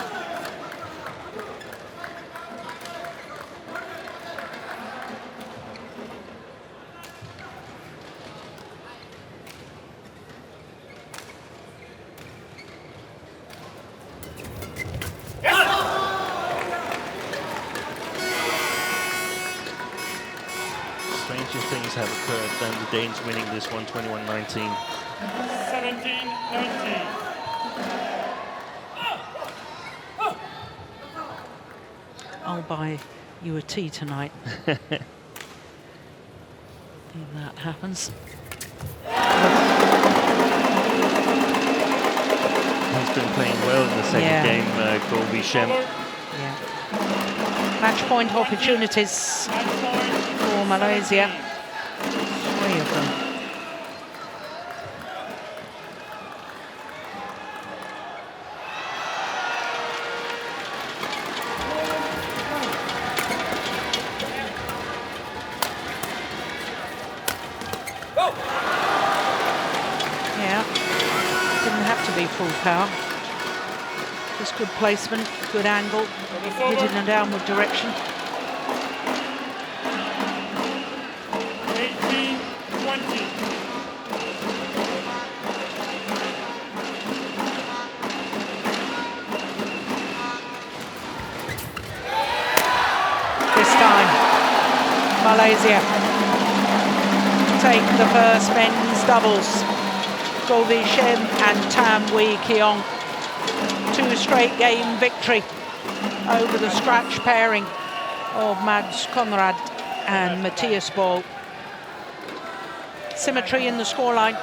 Stranger things have occurred than the Danes winning this one 21-19. 17-19. I'll buy you a tea tonight. If that happens. He's been playing well in the second game, Shem. Yeah. Match point opportunities for Malaysia. 3 of them. Yeah, didn't have to be full power. Just good placement, good angle, hit in a downward direction. 18-20. This time, Malaysia take the first men's doubles. Shem and Kiong. 2 straight game victory over the scratch pairing of Conrad and Mathias ball. Symmetry in the scoreline.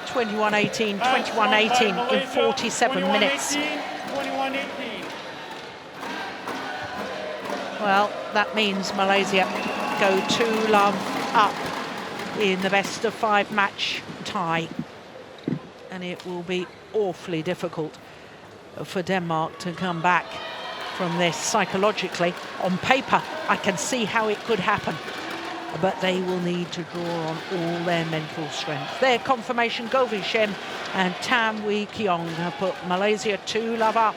21-18, 21-18 in 47 minutes. 21-18. Well, that means Malaysia go 2-love up in the best of 5 match tie. And it will be awfully difficult for Denmark to come back from this psychologically. On paper, I can see how it could happen, but they will need to draw on all their mental strength. Their confirmation, Shem and Kiong have put Malaysia 2-love up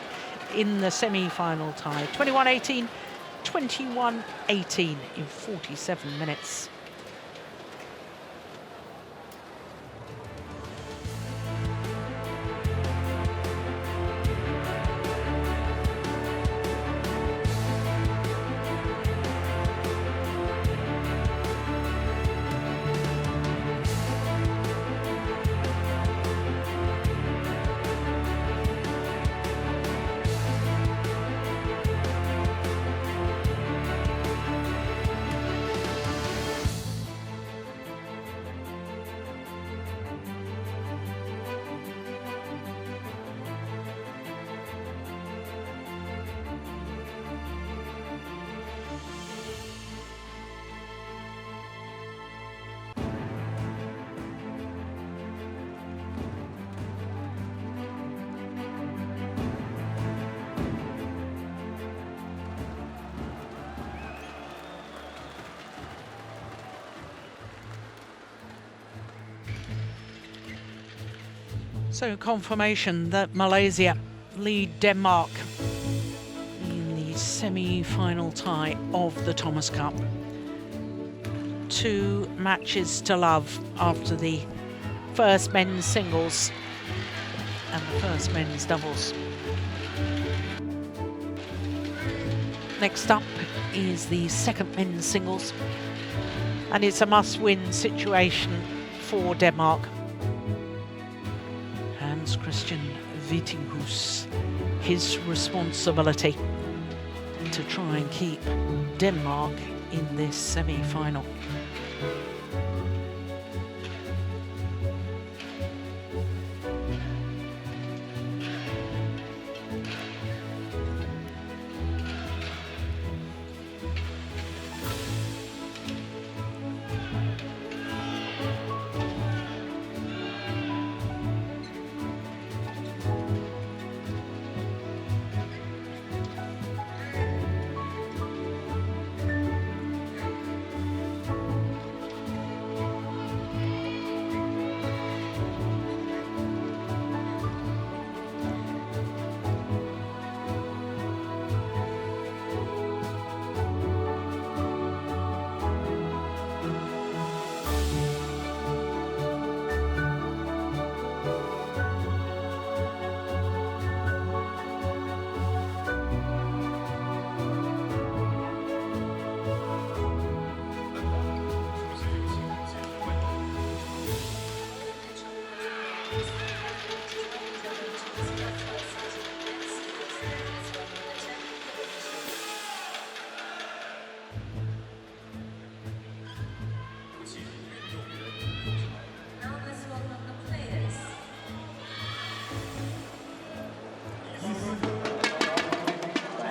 in the semi-final tie. 21-18, 21-18 in 47 minutes. So confirmation that Malaysia lead Denmark in the semi-final tie of the Thomas Cup. 2 matches to love after the first men's singles and the first men's doubles. Next up is the second men's singles, and it's a must-win situation for Denmark. Hans-Kristian Vittinghus, his responsibility to try and keep Denmark in this semi-final.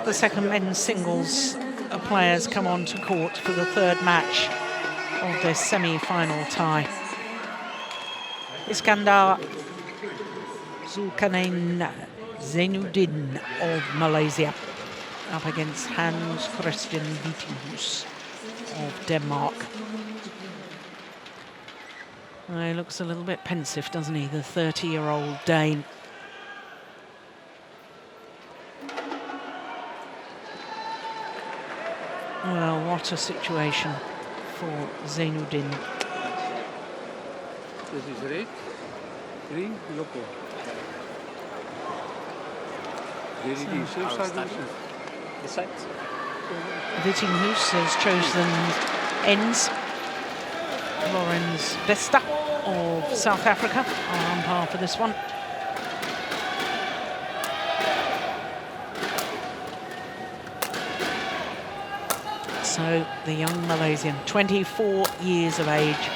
The second men's singles players come on to court for the third match of this semi-final tie. Iskandar, Zulkarnain, Zainuddin of Malaysia up against Hans-Kristian Vittinghus of Denmark. He looks a little bit pensive, doesn't he, the 30-year-old Dane. Well, what a situation for Zainuddin. This is red, green, loco. Vittinghus has chosen ends. Lorenz Vesta of South Africa are on par for this one. So the young Malaysian, 24 years of age,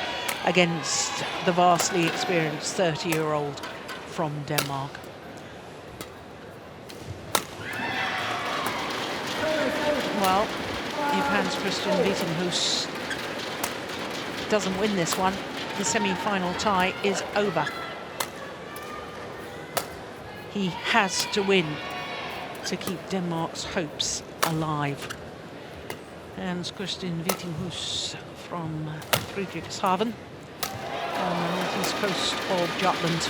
against the vastly experienced 30-year-old from Denmark. Well, if Hans-Kristian Vittinghus doesn't win this one, the semi-final tie is over. He has to win to keep Denmark's hopes alive. Hans-Kristian Vittinghus from Friedrichshaven on the northeast coast of Jutland.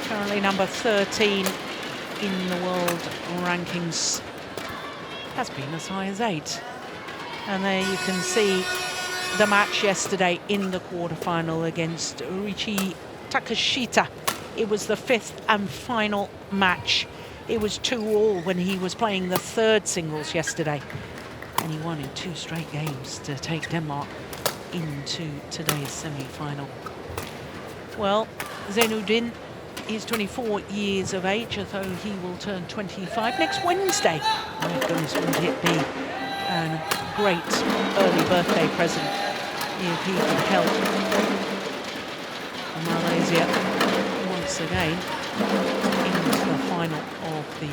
Currently number 13 in the world rankings. Has been as high as 8. And there you can see the match yesterday in the quarterfinal against Riichi Takashita. It was the 5th and final match. It was 2-2 when he was playing the 3rd singles yesterday. And he won in 2 straight games to take Denmark into today's semi-final. Well, Zainuddin is 24 years of age, although he will turn 25 next Wednesday. My goodness, wouldn't it be a great early birthday present if he could help Malaysia once again into the final of the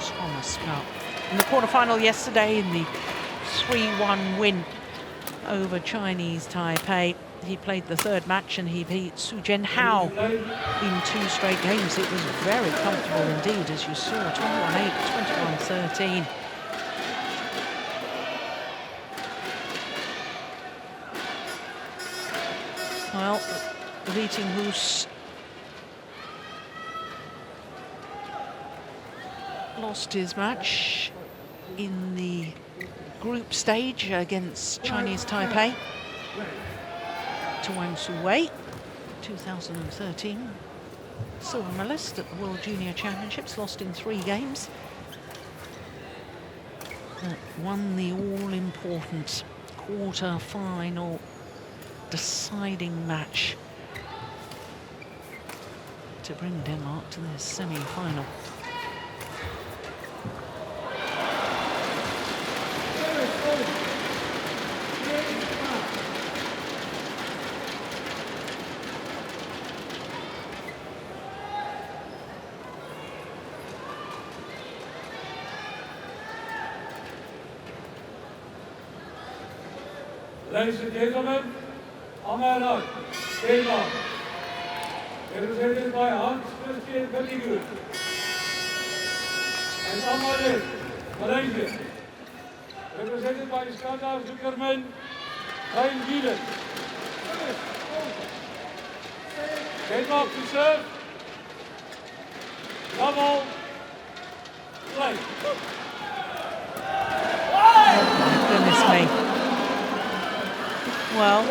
Thomas Cup. In the quarterfinal yesterday, in the 3-1 win over Chinese Taipei, he played the 3rd match and he beat Su Jianhao in 2 straight games. It was very comfortable indeed, as you saw, 21-8, 21-13. Well, Vittinghus lost his match in the group stage against Chinese Taipei to Chong Wei, 2013. Silver medalist at the World Junior Championships, lost in 3 games. Won the all-important quarter-final deciding match to bring Denmark to the semi-final. Ladies and gentlemen, Amara, Denmark, represented by Hans-Kristian Vittinghus. And Amara, Malaysia, represented by Iskandar, Zulkarnain, Kien. Denmark to serve. Double play. Goodness me. Well,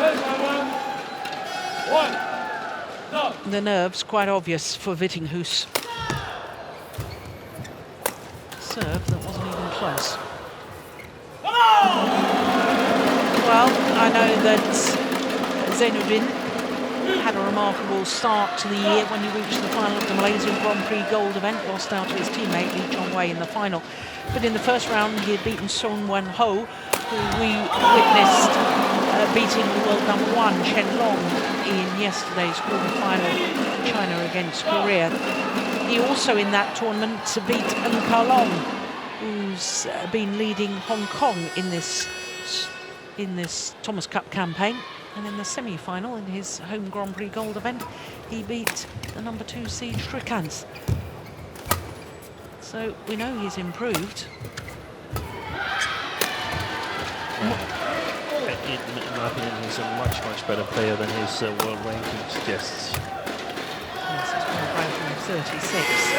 the nerves quite obvious for Vittinghus. Serve that wasn't even close. Well, I know that Zainuddin had a remarkable start to the year when he reached the final of the Malaysian Grand Prix Gold event, lost out to his teammate Lee Chong Wei in the final. But in the first round, he had beaten Son Wen Ho, who we witnessed beating the world #1 Chen Long in yesterday's quarter-final, China against Korea. He also in that tournament beat Ng Long, who's been leading Hong Kong in this Thomas Cup campaign. And in the semi-final, in his home Grand Prix Gold event, he beat the #2 seed Shrikant. So we know he's improved. In my opinion, he's a much better player than his world ranking suggests. Yes, his world ranking of 36.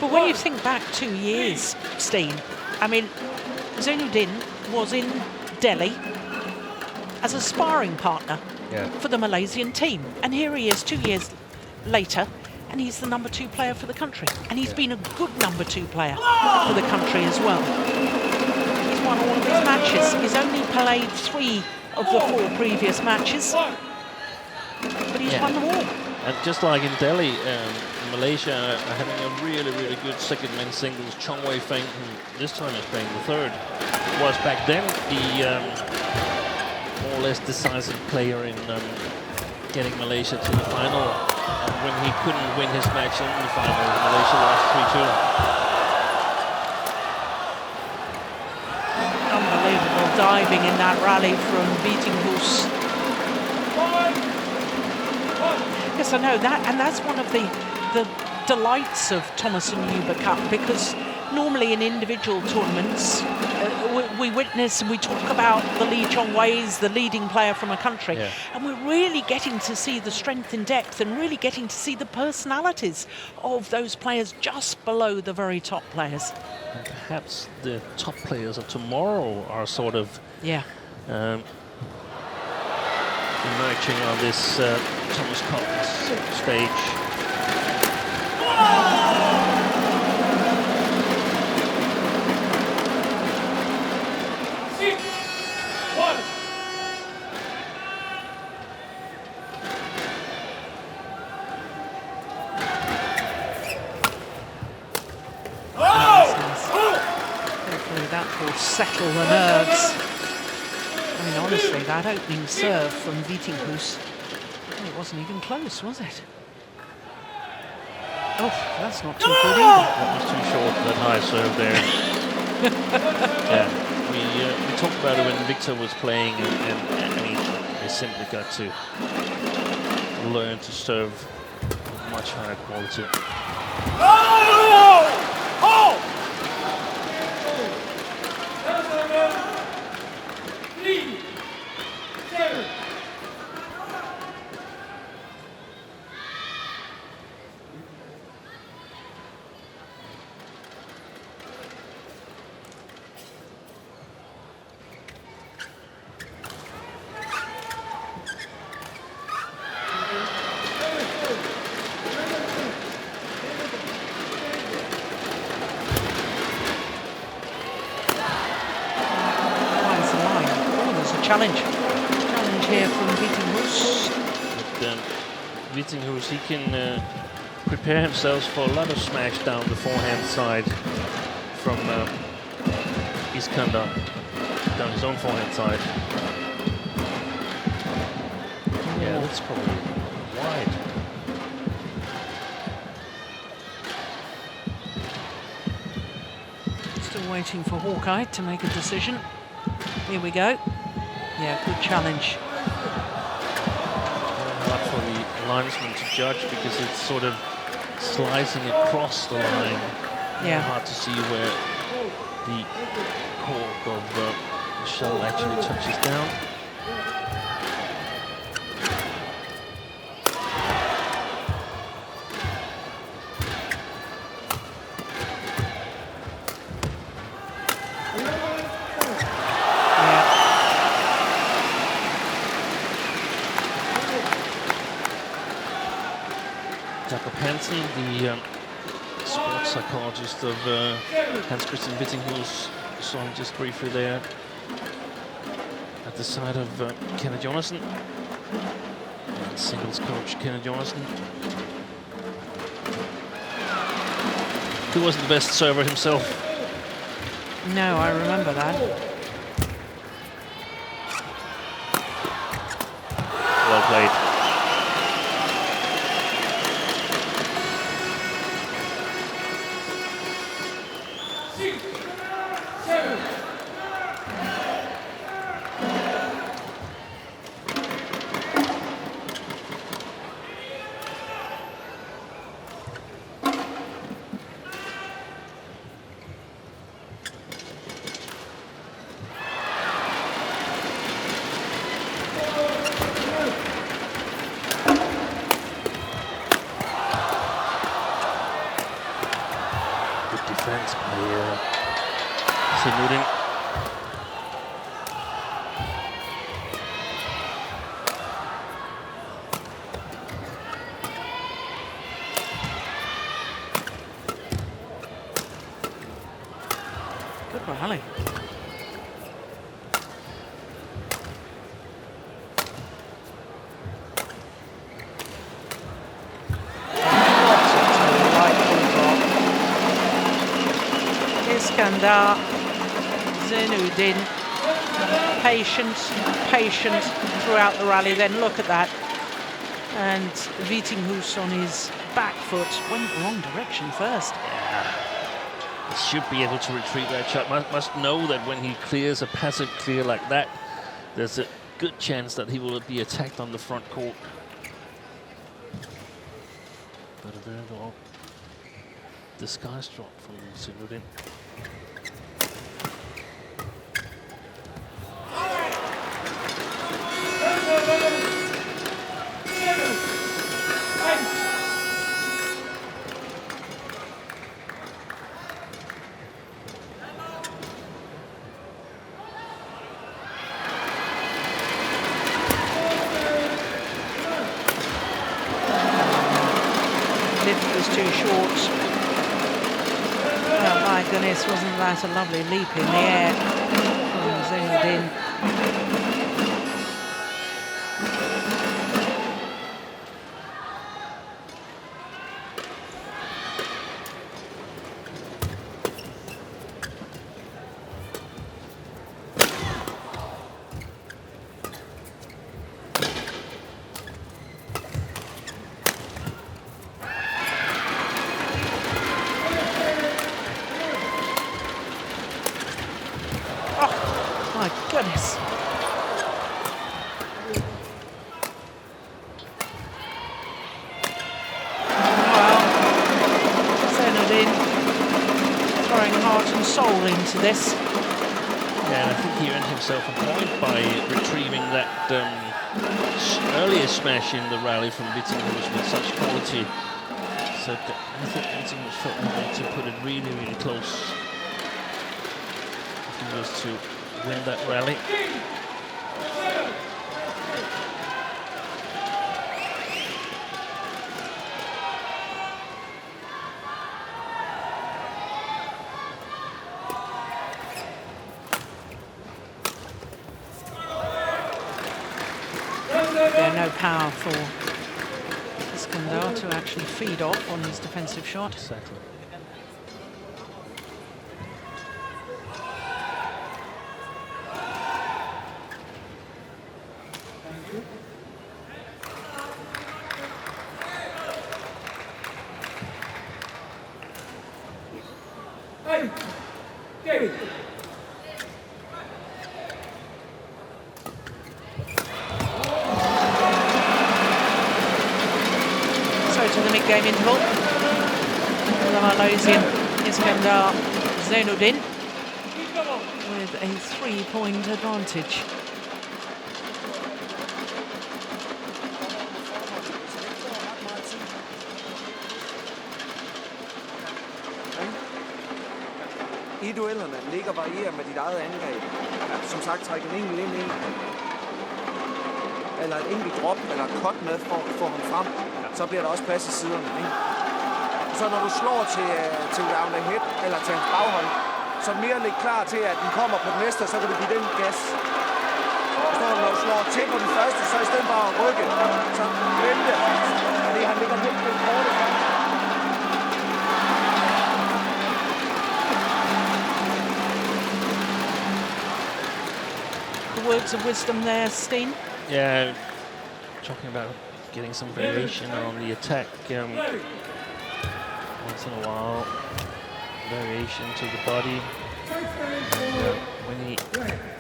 But when you think back 2 years, Steen, I mean, Zainuddin was in Delhi as a sparring partner for the Malaysian team. And here he is 2 years later, and he's the #2 player for the country. And he's been a good #2 player for the country as well. He's won all of his matches. He's only played 3 of the 4 previous matches, but he's won them all. And just like in Delhi, Malaysia are having a really good second men's singles. Chong Wei Feng, who this time is playing the third, was back then the more or less decisive player in getting Malaysia to the final. And when he couldn't win his match in the final, Malaysia lost 3-2. Unbelievable diving in that rally from Vittinghus. Yes, I know that, and that's one of the delights of Thomas and Uber Cup, because normally in individual tournaments, we witness and we talk about the Lee Chong Weis, the leading player from a country, and we're really getting to see the strength and depth and really getting to see the personalities of those players just below the very top players. And perhaps the top players of tomorrow are sort of emerging on this Thomas Cup stage. That will settle the nerves. I mean, honestly, that opening serve from Vittinghus, it wasn't even close, was it? Oh, that's not too good either. That was too short, that high serve there. We talked about it when Viktor was playing, and I mean, they simply got to learn to serve with much higher quality. challenge. Challenge here from Vittinghus. But Vittinghus, he can prepare himself for a lot of smash down the forehand side from Iskandar, down his own forehand side. Yeah, that's probably wide. Still waiting for Hawkeye to make a decision. Here we go. Yeah, good challenge. Hard for the linesman to judge because it's sort of slicing across the line. Yeah. Hard to see where the cork of the shell actually touches down. The sports psychologist of Hans-Kristian Vittinghus, saw him just briefly there at the side of Kenneth Jonasson, and singles coach Kenneth Jonasson. He wasn't the best server himself. No, I remember that. Well played. Zainuddin. Good rally. Iskandar, Zainuddin, patient throughout the rally. Then look at that. And Vittinghus on his back foot went the wrong direction first. Yeah. He should be able to retrieve that shot. Must know that when he clears a passive clear like that, there's a good chance that he will be attacked on the front court. But a very well disguised drop from Zainuddin. Wasn't that a lovely leap in the air from Zainuddin? Goodness. Well, Zainuddin throwing heart and soul into this. Yeah, and I think he earned himself a point by retrieving that earlier smash in the rally from Vittinghus with such quality. So I think Vittinghus felt the need to put it really, really close if he was to win that rally. Yeah, no power for Iskandar to actually feed off on his defensive shot. Exactly. To the mid-game interval. The Malaysian Iskandar Zainuddin with a 3-point advantage. I duellerne ligger varierer med dit eget angreb. Som sagt, træk en enkelt ind i. Eller et enkelt drop, eller et cut med for at få ham frem. Så bliver der også plads i siderne. Ikke? Så når du slår til round ahead, eller til hans baghånd, så er mere lidt klar til, at den kommer på den næste, så kan du give den gas. Så når du slår til på den første, så i stedet for at rykke, så vente. Fordi han ligger lidt på den korte. The words of wisdom there, Steen. Yeah, talking about getting some variation on the attack once in a while, variation to the body. And, when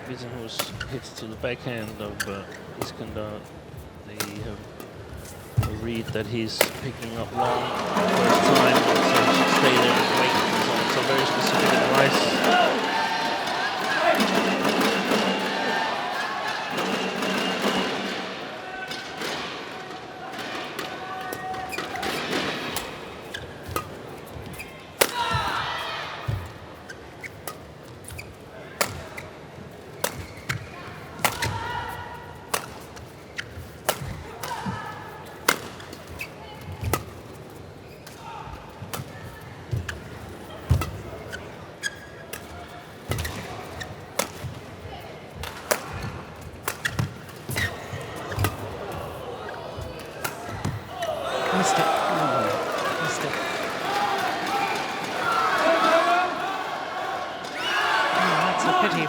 Vittinghus hits to the backhand of Iskandar, they have a read that he's picking up long first time, so he should stay there and wait and so on. So very specific advice.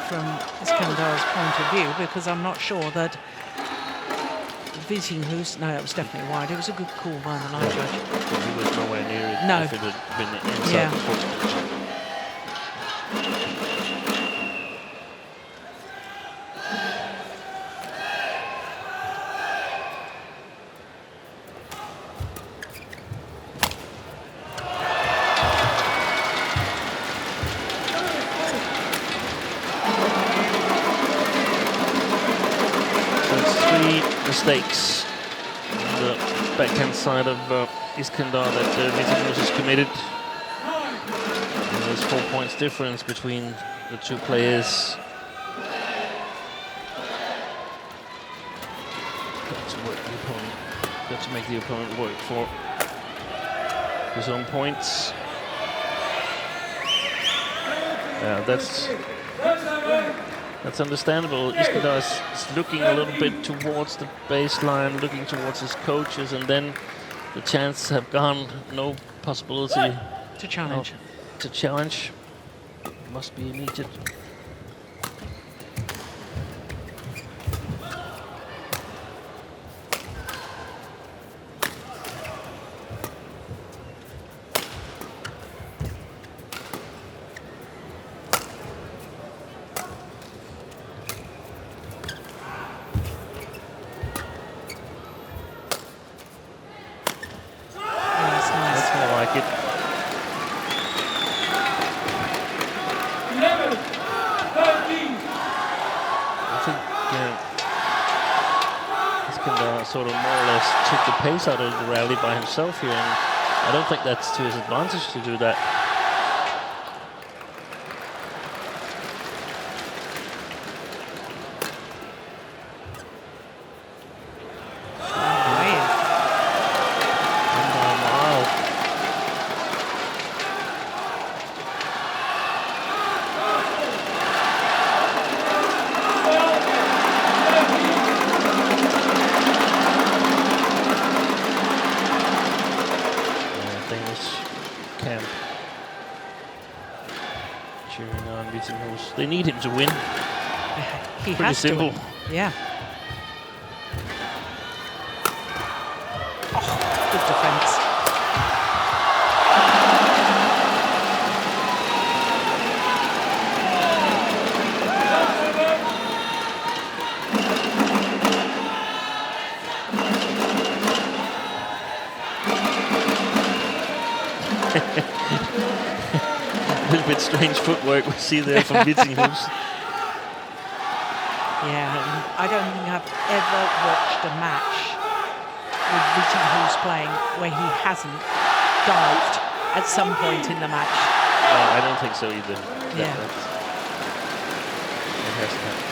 From Iskandar's point of view, because I'm not sure that Vittinghus, no, it was definitely wide. It was a good call by the line judge. He was nowhere near it. No. If it had been inside the foot. Mistakes on the backhand side of Iskandar that Vittinghus has committed. And there's 4 points difference between the two players. Got to work the opponent. Got to make the opponent work for his own points. Yeah, that's understandable. Iskandar is looking a little bit towards the baseline, looking towards his coaches, and then the chances have gone. No possibility to challenge. Must be immediate. Sort of more or less took the pace out of the rally by himself here, and I don't think that's to his advantage to do that. They need him to win. He Pretty has simple. to. Yeah. Oh, good defense. A little bit strange footwork we see there from Vittinghus. Yeah, I don't think I've ever watched a match with Vittinghus playing where he hasn't dived at some point in the match. No, I don't think so either. Yeah. That hasn't happened.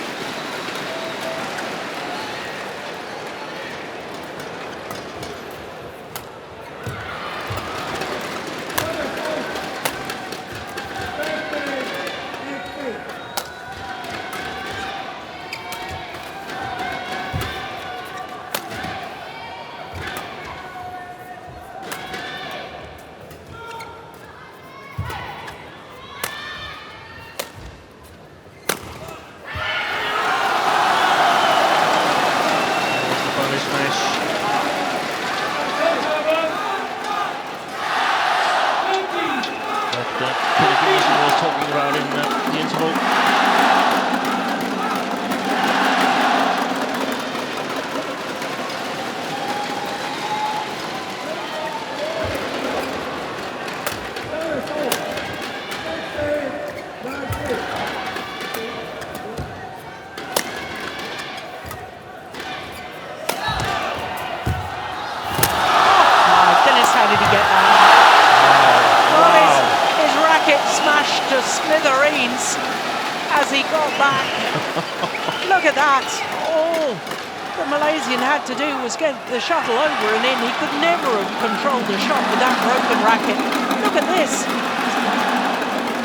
To do was get the shuttle over and in. He could never have controlled the shot with that broken racket. Look at this.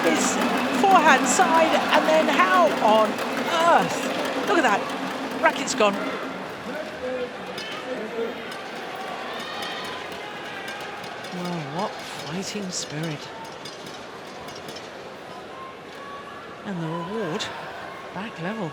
His forehand side, and then how on earth? Look at that. Racket's gone. Well, what fighting spirit. And the reward, back level.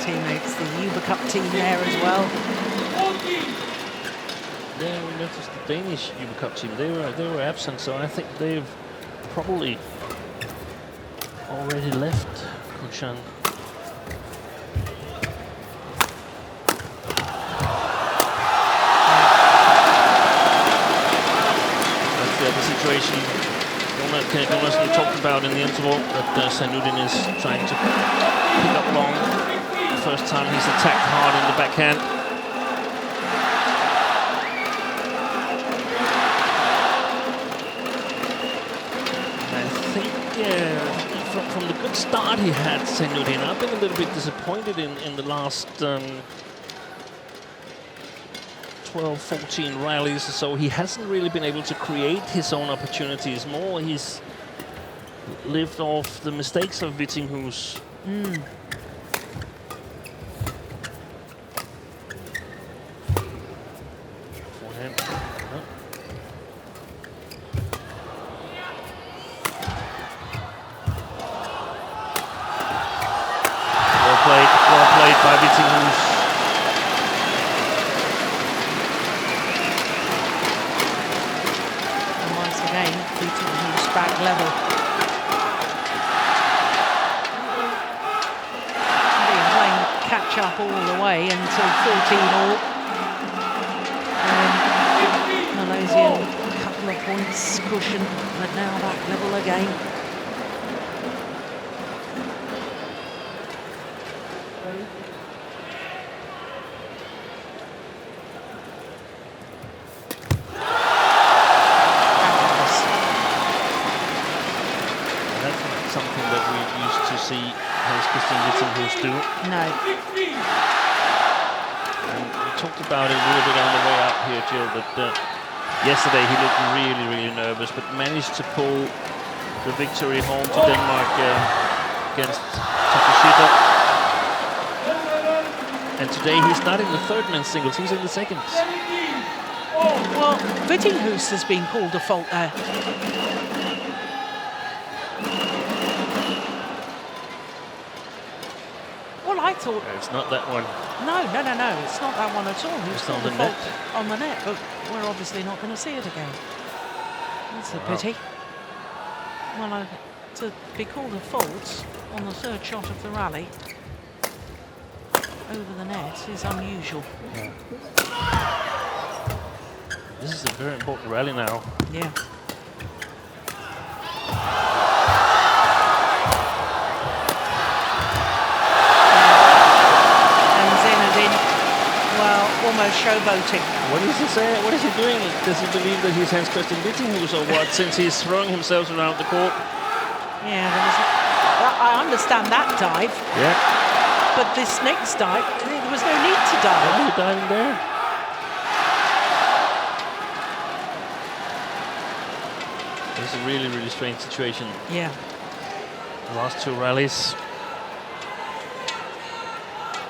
Teammates, the Uber Cup team there as well. Yeah, we noticed the Danish Uber Cup team. They were absent, so I think they've probably already left Kunshan. That's the other situation Jonas talked about in the interval, that Zainuddin is trying to pick up long. First time he's attacked hard in the backhand. I think from the good start he had, Zainuddin, I've been a little bit disappointed in the last 20 12, 14 rallies, so he hasn't really been able to create his own opportunities. More, he's lived off the mistakes of Vittinghus. Forehand. No. Well played by Vittinghus. And once again, Vittinghus back level. Been playing catch up all the way until 14-all. Malaysian couple of points cushion, but now back level again. Hans-Kristian Vittinghus do. No. And we talked about it a little bit on the way up here, Jill, that yesterday he looked really, really nervous, but managed to pull the victory home to Denmark against Takashita. And today he's not in the third men's singles, he's in the seconds. Well, Vittinghus has been called a fault there. I thought it's not that one. No, it's not that one at all. It's on the net. On the net, but we're obviously not going to see it again. That's a pity. Well, to be called a fault on the third shot of the rally over the net is unusual. Yeah. This is a very important rally now. Yeah. Almost showboating. What does he say? What is he doing? Does he believe that he's Hans-Kristian Vittinghus or what? Since he's throwing himself around the court. Yeah, I understand that dive. Yeah. But this next dive, there was no need to dive. Why are you diving there? This is a really, really strange situation. Yeah. The last two rallies.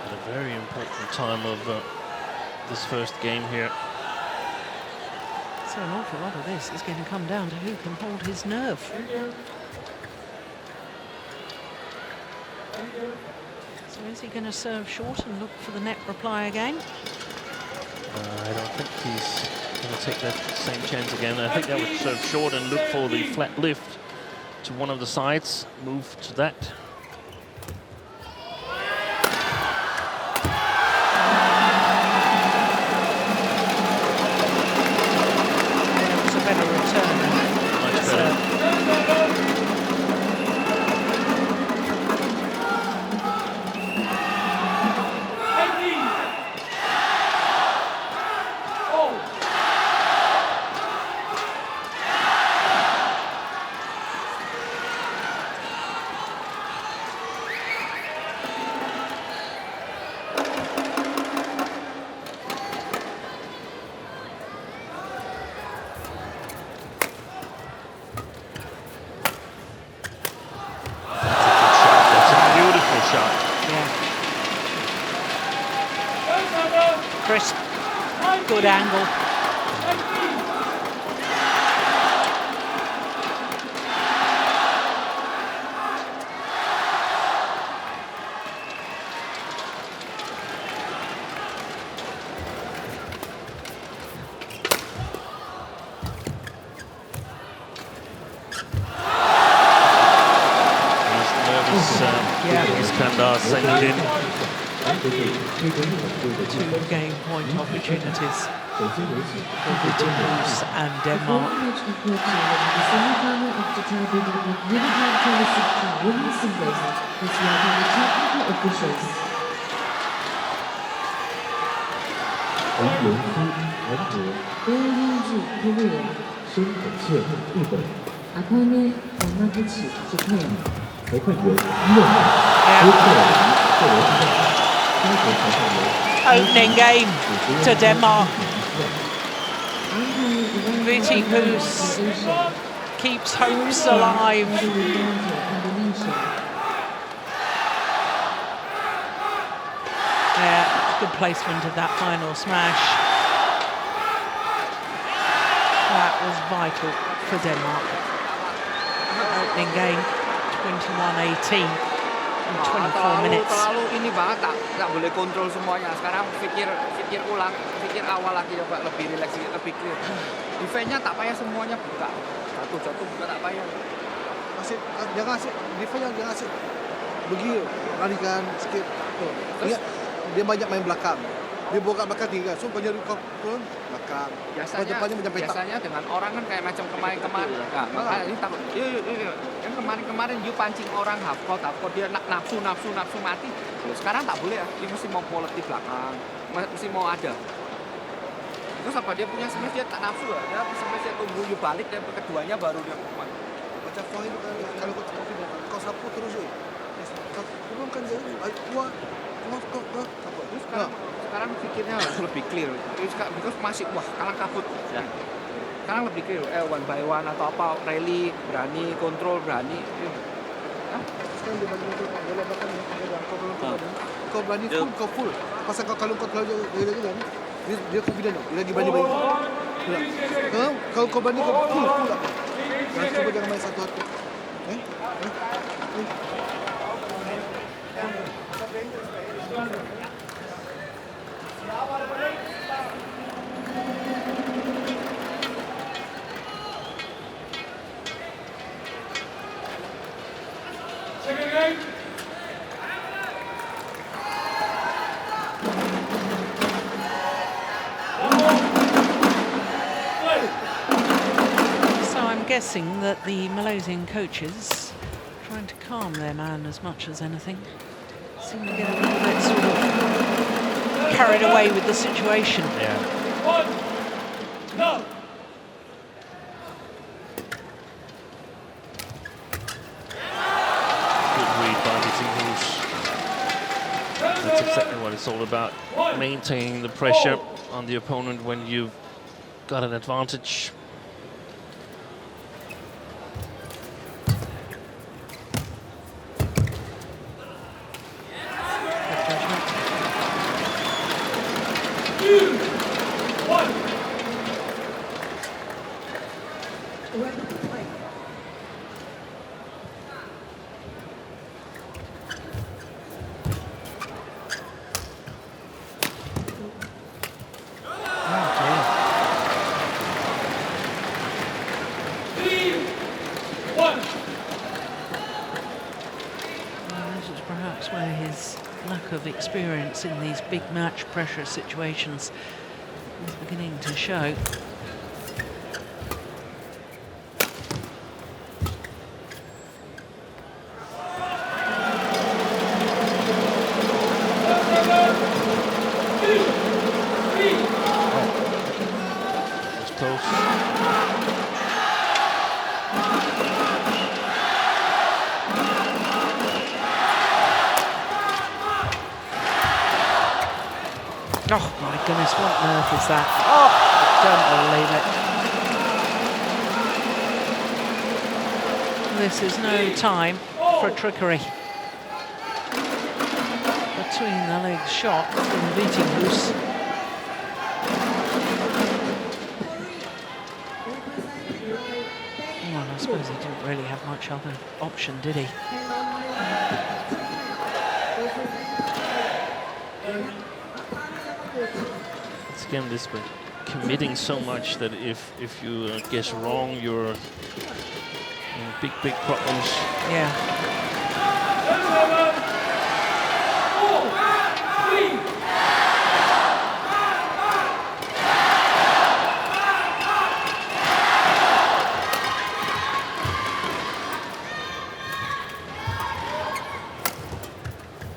At a very important time of this first game here. So an awful lot of this is going to come down to who can hold his nerve. So is he going to serve short and look for the net reply again? I don't think he's going to take that same chance again. I think I would serve short and look for the flat lift to one of the sides, move to that. Crisp, good angle. Iskandar, Zainuddin. Two game point opportunities for Vittinghus and Denmark. The semi-final of the BWF World Championships women's singles is led by the technical officials. 黄元熙，韩国；高英智，中国；申肯茜，日本。赤目Yamaguchi, Japan. 裁判员1号，郭克尔，克罗地亚。 Opening game to Denmark. Vittinghus keeps hopes alive. Yeah, good placement of that final smash. That was vital for Denmark. Opening game, 21-18 in 24 minutes. Terlalu ini banget, tak boleh kontrol semuanya. Sekarang pikir ulang, pikir awal lagi, coba lebih rileks, lebih clear. Defense-nya tak payah semuanya buka. Jatuh buka tak payah. Asyik, jangan asyik. Defense jangan asyik. Pergi larikan sikit. Ingat, dia banyak main belakang. Dia buka belakang tiga, so banyak turun belakang. Biasanya dengan orang kan kayak macam kemarin-kemarin. Nah, makanya ini takut. Kan kemarin you pancing orang half court dia nafsu mati. Sekarang tak boleh ya. Dia mesti mau politik belakang, mesti mau ada. Terus apa dia punya smash dia tak nafsu ya. Dia smash dia tunggu you balik dan keduanya baru dia kuat. Macam Feng itu kan kalau kau sapu terus tu. Turun kan dia kuat. Terus sekarang pikirnya harus lebih clear. Because masih kalang kabut. Ya. Sekarang lebih clear. One by one atau apa rally berani, kontrol berani. Sekarang dia bagi itu bola belakang kau berani full. Pasal kalau kau terlalu jaga dia confident dia lagi berani main. Kalau kau berani kau full lah. Cuba jangan main satu-satu. So I'm guessing that the Malaysian coaches trying to calm their man as much as anything. Seem to get a little bit sort of carried away with the situation. Yeah. Good read by Vittinghus. That's exactly what it's all about. Maintaining the pressure on the opponent when you've got an advantage. Of experience in these big match pressure situations is beginning to show. That's close. Oh my goodness, what on earth is that? Oh, I don't believe it. This is no time for trickery. Between the legs shot from Vittinghus. Well, I suppose he didn't really have much other option, did he? Again, this been committing so much that if you guess wrong, you're in big problems. Yeah.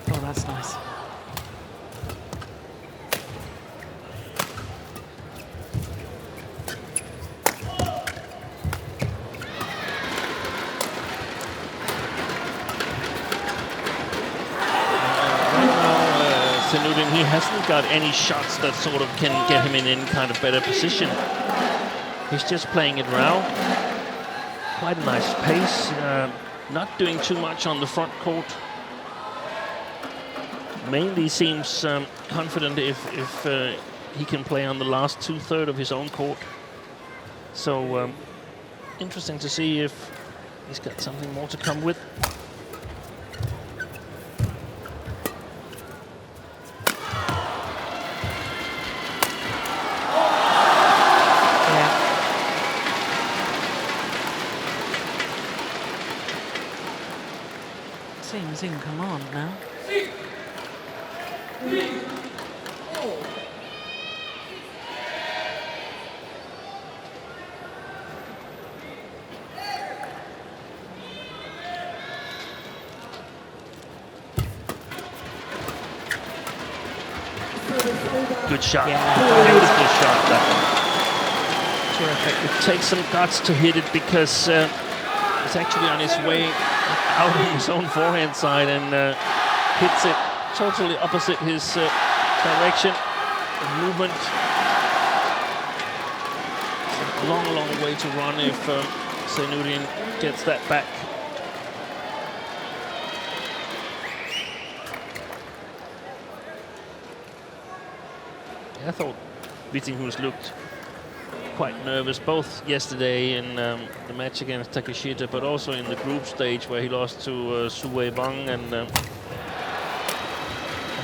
Oh, that's nice. Zainuddin, he hasn't got any shots that sort of can get him in any kind of better position. He's just playing it around. Quite a nice pace. Not doing too much on the front court. Mainly seems confident if he can play on the last 2/3 of his own court. So interesting to see if he's got something more to come with. Seems in command now. Good shot. Yeah. Beautiful shot. That one. Terrific. It takes some guts to hit it because it's actually on his way out of his own forehand side and hits it totally opposite his direction of movement. It's a long, long way to run if Zainuddin gets that back. I thought Vittinghus looked quite nervous both yesterday in the match against Takeshita, but also in the group stage where he lost to Su Wei-Bang, and I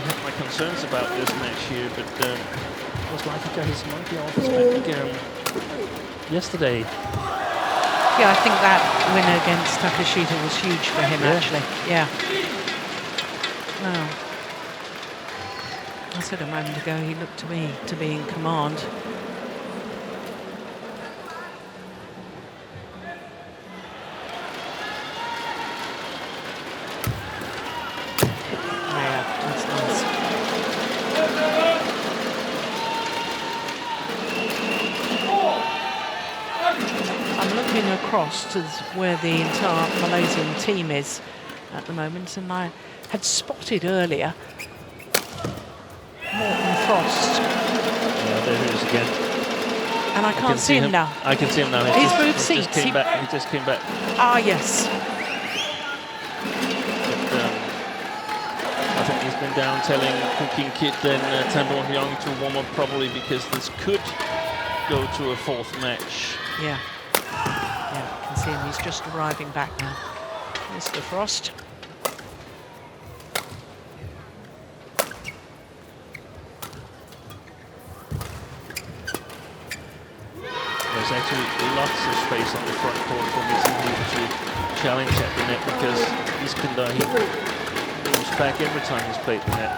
had my concerns about this match here, but it was like he got his monkey off his back yesterday. Yeah, I think that win against Takeshita was huge for him, actually. Yeah. Wow. I said a moment ago, he looked to me to be in command. Yeah, that's nice. I'm looking across to where the entire Malaysian team is at the moment, and I had spotted earlier Frost. Yeah, there he is again. And I can't see him now. I can see him now. He's moved seats. He just came back. Ah, yes. But, I think he's been down telling Kiit and Heong to warm up probably because this could go to a fourth match. Yeah. Yeah, you can see him. He's just arriving back now. Mr. Frost. There's actually lots of space on the front court for Vittinghus to challenge at the net because Iskandar, he moves back every time he's played the net.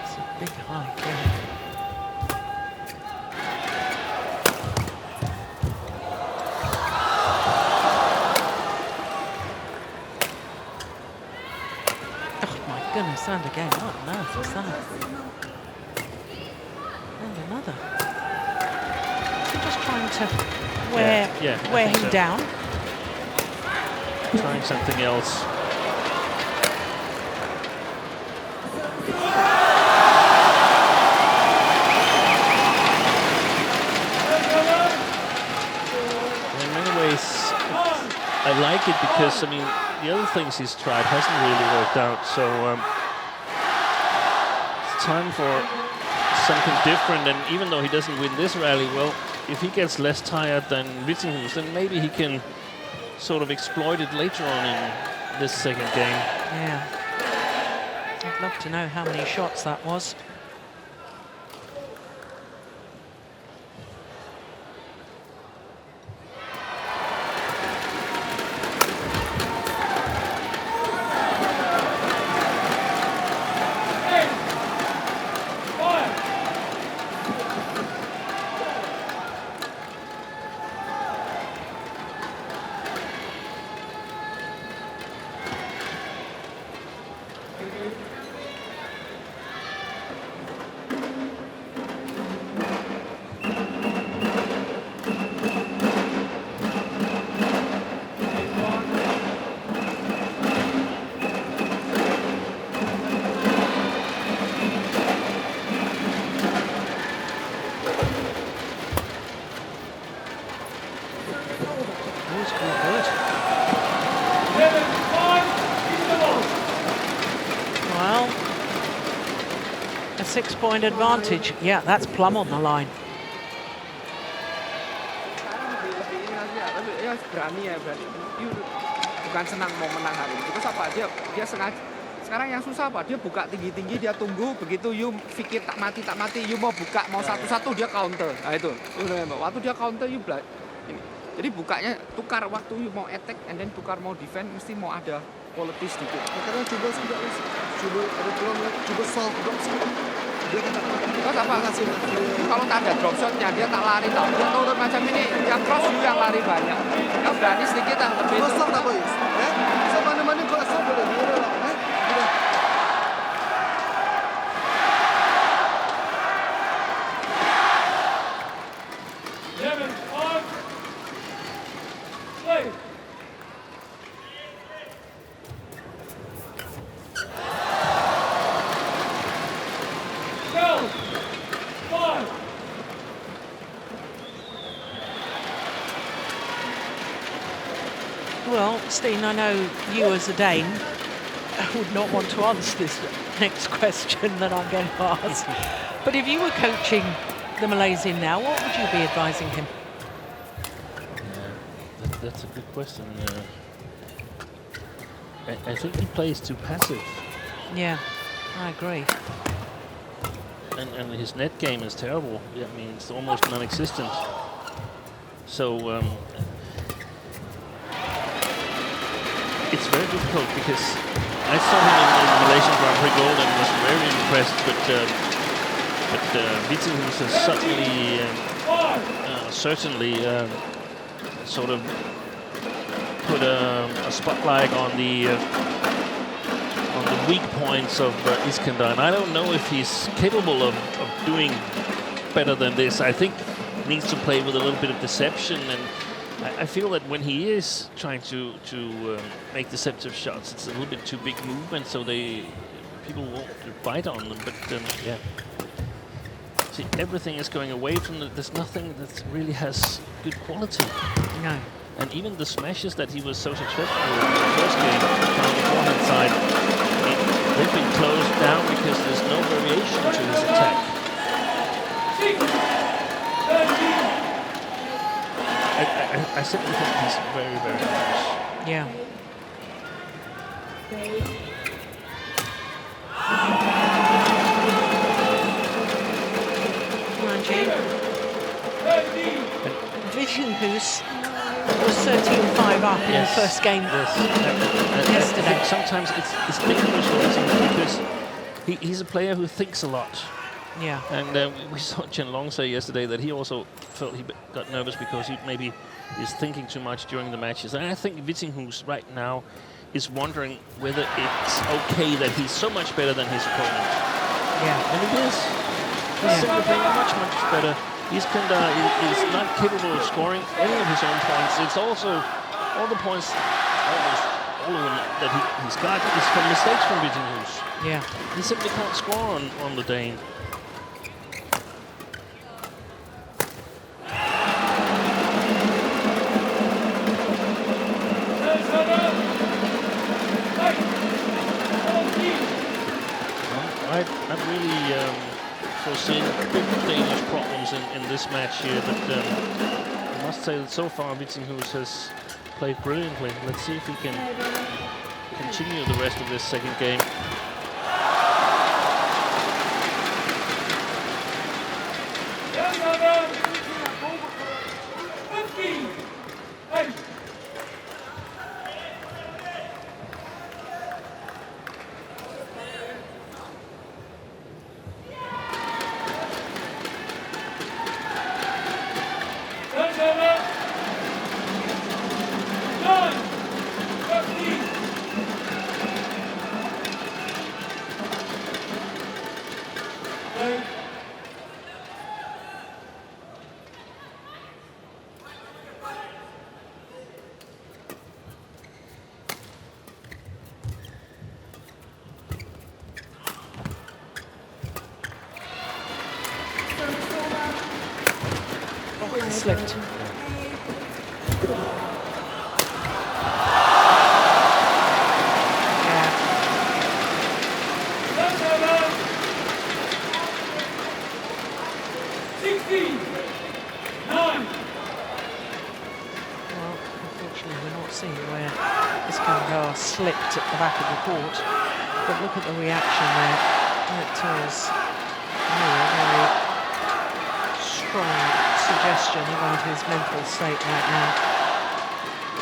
It's a big high game. Oh my goodness, and again, what on earth was that? And another. Just trying to wear him down. Trying something else. In many ways, I like it because, I mean, the other things he's tried hasn't really worked out, so it's time for something different, and even though he doesn't win this rally, well, if he gets less tired than Vittinghus, then maybe he can sort of exploit it later on in this second game. Yeah. I'd love to know how many shots that was. 6-point advantage. Yeah, that's plumb on the line. Berani ya, berani. Bukan senang mau menang hari ini. Terus apa? Dia sengaja. Sekarang yang susah apa? Dia buka tinggi-tinggi, dia tunggu. Begitu you pikir tak mati, you mau buka, mau satu-satu dia counter. Nah itu. Waktu dia counter, you ini. Jadi bukanya tukar waktu you mau attack, and then tukar mau defend, mesti mau ada quality sedikit. Kadang coba sudah, coba ada peluang, coba soft drop sedikit. Dia kan terus apa? Kalau tak ada drop shotnya, dia tak lari tau. Dia turun macam ini, yang cross you yang lari banyak. Dia berani sedikit lah, lebih. Kalau soft tak bagus. So mana-mana kalau soft boleh dia lah. Well, Steen, I know you as a Dane would not want to answer this next question that I'm going to ask. But if you were coaching the Malaysian now, what would you be advising him? That's a good question. I think he plays too passive. Yeah, I agree. And his net game is terrible. I mean, it's almost non-existent. So it's very difficult because I saw him in the Malaysian Grand Prix Gold and was very impressed. But Vittinghus has certainly sort of put a spotlight on the weak points of Iskandar, and I don't know if he's capable of doing better than this. I think he needs to play with a little bit of deception, and I feel that when he is trying to make deceptive shots, it's a little bit too big movement, so people won't bite on them. But yeah, see, everything is going away from there's nothing that really has good quality. No. And even the smashes that he was so successful in the first game on the forehand side, they've been closed down because there's no variation to his attack. I simply think he's very, very nice. Yeah. Vittinghus was 13-5 up in the first game yesterday. I think sometimes it's dangerous for Vittinghus because he's a player who thinks a lot. Yeah. And we saw Chen Long say yesterday that he also felt he got nervous because he maybe is thinking too much during the matches. And I think Vittinghus right now is wondering whether it's okay that he's so much better than his opponent. Yeah. And it is. He's simply playing much, much better. Iskandar is not capable of scoring any of his own points. It's also all the points, almost all of them that he's got is from mistakes from Vittinghus. Yeah. He simply can't score on the Dane. I've really foreseen big Danish problems in this match here, but I must say that so far Vittinghus has played brilliantly. Let's see if he can continue the rest of this second game. Slipped. umpire slipped at the back of the court. But look at the reaction there. It tells me a very strong suggestion about his mental state right now.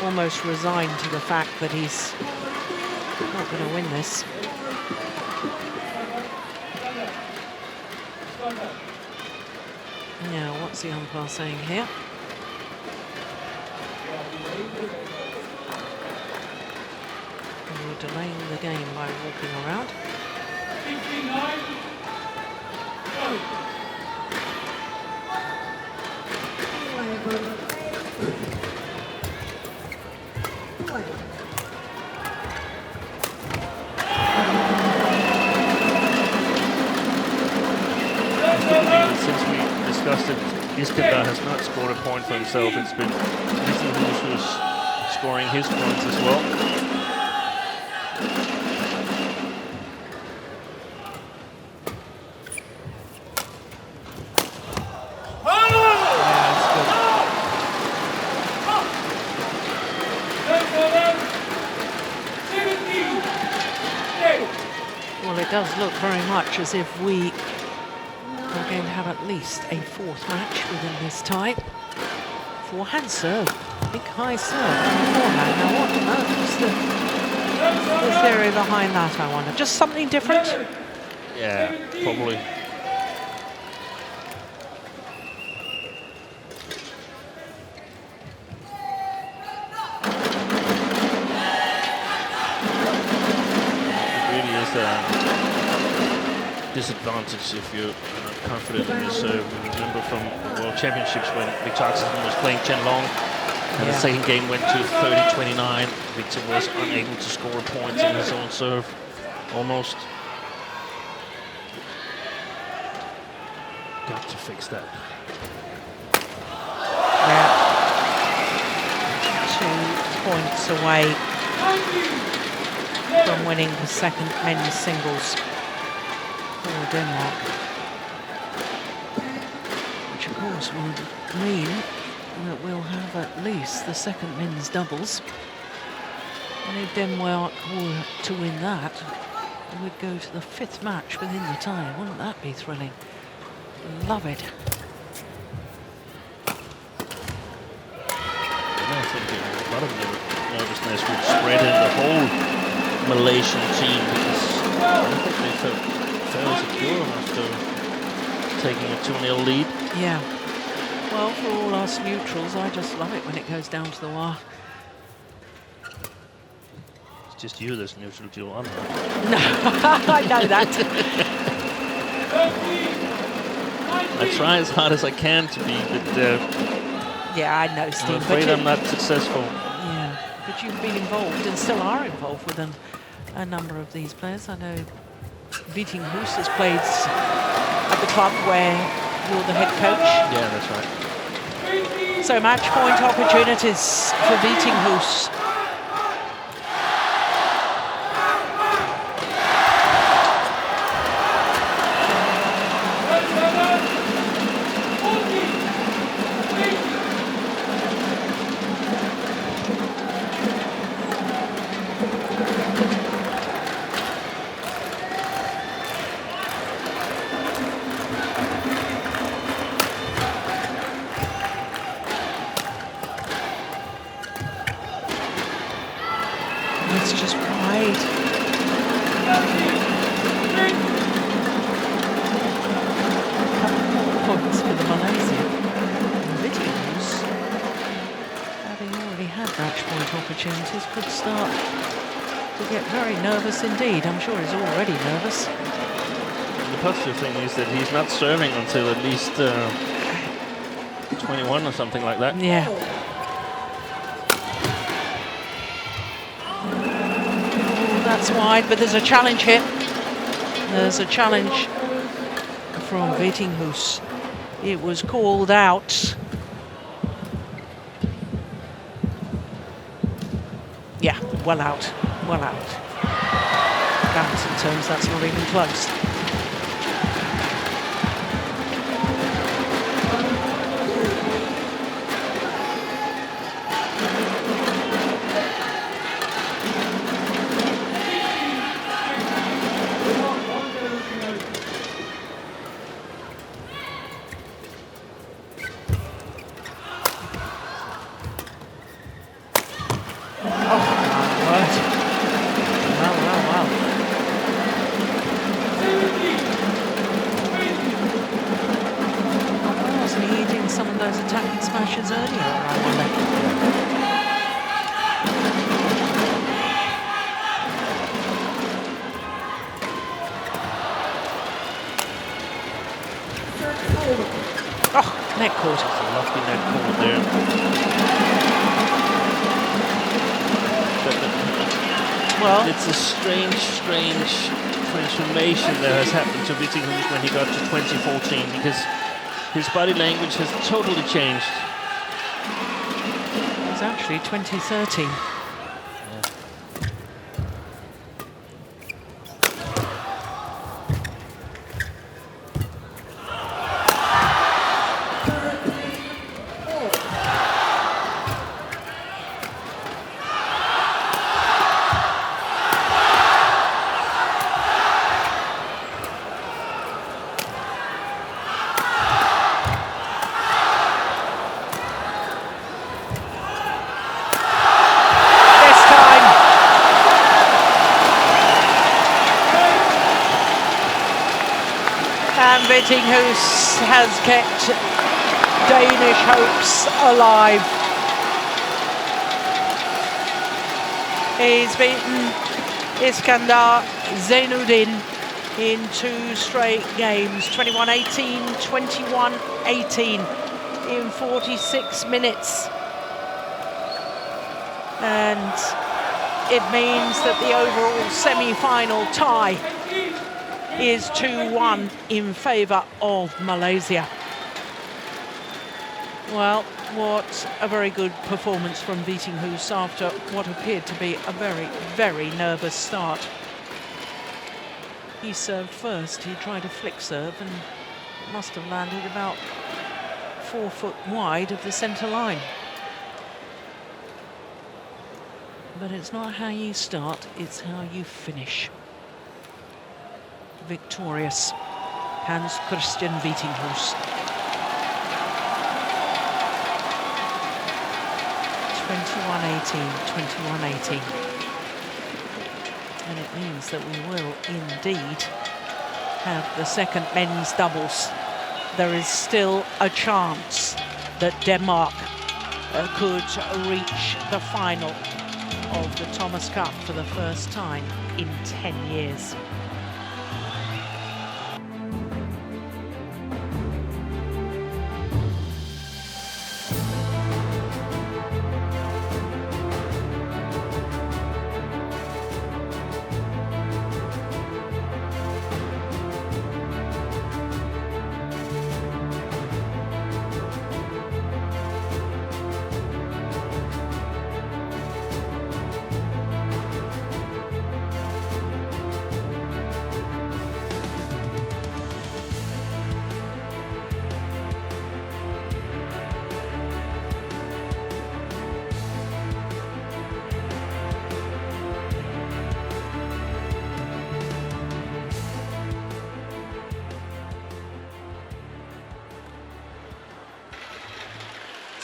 Almost resigned to the fact that he's not going to win this. Now, what's the umpire saying here? You're delaying the game by walking around. Since we discussed it, Iskandar has not scored a point for himself. It's been Vittinghus who's scoring his points as well. Well, it does look very much as if we are going to have at least a fourth match within this tie. Forehand serve, big high serve beforehand. Now what on earth was the theory behind that, I wonder? Just something different? Yeah, probably. It really is a disadvantage if you're confident in your serve. Remember from the World Championships when Viktor Axelsen was playing Chen Long, and the second game went to 30-29. Viktor was unable to score a point in his own serve, almost. Got to fix that. Yeah. 2 points away from winning the second men's singles for Denmark. Which of course would mean that we'll have at least the second men's doubles. And if Denmark were to win that, we'd go to the 5th match within the tie. Wouldn't that be thrilling? Love it. And I think a lot of nervousness would spread in the whole Malaysian team, because I think they felt fairly secure after taking a 2-0 lead. Yeah. Well, for all us neutrals, I just love it when it goes down to the wire. It's just you that's neutral, Jill. I'm not. No, I know that. I try as hard as I can to be, but yeah, I know, Steve. I'm afraid I'm not successful. Yeah, but you've been involved and still are involved with a number of these players. I know Vittinghus has played at the club where you're the head coach. Yeah, that's right. So match point opportunities for Vittinghus. Could start to get very nervous indeed. I'm sure he's already nervous. And the positive thing is that he's not serving until at least 21 or something like that. Yeah. Oh, that's wide, but there's a challenge here. There's a challenge from Vittinghus. It was called out. Yeah, well out, well out. Badminton terms, that's not even close. Oh, net cord. It's a lovely net cord there. Well, it's a strange transformation that has happened to Vittinghus when he got to 2014, because his body language has totally changed. It's actually 2013. Vittinghus has kept Danish hopes alive. He's beaten Iskandar Zainuddin in 2 straight games, 21-18, 21-18 in 46 minutes. And it means that the overall semi-final tie is 2-1 in favour of Malaysia. Well, what a very good performance from Vittinghus after what appeared to be a very, very nervous start. He served first. He tried a flick serve and must have landed about 4 foot wide of the centre line. But it's not how you start, it's how you finish. Victorious Hans-Kristian Vittinghus. 21-18, 21-18. And it means that we will indeed have the second men's doubles. There is still a chance that Denmark could reach the final of the Thomas Cup for the first time in 10 years.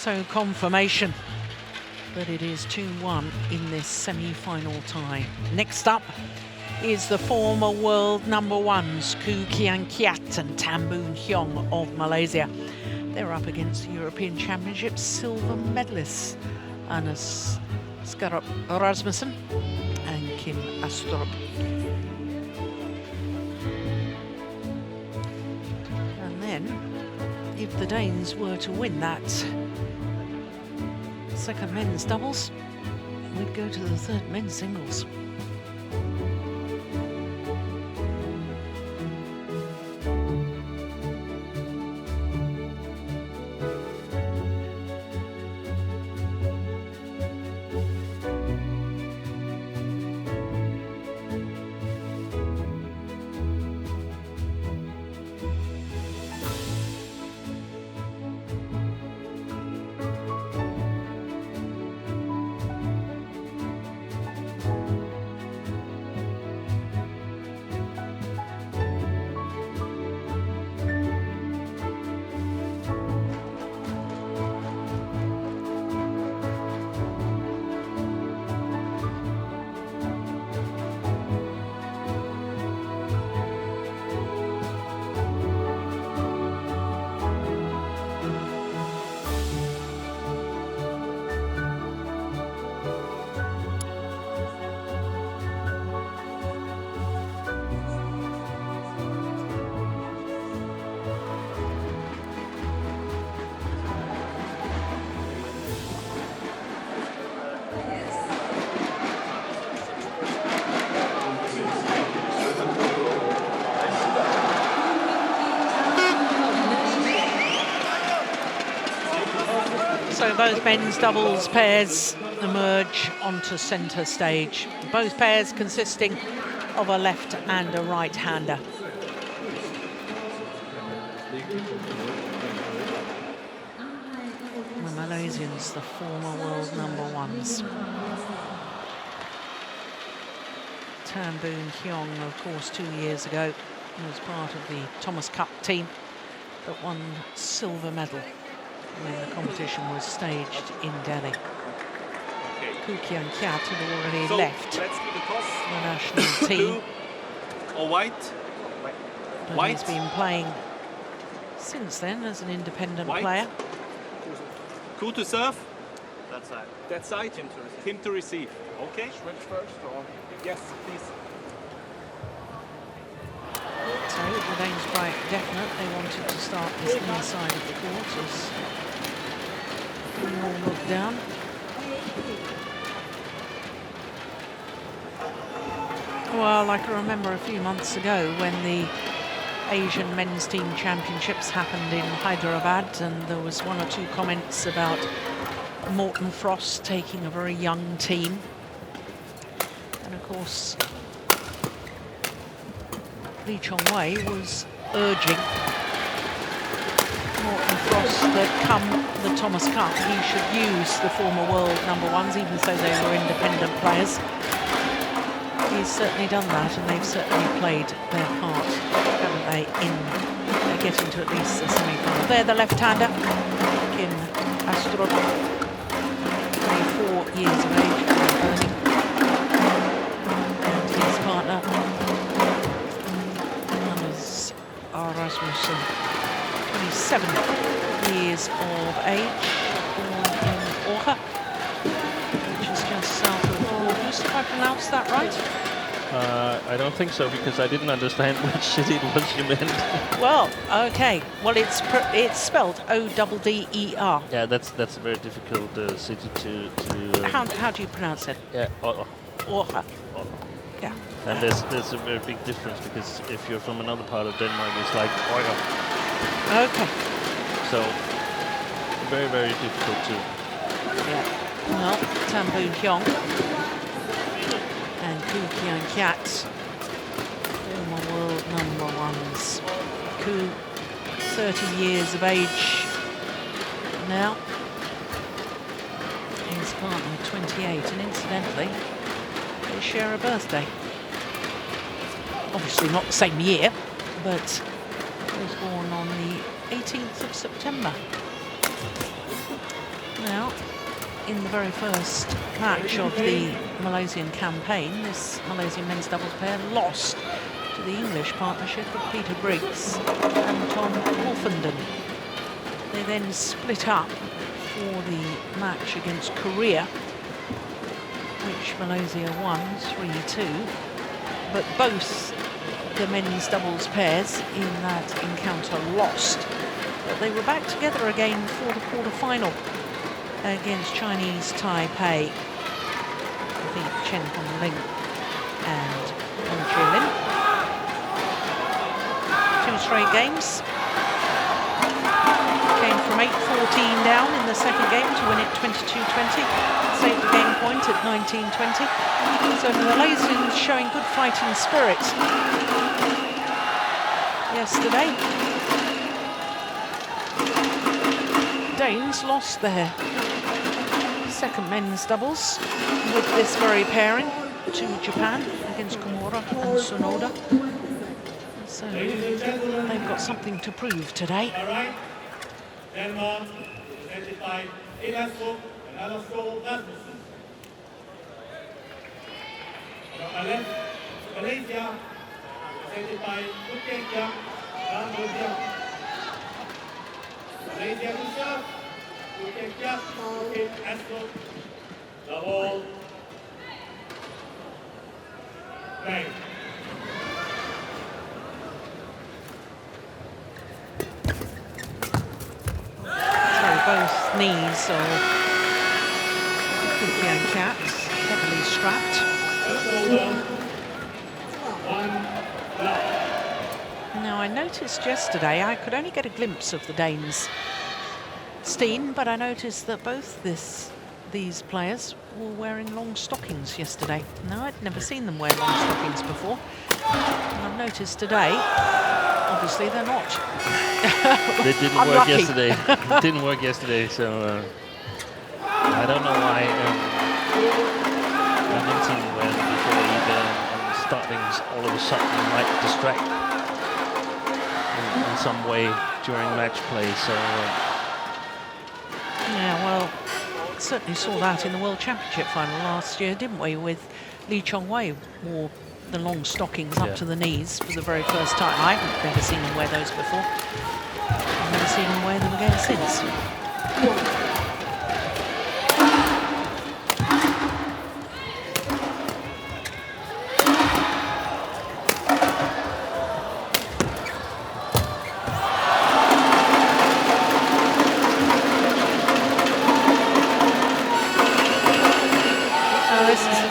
So confirmation that it is 2-1 in this semi-final tie. Next up is the former world number ones, Kiong Keat and Boon Heong of Malaysia. They're up against the European Championships silver medalists, Skaarup Rasmussen and Astrup. And then, if the Danes were to win that second men's doubles, we'd go to the third men's singles. So both men's doubles pairs emerge onto centre stage. Both pairs consisting of a left and a right-hander. The Malaysians, the former world #1s. Boon Kiong, of course, 2 years ago, was part of the Thomas Cup team that won silver medal when the competition was staged in Delhi. Kiong Keat had already left the national team. Or white? But he's been playing since then as an independent player. Who to serve? That side. That side? Him to receive. Okay. Switch first, or? Yes, please. So the Danes quite definite. They wanted to start this inside of the court as we all look down. Well, I can remember a few months ago when the Asian Men's Team Championships happened in Hyderabad, and there was one or two comments about Morten Frost taking a very young team. And of course, Chong Wei was urging Morten Frost that come the Thomas Cup, he should use the former world #1s, even though they were independent players. He's certainly done that, and they've certainly played their part, haven't they, in getting to at least the semi-final. They're the left-hander, Kien Astrup, 24 years of age, and his partner, Rasmussen, 27 years of age, born in Orha, which is just south of August. If I pronounced that right? I don't think so, because I didn't understand which city it was you meant. Well, okay. Well, it's spelled O-D-D-E-R. Yeah, that's a very difficult city to. How do you pronounce it? Yeah, Orha. Yeah. And there's a very big difference, because if you're from another part of Denmark, it's like oil. Okay. So very, very difficult to. Yeah. Well, Boon Kiong and Kiong Keat, former world #1s. 30 years of age now. His partner, 28, and incidentally, they share a birthday. Obviously not the same year, but was born on the 18th of September. Now, in the very first match of the Malaysian campaign, this Malaysian men's doubles pair lost to the English partnership of Peter Briggs and Tom Wolfenden. They then split up for the match against Korea, which Malaysia won 3-2, but both the men's doubles pairs in that encounter lost. But they were back together again for the quarter-final against Chinese Taipei. I think Chen Hongling and Hong Chilin. 2 straight games. Came from 8-14 down in the second game to win it 22-20. Saved the game point at 19-20. So the Malaysians showing good fighting spirit yesterday. Danes lost their second men's doubles with this very pairing to Japan against Komura and Sonoda. So they've got something to prove today. Denmark, presented by Astrup and Rasmussen. On my left, Malaysia, presented by Kiong, Malaysia to serve, Kiong, Astrup, the whole Feng. Both knees of Kiong Keat, heavily strapped. Now, I noticed yesterday I could only get a glimpse of the Danes Steen, but I noticed that both these players were wearing long stockings yesterday. No, I'd never seen them wear long stockings before. And I've noticed today, obviously they're not. They didn't work yesterday. Didn't work yesterday, so I don't know why. I didn't see them wear them before either. And stockings all of a sudden might distract in some way during match play. So yeah, well, certainly saw that in the World Championship final last year, didn't we? With Chong Wei wore the long stockings up to the knees for the very first time. I've never seen him wear those before. I've never seen him wear them again since.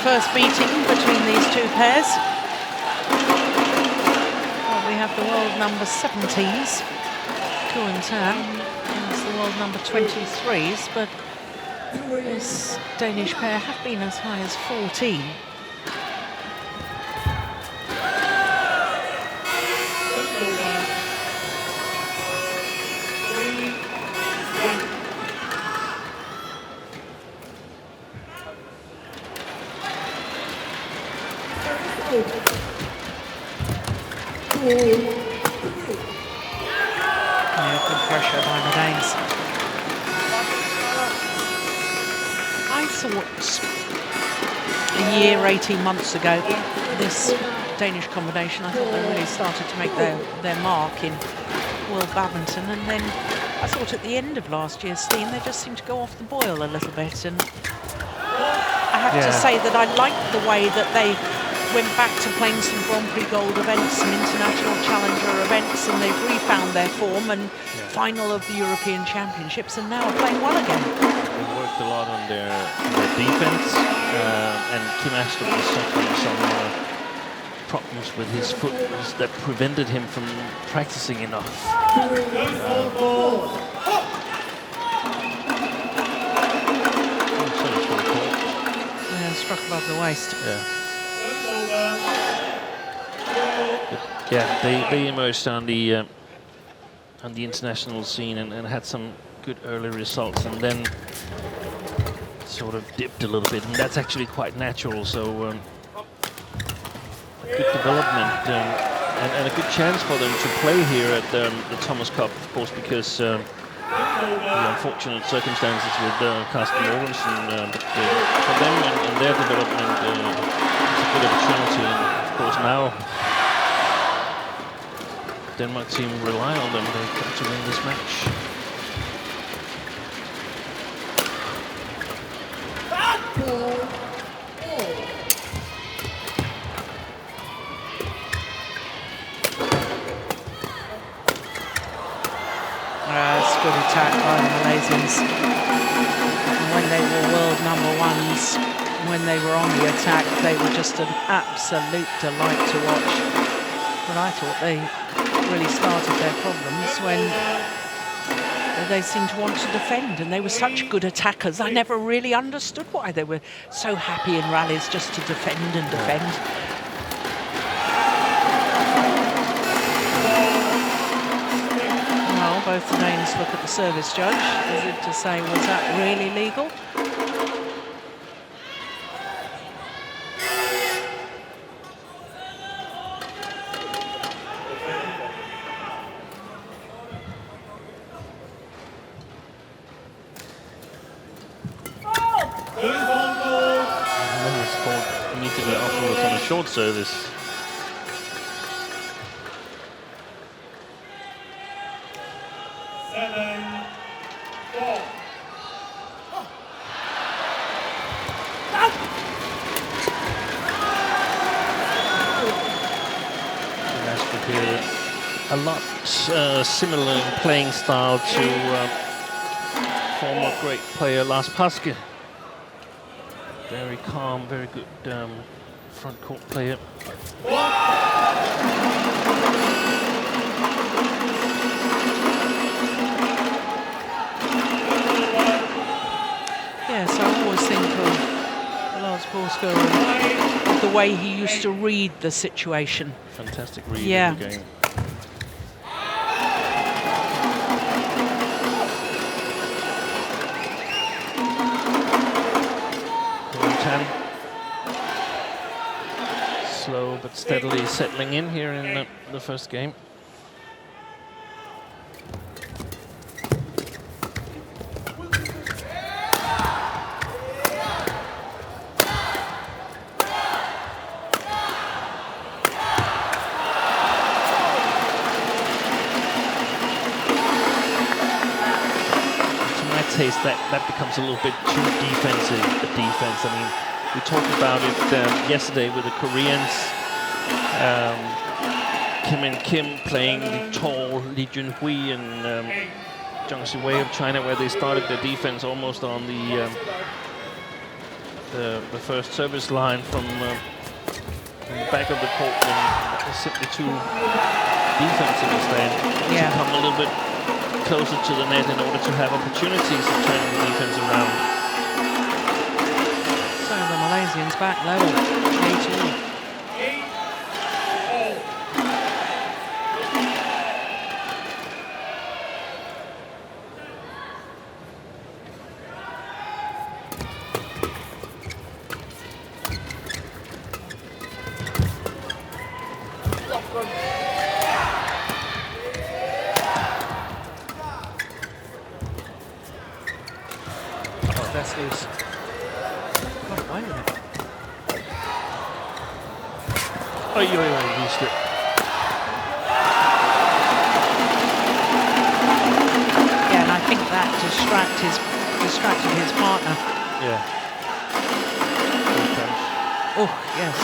First meeting between these two pairs. Well, we have the world number 17s, Kuan Tan, and the world number 23s, but this Danish pair have been as high as 14. Yeah, good pressure by the Danes. I thought a year, 18 months ago, this Danish combination, I thought they really started to make their mark in world badminton, and then I thought at the end of last year's Steen, they just seemed to go off the boil a little bit, and I have to say that I liked the way that they went back to playing some Grand Prix Gold events, some international challenger events, and they've refound their form and final of the European Championships, and now are playing well again. They worked a lot on their defense, and Kim Astrup was suffering some problems with his foot that prevented him from practicing enough. Struck above the waist. Yeah. Yeah, they emerged on the international scene and had some good early results, and then sort of dipped a little bit, and that's actually quite natural. So good development and a good chance for them to play here at the Thomas Cup, of course, because the unfortunate circumstances with Carsten Mogensen, but for them and their development, it's a good opportunity. And of course now Denmark team rely on them. They've got to win this match. It's good attack by the Malaysians. When they were world number ones, when they were on the attack, they were just an absolute delight to watch. But I thought they really started their problems when they seemed to want to defend, and they were such good attackers. I never really understood why they were so happy in rallies just to defend and defend. Well, both the Danes look at the service judge as if to say, was that really legal? Immediately afterwards on a short service. A lot similar in playing style to former great player Lars Paske. Very calm, very good front court player. way he used to read the situation. Fantastic read Yeah. in the game. Slow but steadily settling in here in the first game. That becomes a little bit too defensive, the defense. I mean, we talked about it yesterday with the Koreans. Kim playing the tall Lee Junhui and Chong Wei of China, where they started their defense almost on the first service line from the back of the court, and that was simply too defensive instead. To come a little bit closer to the net in order to have opportunities of turning the defense around. So the Malaysians back level, 8-all. Distracted his partner. Yeah. Oh, yes.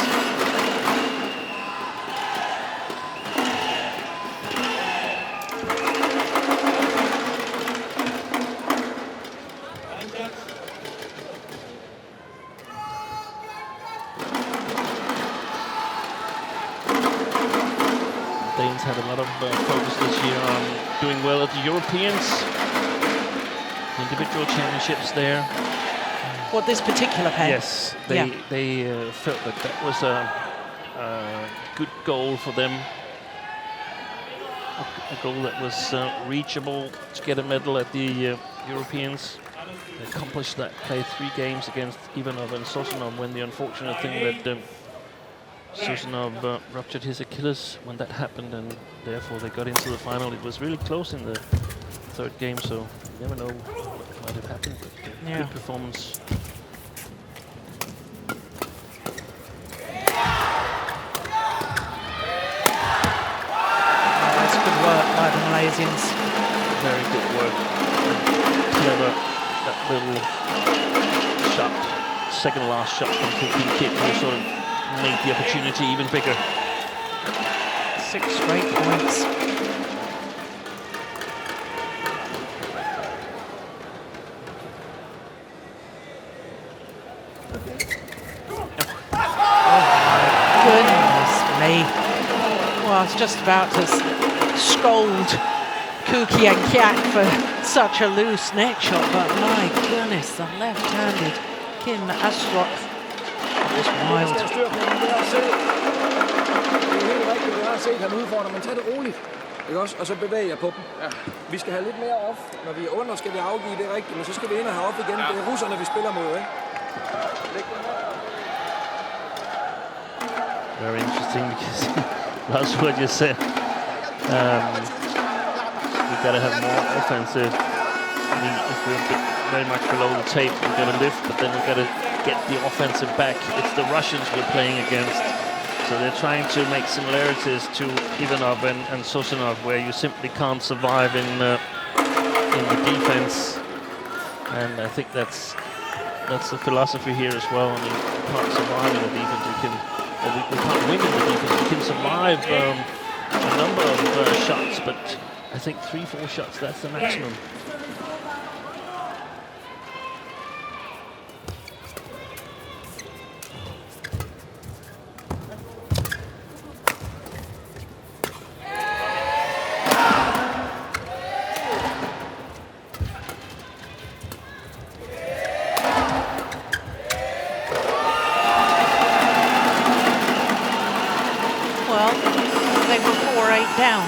Danes had a lot of focus this year on doing well at the Europeans. Individual championships there. What, this particular pair? Yes, they felt that that was a good goal for them. A goal that was reachable to get a medal at the Europeans. They accomplished that, played 3 games against Ivanov and Sosunov, when the unfortunate thing that Sosunov ruptured his Achilles when that happened, and therefore they got into the final. It was really close in the 3rd game, so you never know what might have happened, but good performance. That's good work by the Malaysians. Very good work. Clever, that little shot, second last shot from Kiit, who sort of made the opportunity even bigger. 6 straight points. I was just about to scold Kuki and Kiat for such a loose net shot, but my goodness, the left-handed Kim Astrup was wild. Det er helt rigtigt, det har set, han udfordrer, men tag det roligt. Ikke også? Og så bevæger jeg på dem. Ja. Vi skal have lidt mere off. Når vi er under, skal vi afgive det rigtigt, men så skal vi ind og have op igen. Det er russerne, vi spiller mod, ikke? Very interesting, because that's what you said. We've got to have more offensive. I mean, if we're very much below the tape, we're going to lift, but then we've got to get the offensive back. It's the Russians we're playing against. So they're trying to make similarities to Ivanov and Sosunov, where you simply can't survive in the defense. And I think that's the philosophy here as well. I mean, you can't survive in the defense. We can't win in the defense. We can survive a number of shots, but I think 3-4 shots, that's the maximum. Well, they were 4-8 down.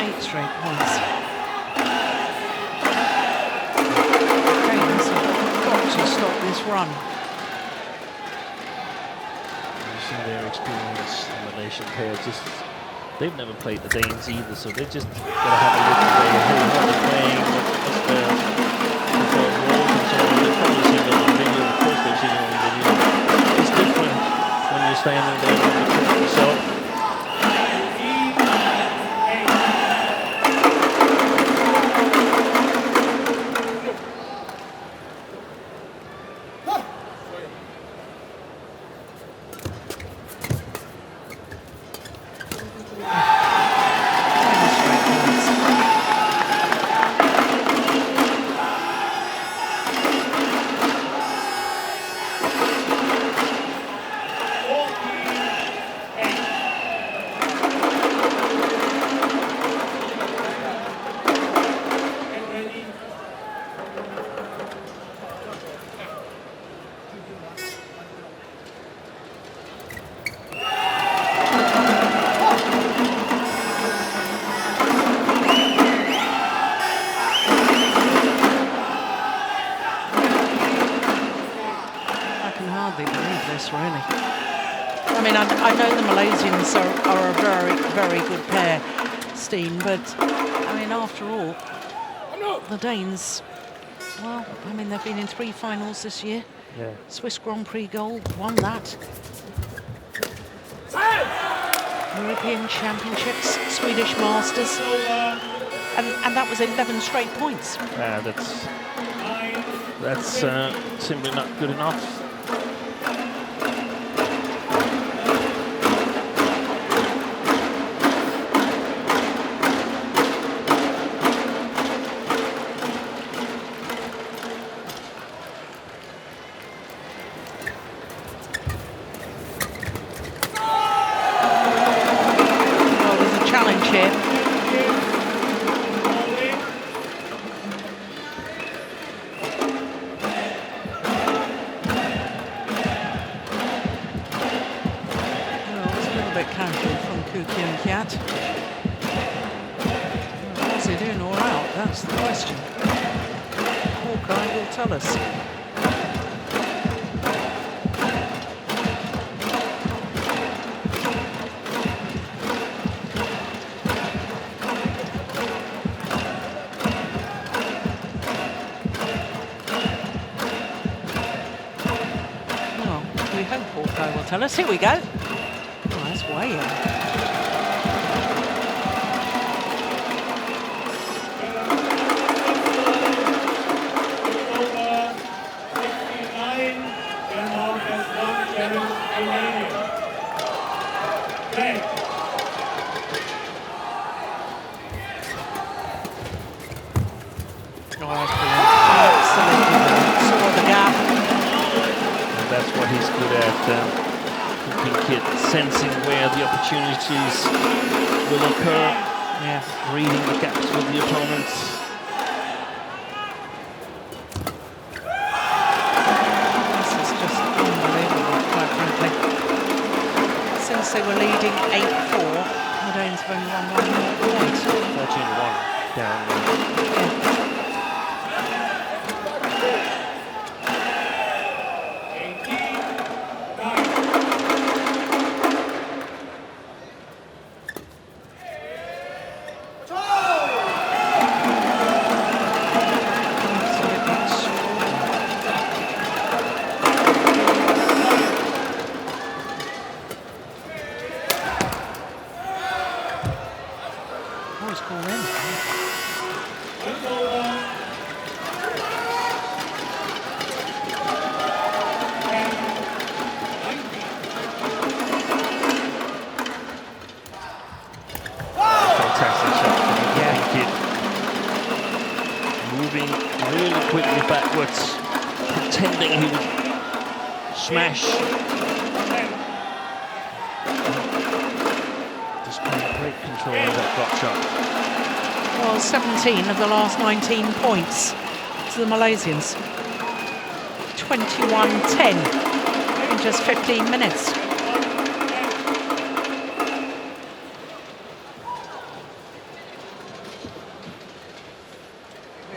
8 straight points. Danes have got to stop this run. You see their experience, the Malaysian pair, just they've never played the Danes either, so they just got to have a look at how they're playing, what's their roles and so on. They've probably seen it on video, of course they've seen it on video. It's different when you're standing there on the court yourself. But, I mean, after all, the Danes, well, I mean, they've been in 3 finals this year. Yeah. Swiss Grand Prix gold, won that. European Championships, Swedish Masters. And that was 11 straight points. That's simply not good enough. Tell us, here we go. Oh, that's way in. Sensing where the opportunities will occur, reading the gaps with the opponents. This is just unbelievable, quite frankly. Since they were leading 8-4, the Danes have only won 1 more point. 13-1 down. Smash. Displaying great control of that drop shot. Well, 17 of the last 19 points to the Malaysians. 21-10 in just 15 minutes.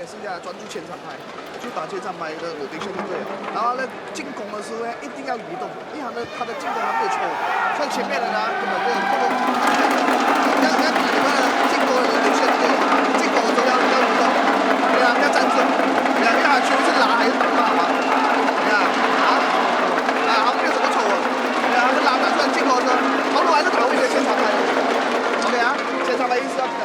剩下专注前场拍，就打前场拍的rotation就对了。然后呢，进攻的时候呢，一定要移动，因为他的进攻还没有错。像前面的呢，根本就要比你们进攻的rotation对了，进攻的时候要移动，对啊，要站住，对啊，因为他球是拿还是打嘛，对啊，好没有什么错啊，对啊，他是拿出来进攻的时候，头颅还是投一些前场拍的 ，OK 啊，前场拍意思要比较。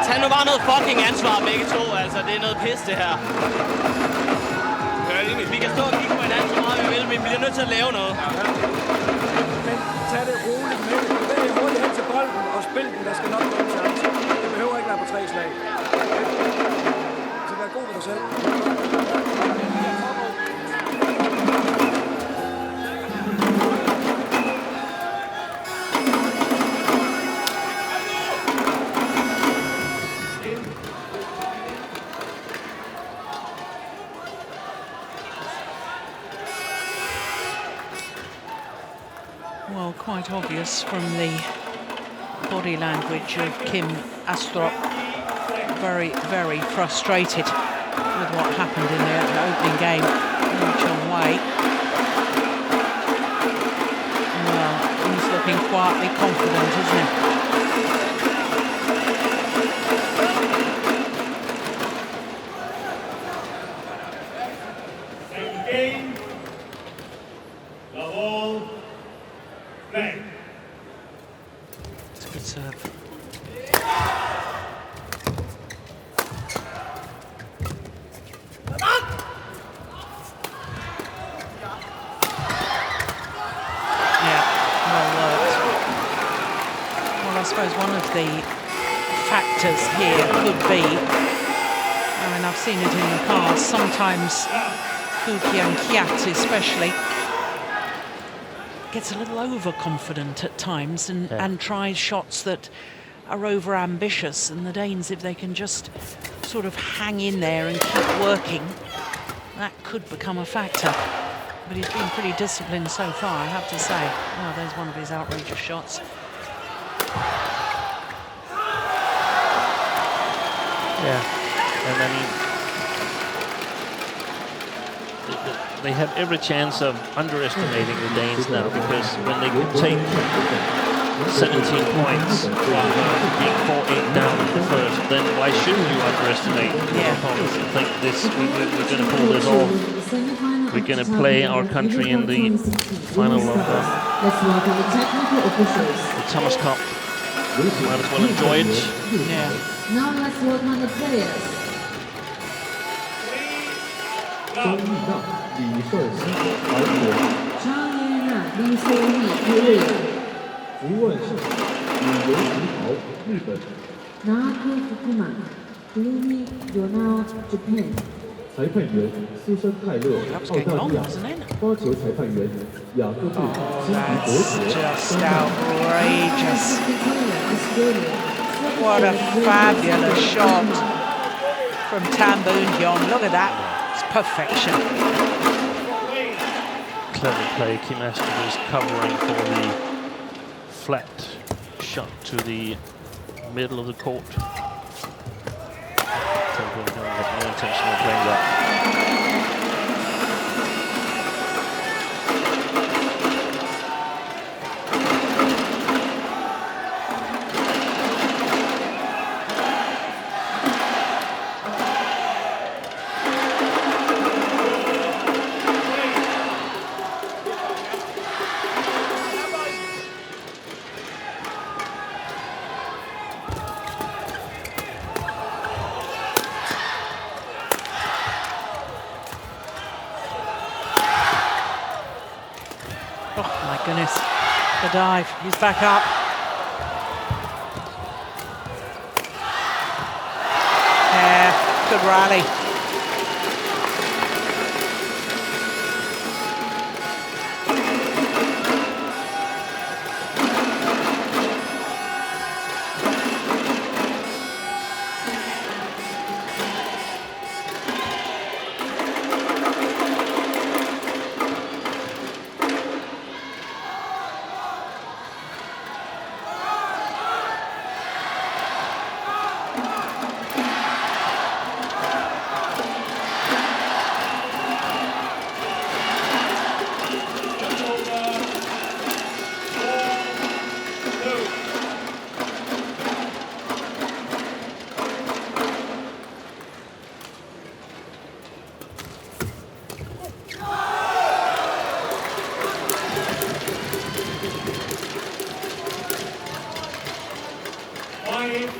Tag nu bare noget fucking ansvar begge to, altså det er noget pis det her. Vi kan stå og kigge på hinanden så meget vi vil, men vi bliver nødt til at lave noget. Men tag det roligt med det. Bevæg hurtigt hen til bolden og spil den, der skal nok gå en chance. Det behøver ikke være på 3 slag. Så vær god ved dig selv. Well, quite obvious from the body language of Kim Astrup. Very, very frustrated with what happened in the opening game in Chong Wei. Well, he's looking quietly confident, isn't he? Game. The ball. Play. It's a good serve. Yeah, well worked. Well, I suppose one of the factors here could be, I mean, I've seen it in the past, sometimes Kiong Keat especially gets a little overconfident at times and tries shots that are over-ambitious, and the Danes, if they can just sort of hang in there and keep working, that could become a factor. But he's been pretty disciplined so far, I have to say. Oh, there's one of his outrageous shots. Yeah, and I mean, they have every chance of underestimating the Danes now, because when they could take 17 points after being 4-8 down in the first, then why shouldn't you underestimate your opponents and think this, we're going to pull this off? We're going to play our country in the final of the Thomas Cup. Might as well enjoy it. Yeah. Now let's welcome the players. 张艺娜、李帅熙、韩国；张艺娜、李秀丽、日本；福万胜、李游怡豪、日本；那克福库曼、Gloomy Yonao, Japan。裁判员苏珊泰勒、澳大利亚；发球裁判员雅各布、辛迪伯格、 Just outrageous. What a fabulous shot from Boon Heong. Look at that. It's perfection. Clever play. Kim Astrup is covering for the flat shot to the middle of the court. Boon Heong had no intention of playing that. Goodness, the dive, he's back up. Yeah, good rally. 5-2.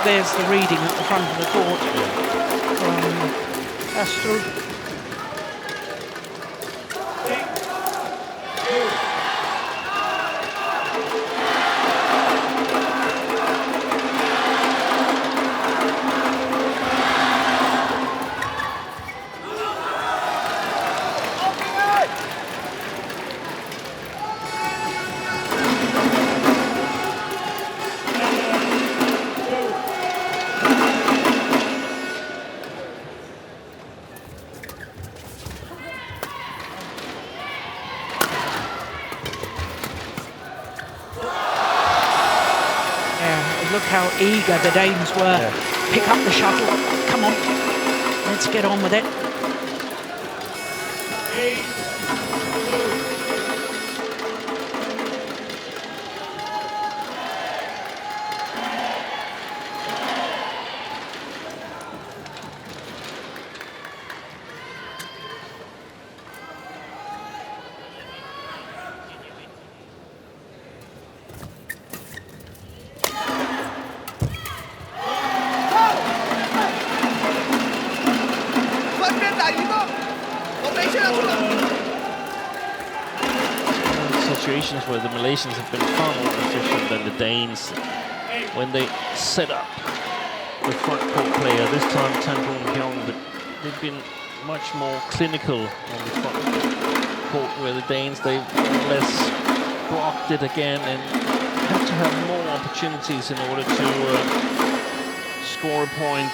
There's the reading at the front of the court from Astrup. Look how eager the Danes were. Pick up the shuttle. Come on. Let's get on with it. Situations where the Malaysians have been far more efficient than the Danes when they set up the front court player. This time Temple and Kiong, but they've been much more clinical on the front court, where the Danes, they less blocked it again and have to have more opportunities in order to score a point.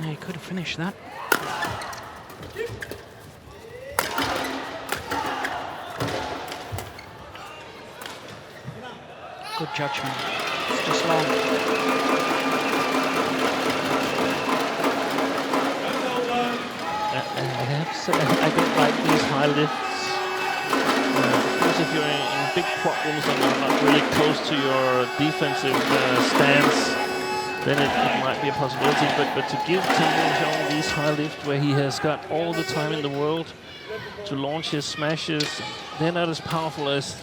He could have finished that. Good judgment. It's just long. I have to say, I don't like these high lifts. Because if you're in big problems and you're not really close to your defensive stance, then it might be a possibility. But to give Heong these high lifts where he has got all the time in the world to launch his smashes, they're not as powerful as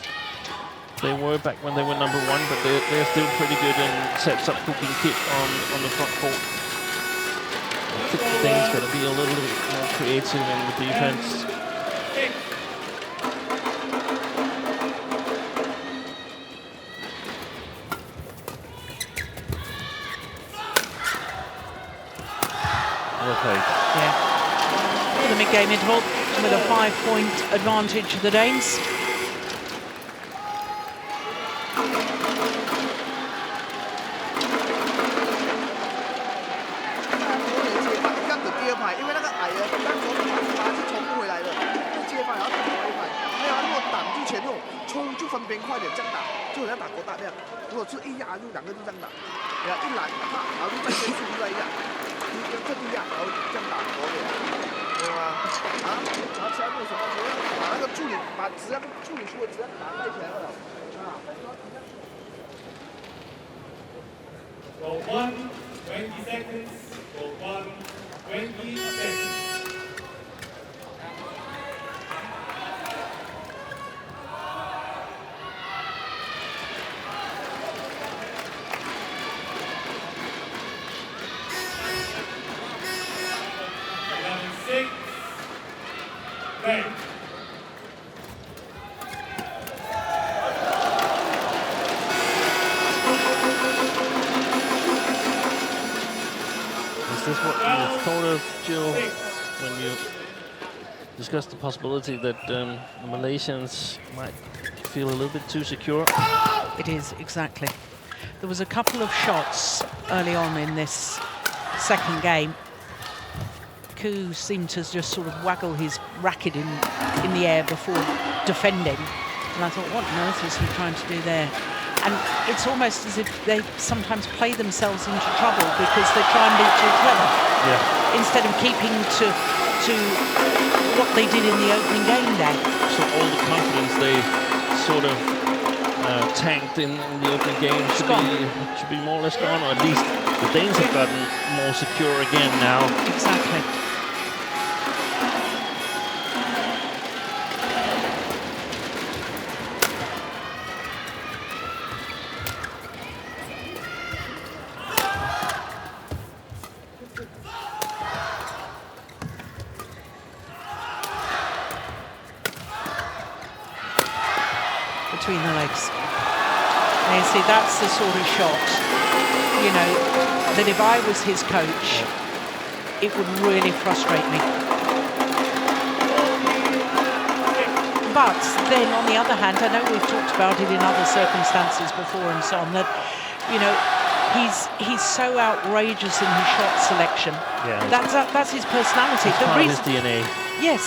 they were back when they were number 1, but they're still pretty good in sets up cooking Kiat on the front court. I think the Danes got to be a little bit more creative in the defense. Well played. Yeah. The mid-game interval with a 5-point advantage to the Danes. Goal 1, 20 seconds. Goal 1, 20 seconds. Is this what you thought of, Jill, when you discussed the possibility that the Malaysians might feel a little bit too secure? It is, exactly. There was a couple of shots early on in this second game. Koo seemed to just sort of waggle his racket in the air before defending. And I thought, what on earth was he trying to do there? And it's almost as if they sometimes play themselves into trouble because they try and be too clever. Yeah. Instead of keeping to what they did in the opening game there. So all the confidence they sort of tanked in the opening game should be more or less gone, or at least the Danes have gotten more secure again now. Exactly. Between the legs. And you see, that's the sort of shot, you know, that if I was his coach, it would really frustrate me. But then, on the other hand, I know we've talked about it in other circumstances before and so on, that, you know, he's so outrageous in his shot selection. Yeah, that's his personality. It's part of his DNA. Yes.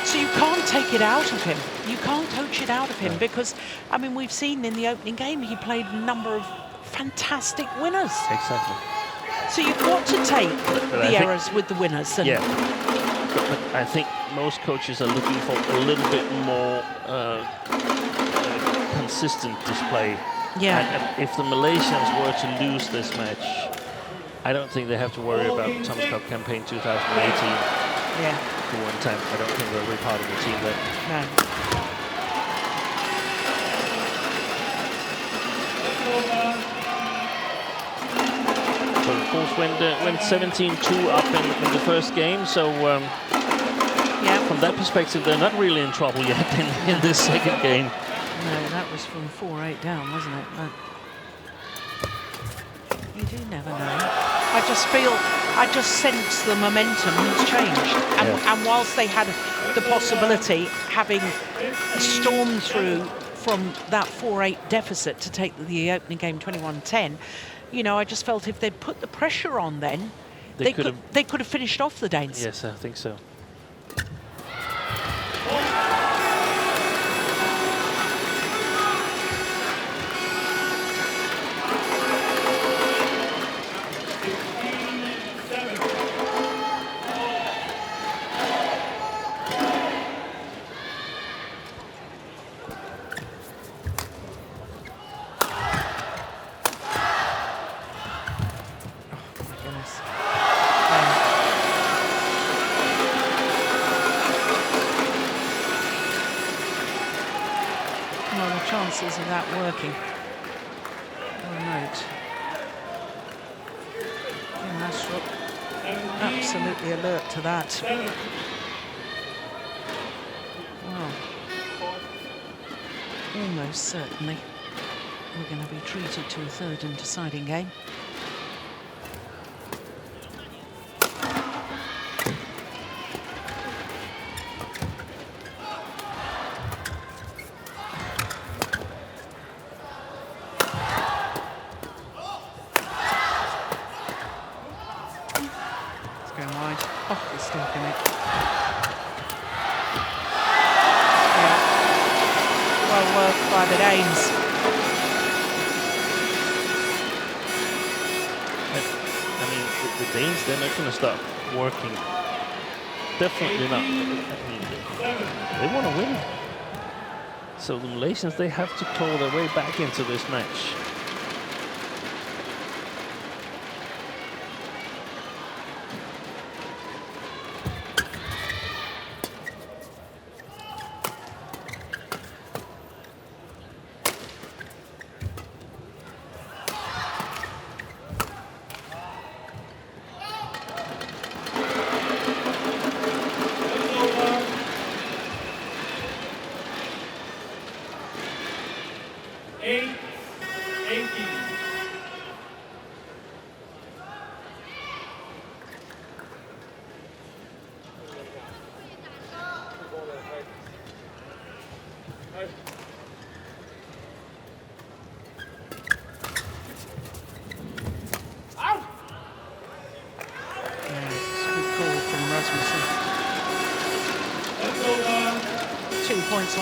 So you can't take it out of him. You can't coach it out of him because, I mean, we've seen in the opening game he played a number of fantastic winners. Exactly. So you've got to take the errors with the winners. And yeah. But I think most coaches are looking for a little bit more consistent display. Yeah. And if the Malaysians were to lose this match, I don't think they have to worry about Thomas Cup campaign 2018. Yeah. For one time, I don't think they'll be part of the team then. No. So of course went 17-2 up in the first game, so yeah. From that perspective they're not really in trouble yet in this second game. No, that was from 4-8 down, wasn't it? But you do never know. I just sense the momentum has changed. And whilst they had the possibility, having stormed through from that 4-8 deficit to take the opening game 21-10, you know, I just felt if they'd put the pressure on then, they could have finished off the Danes. Yes, I think so. chances of that working. Remote. And Astrup absolutely alert to that. Well, almost certainly we're going to be treated to a third and deciding game. They're not going to stop working. Definitely not. I mean, they want to win. So the Malaysians, they have to claw their way back into this match.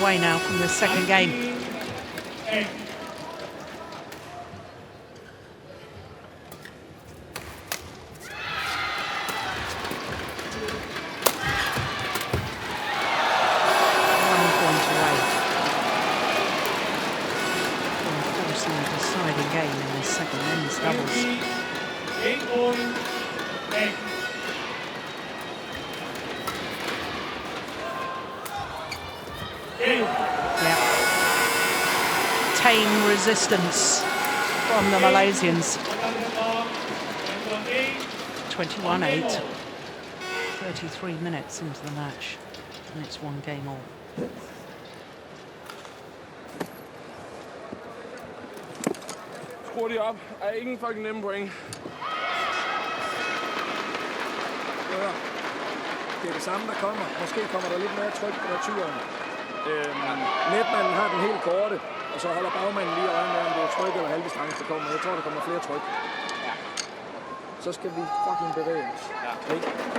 Away now from the second game. Resistance from the Malaysians. 21-8. 33 minutes into the match, and it's one game all. Skruer de op. Er ingen fucking nemme point. Det er det samme, der kommer. Måske kommer der lidt mere tryk på naturen. Netmanden har den helt korte. Og så holder bagmanden lige øje med, om det er tryk eller halvdistance, der kommer. Jeg tror, der kommer flere tryk. Ja. Så skal vi fucking bevæge os. Ja.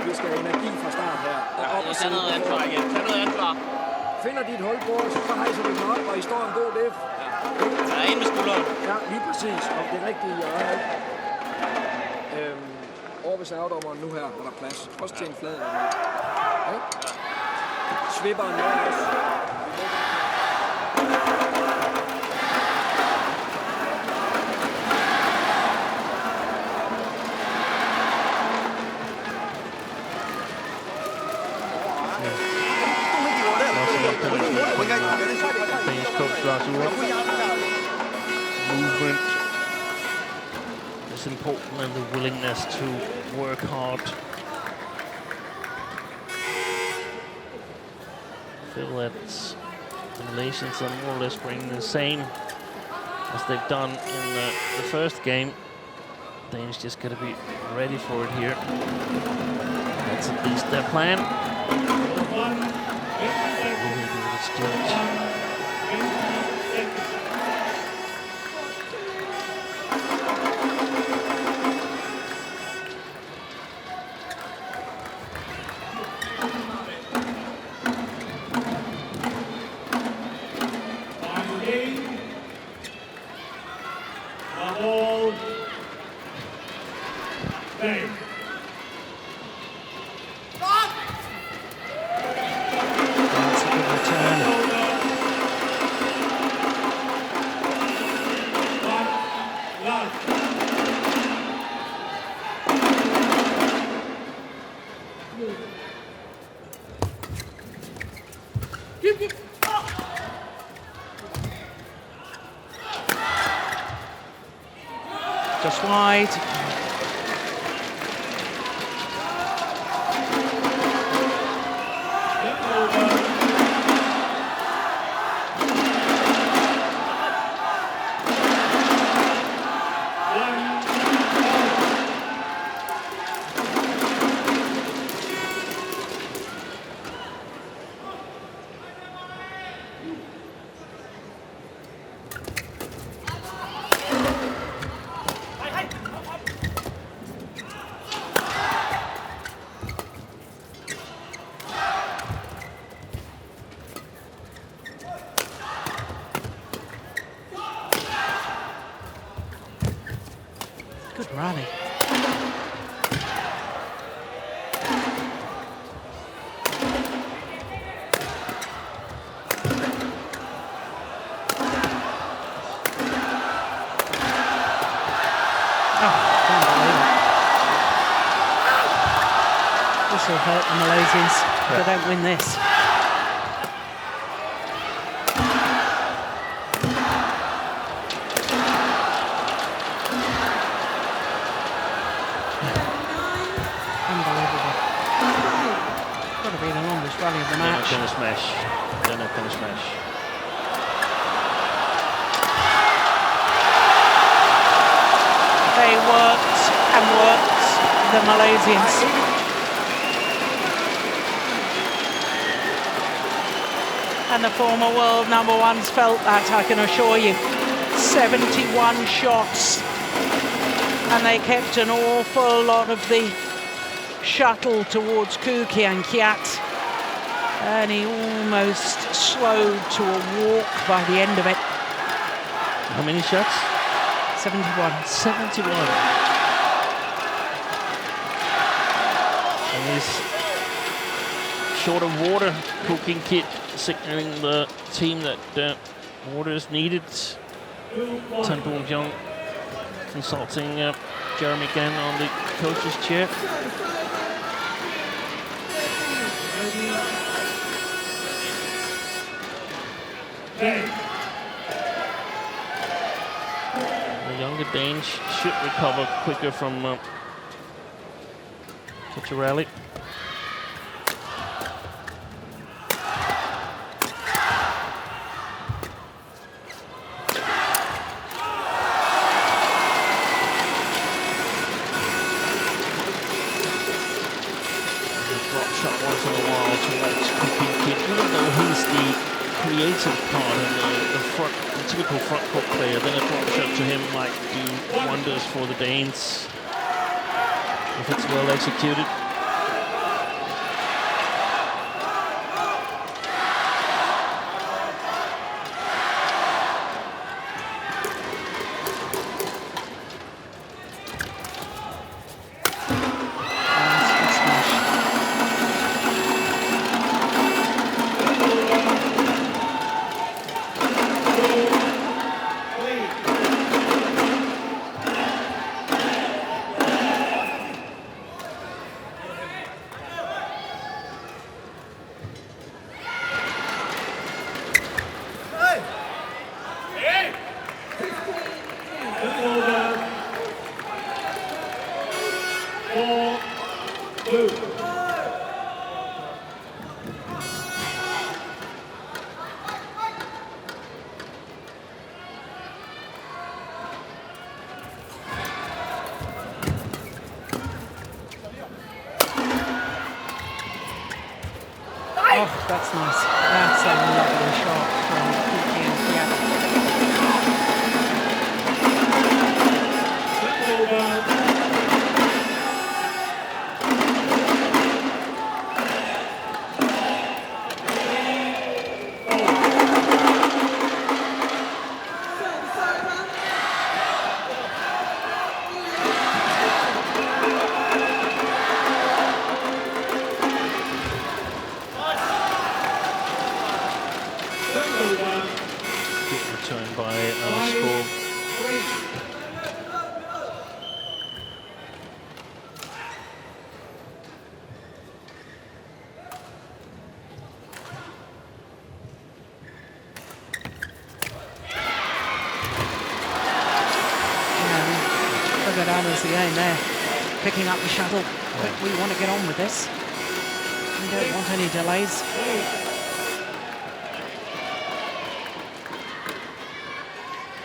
Vi skal have energi fra start her. Og op og tag noget ansvar igen. Tag noget ansvar. Finder de et hul på os, så hejser vi den op, og I står en god diff. Ja. Der er en med skulderen. Ja, lige præcis. Og det rigtige hjørne. Over ved servedommeren nu her, hvor der er plads. Også til en flad. Ja. Svipperen med os. Movement is important, and the willingness to work hard. I feel that the Malaysians are more or less bringing the same as they've done in the first game. Danes just got to be ready for it here. That's at least their plan. Let's do it. Just wide. Good rally. This will hurt the Malaysians if they don't win this. Unbelievable. Got to be the longest rally of the match. They're not going to smash. They're not going to smash. They worked and worked, the Malaysians. And the former world #1s felt that, I can assure you. 71 shots. And they kept an awful lot of the shuttle towards Kiong Keat. And he almost slowed to a walk by the end of it. How many shots? 71. 71. And he's short of water, cooking kit, signaling the team that water is needed. Tan Boon Jong consulting Jeremy again on the coach's chair. The younger Danes should recover quicker from such a rally. Creative part and the typical front court player, then a drop shot to him might do wonders for the Danes if it's well executed. Oh, that's nice. That's a lovely shot from Kien. Over. Look at Anders again there, picking up the shuttle. We want to get on with this. We don't want any delays.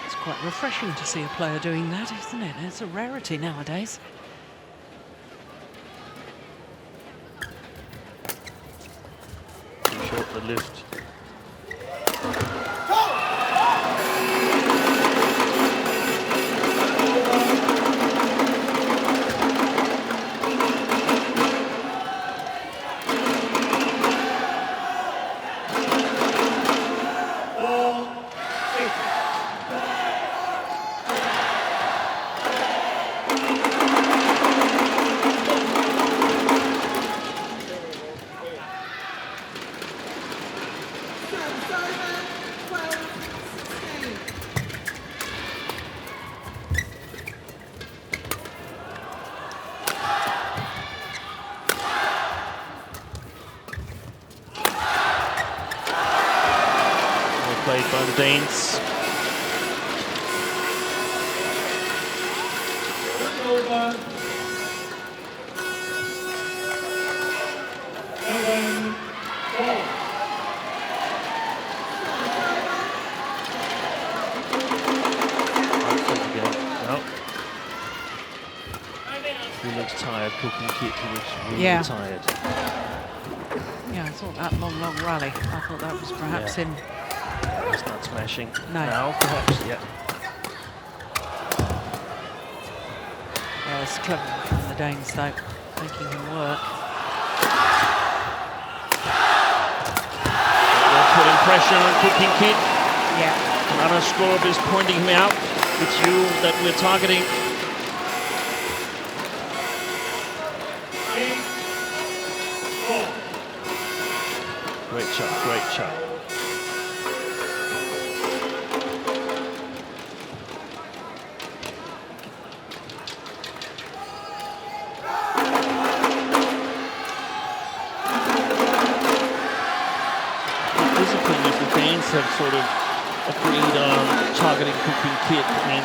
It's quite refreshing to see a player doing that, isn't it? It's a rarity nowadays. Too short the lift. Played by the Danes. He looks tired, Cooking Kiat. He looks really tired. Yeah, I thought that long rally. I thought that was perhaps in. It's not smashing. No. Now, perhaps, yeah. Yeah, it's clever from the Danes, though, making him work. They're putting pressure on Cooking Kiat. Yeah. Another Skaarup is pointing him out. It's you that we're targeting. Great shot, great shot. Have sort of agreed on targeting Cooking Kiat. I mean,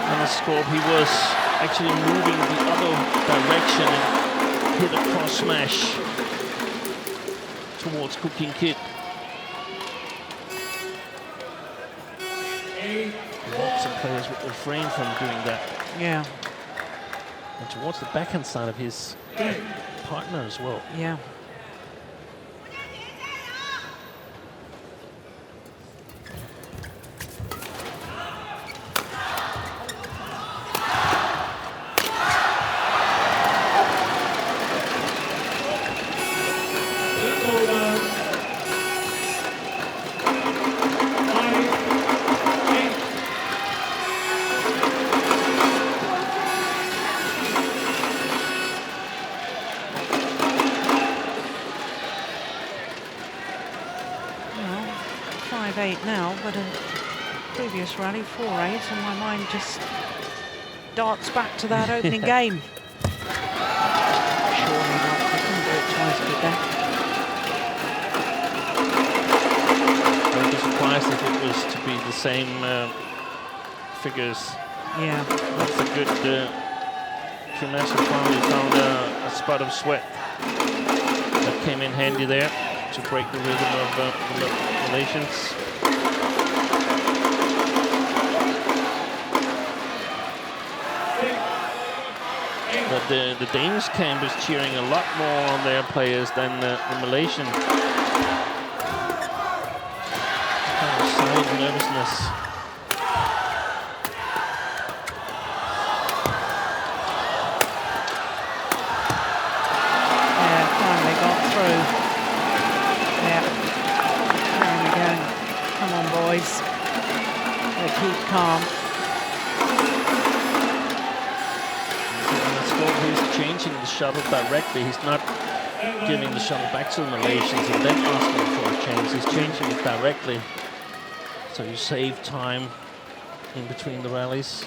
on the Skaarup, he was actually moving the other direction and hit a cross smash towards Cooking Kiat. Lots of players would refrain from doing that. Yeah. And towards the backhand side of his partner as well. Yeah. Now, but a previous rally 4-8, and my mind just darts back to that opening game. Surely not. I couldn't do it twice, could they? I would be surprised if it was to be the same figures. Yeah. That's a good gymnastic foul. He found a spot of sweat that came in handy there to break the rhythm of the Malaysians. But the Danish camp is cheering a lot more on their players than the Malaysian. Kind of sign of nervousness. Yeah, finally got through. Yeah. There we go. Come on, boys. They keep calm. He's changing the shuttle directly. He's not giving the shuttle back to the Malaysians and then asking for a change. He's changing it directly. So you save time in between the rallies.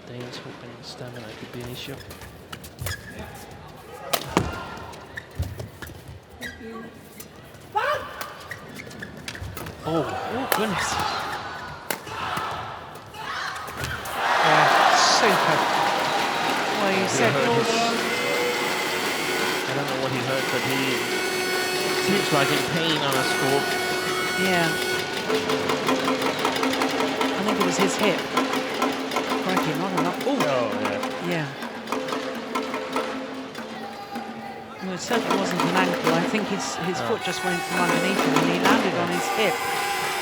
Danes hoping stamina could be an issue. Oh goodness. Yeah, super. Well, you said I don't know what he hurt, but he seems like in pain on a score. Yeah. I think it was his hip. Crikey, not enough. Oh, yeah. Yeah. Well, it certainly wasn't an ankle. I think his foot just went from underneath him and he landed on his hip.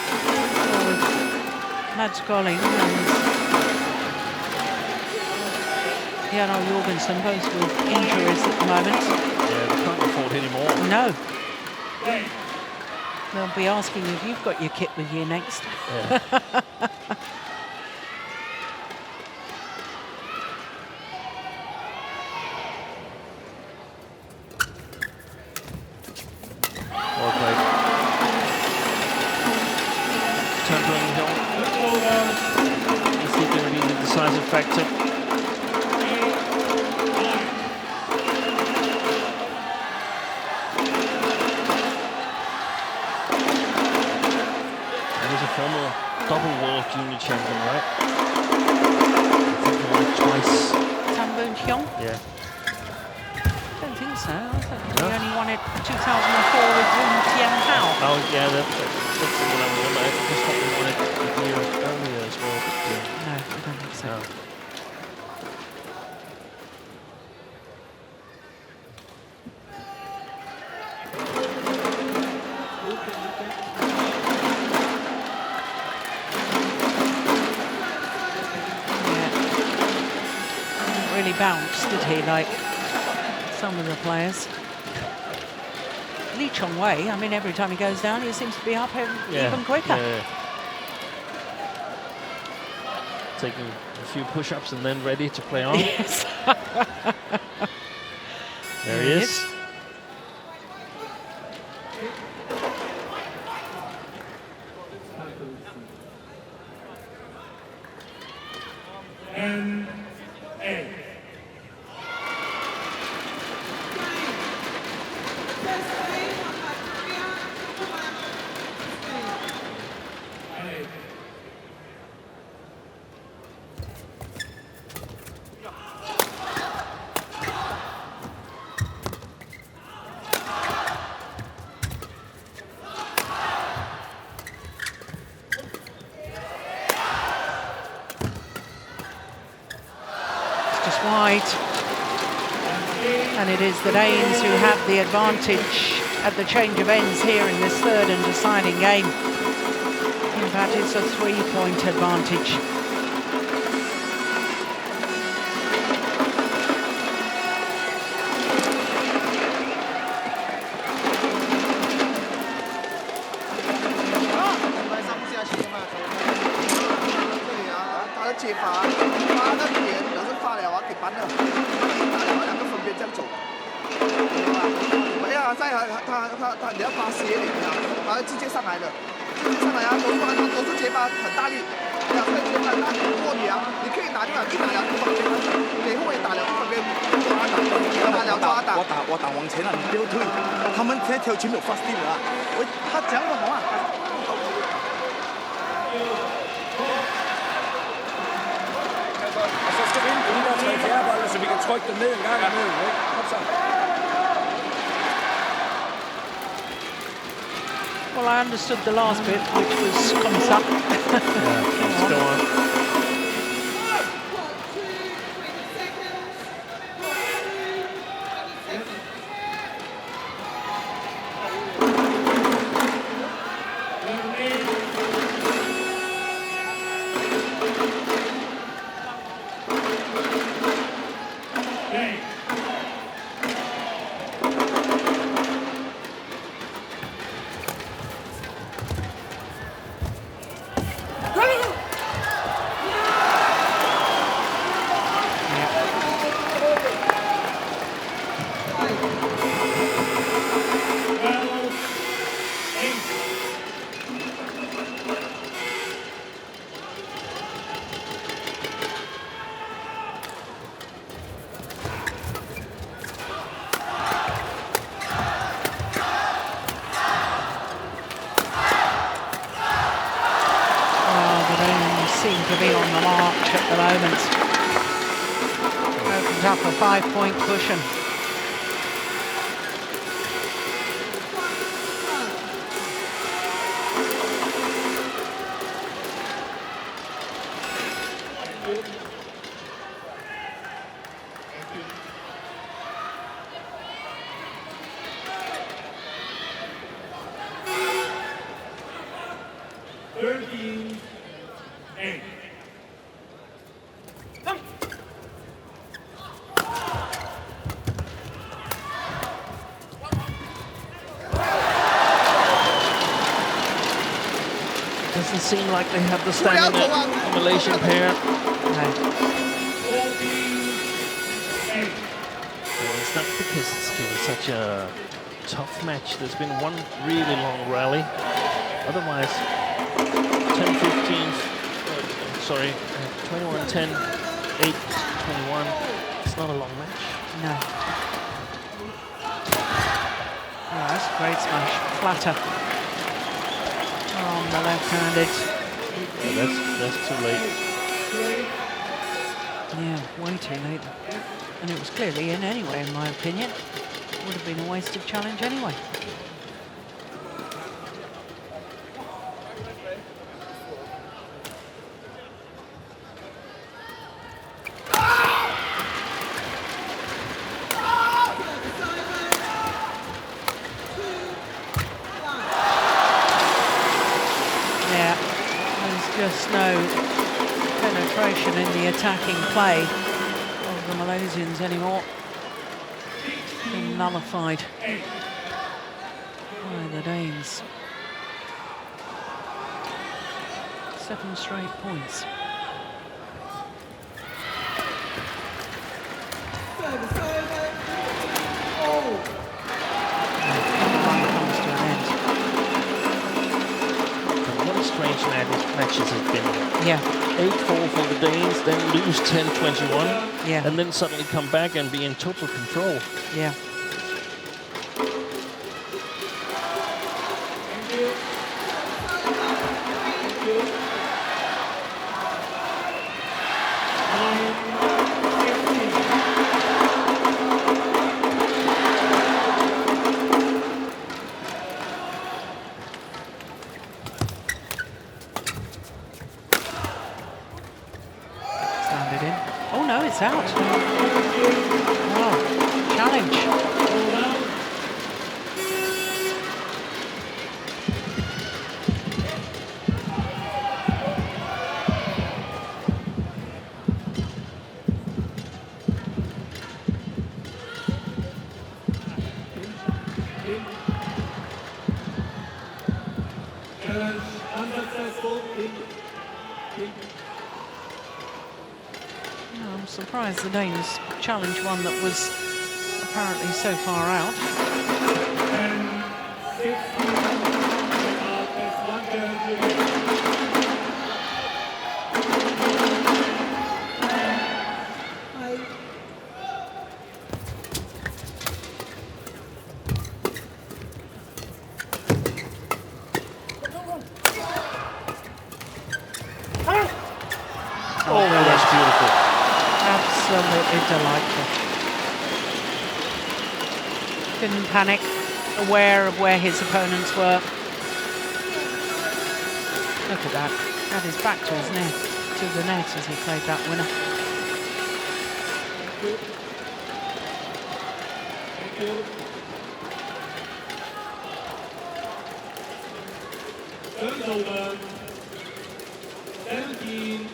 So with Mads Colling and Jorgensen both with injuries at the moment. Yeah, they can't afford any more. No. They'll be asking if you've got your kit with you next. Yeah. Well played. Tempering Heong. Is he going to be the decisive factor? Former double world junior champion, right? I think he won it twice. Boon Kiong? Yeah. I don't think so. I thought he only won it 2004 with Kien. Oh yeah, that's the one I remember. I just thought he won it a year earlier as well. But, no, I don't think so. No. Bounced, did he, like some of the players? Chong Wei, I mean, every time he goes down, he seems to be up even quicker. Yeah. Taking a few push-ups and then ready to play on. Yes. There he is. Wide, and it is the Danes who have the advantage at the change of ends here in this third and deciding game. In fact, it's a 3-point advantage.前面有 fast team 啊，他讲得好啊。Så skal vi ind på de der 3/4 bolde, så vi kan trykke dem ned en gang imellem, ikke? Kom så. Well, I understood the last bit, which was comes up. Let's go on. seem to be on the march at the moment. Opens up a 5-point cushion. Doesn't seem like they have the stamina, the Malaysian pair. It's not because it's been such a tough match. There's been one really long rally. Otherwise, 10-15, sorry, 21-10, 8-21. It's not a long match. No. Oh, that's a great smash. Flatter. On the left-handed. Yeah, that's too late. Yeah, way too late. And it was clearly in anyway, in my opinion. Would have been a wasted challenge anyway. Just no penetration in the attacking play of the Malaysians anymore. Been nullified by the Danes. 7 straight points. Strange matches have been. Yeah. 8-4 for the Danes, then lose 10-21. Yeah. And then suddenly come back and be in total control. Yeah. It's out. Oh, challenge. I'm surprised the Danes challenged one that was apparently so far out. Oh, that's beautiful. Absolutely delightful. Didn't panic, aware of where his opponents were. Look at that. Had his back to his net, to the net as he played that winner. Turns over. 17-10.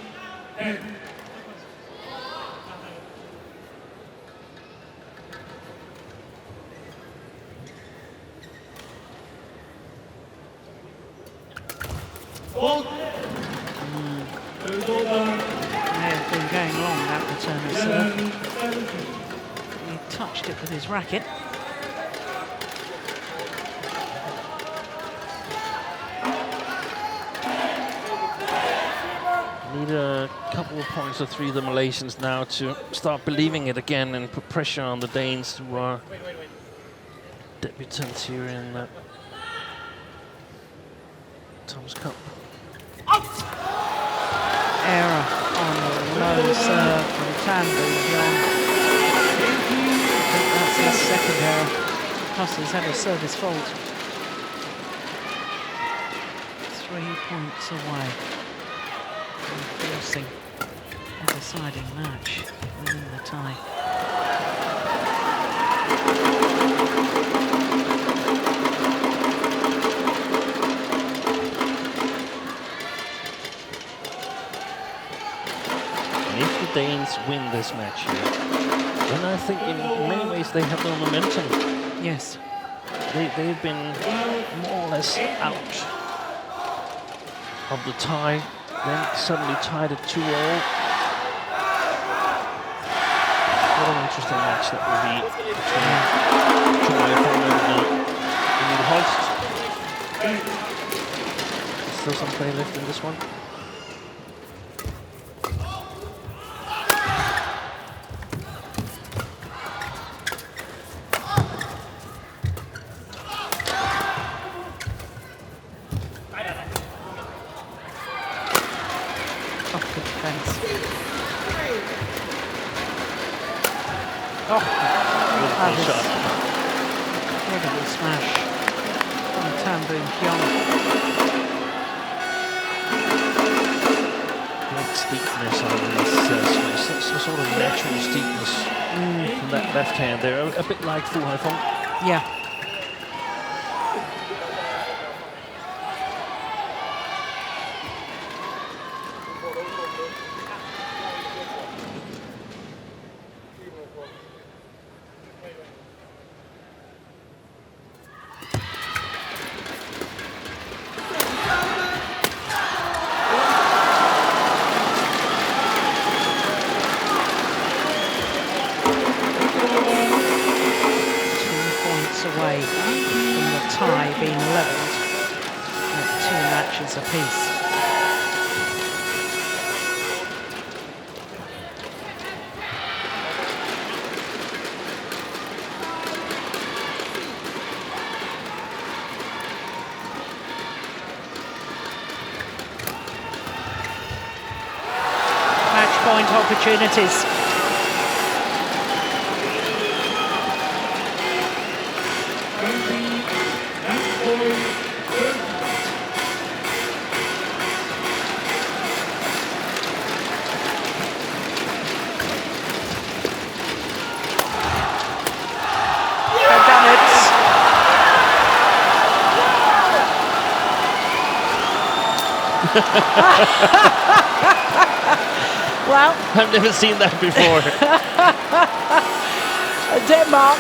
May have been going long, that return of serve. He touched it with his racket. Need a couple of points or three of the Malaysians now to start believing it again and put pressure on the Danes, who are debutants here in the Thomas Cup. error on the low serve from Tan Boon Kiong. I think that's his second error. Plus he's had a service fault. 3 points away from forcing a deciding match within the tie. If the Danes win this match here, then I think in many ways they have no momentum. Yes. They've been more or less out of the tie, then suddenly tied at 2-all. What an interesting match that will be between Chong Wei and Emil Holst. Still some play left in this one. Incredible smash from Tan Boon Kiong. Great steepness on this some sort of natural steepness from that left hand there, a bit like Fu Haifeng. Yeah. Apiece. Match point opportunities. Well, I've never seen that before. Denmark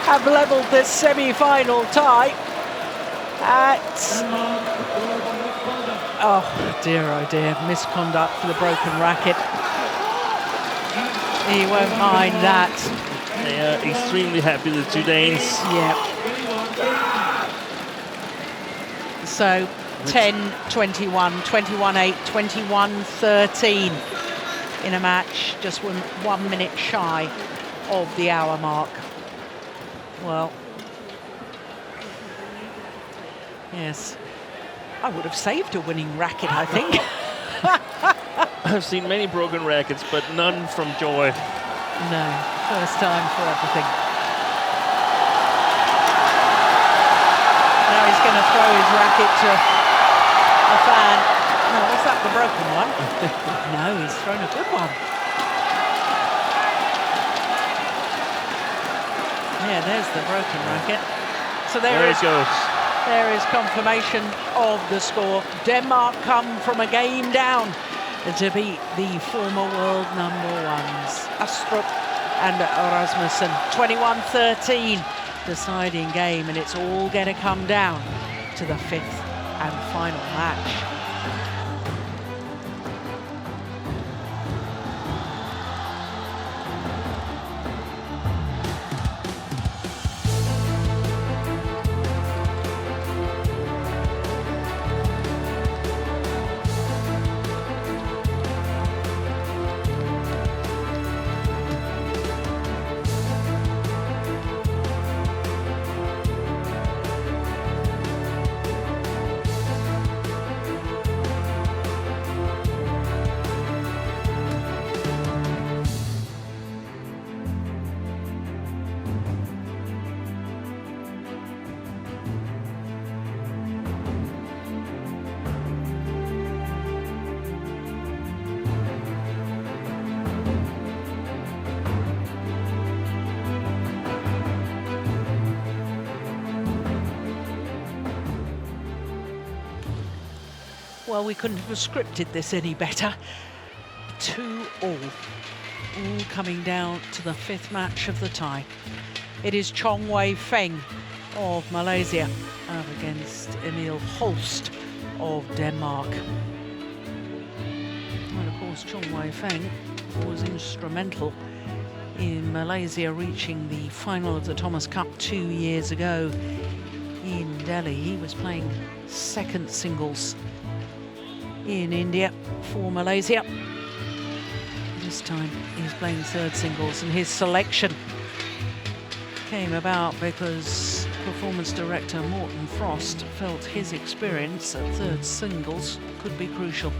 have levelled this semi-final tie at... oh dear, misconduct for the broken racket. He won't mind that. They are extremely happy, the two Danes. Yeah. So 10-21, 21-8, 21-13 in a match just 1 minute shy of the hour mark. Well, yes, I would have saved a winning racket, I think. I've seen many broken rackets, but none from Joy. No, first time for everything. Now he's going to throw his racket to a fan. No, was that the broken one? No, he's thrown a good one. Yeah, there's the broken racket. So there it goes. There is confirmation of the score. Denmark come from a game down to beat the former world #1s, Astrup and Rasmussen. 21-13 deciding game, and it's all going to come down to the 5th and final match. Well, we couldn't have scripted this any better. 2-all. All coming down to the 5th match of the tie. It is Chong Wei Feng of Malaysia up against Emil Holst of Denmark. And of course, Chong Wei Feng was instrumental in Malaysia reaching the final of the Thomas Cup 2 years ago in Delhi. He was playing second singles in India for Malaysia. This time he's playing third singles, and his selection came about because performance director Morten Frost felt his experience at third singles could be crucial.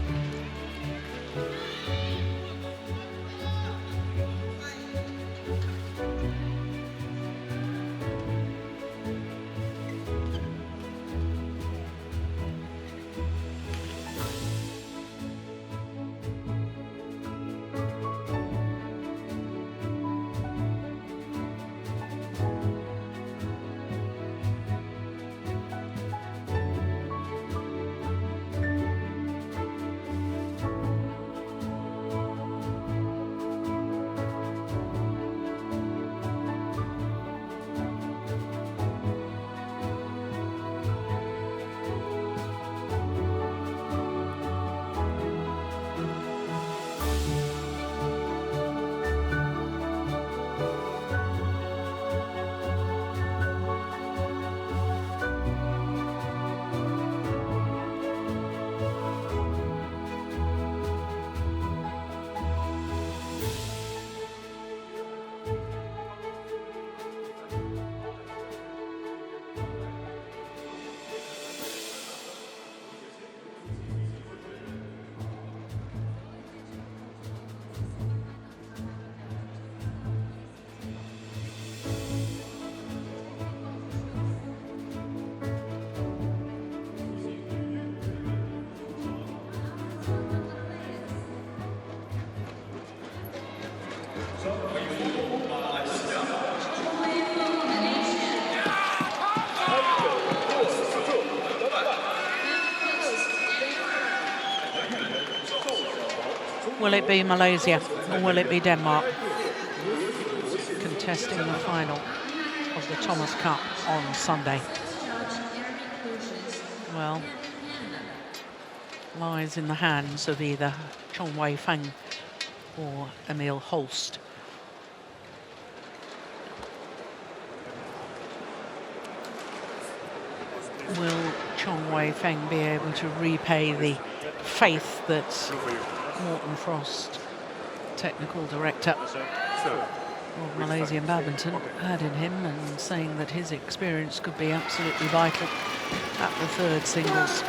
Will it be Malaysia or will it be Denmark contesting the final of the Thomas Cup on Sunday? Well, lies in the hands of either Chong Wei Feng or Emil Holst. Will Chong Wei Feng be able to repay the faith that Morten Frost, technical director of Malaysian badminton, had in him, and saying that his experience could be absolutely vital at the third singles?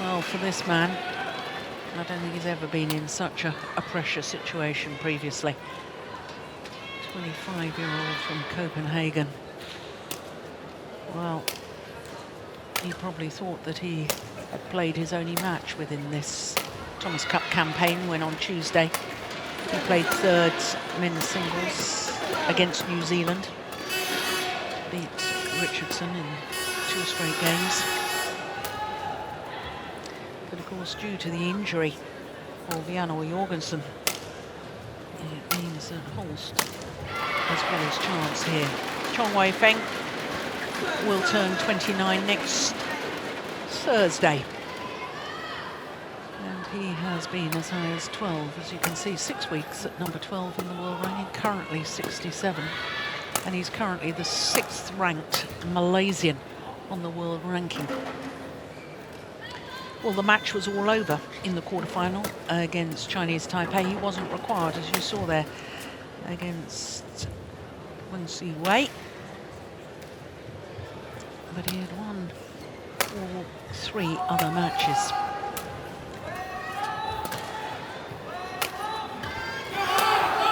Well, for this man, I don't think he's ever been in such a pressure situation previously. 25-year-old from Copenhagen. Well, he probably thought that he had played his only match within this Thomas Cup campaign when on Tuesday he played third men's singles against New Zealand, beat Richardson in 2 straight games. But of course, due to the injury of Janor Jorgensen, it means that Holst has got his chance here. Chong Wei Feng will turn 29 next Thursday. And he has been as high as 12, as you can see, 6 weeks at number 12 in the world ranking, currently 67. And he's currently the 6th ranked Malaysian on the world ranking. Well, the match was all over in the quarterfinal against Chinese Taipei. He wasn't required, as you saw there, against Wei. But he had won all 3 other matches.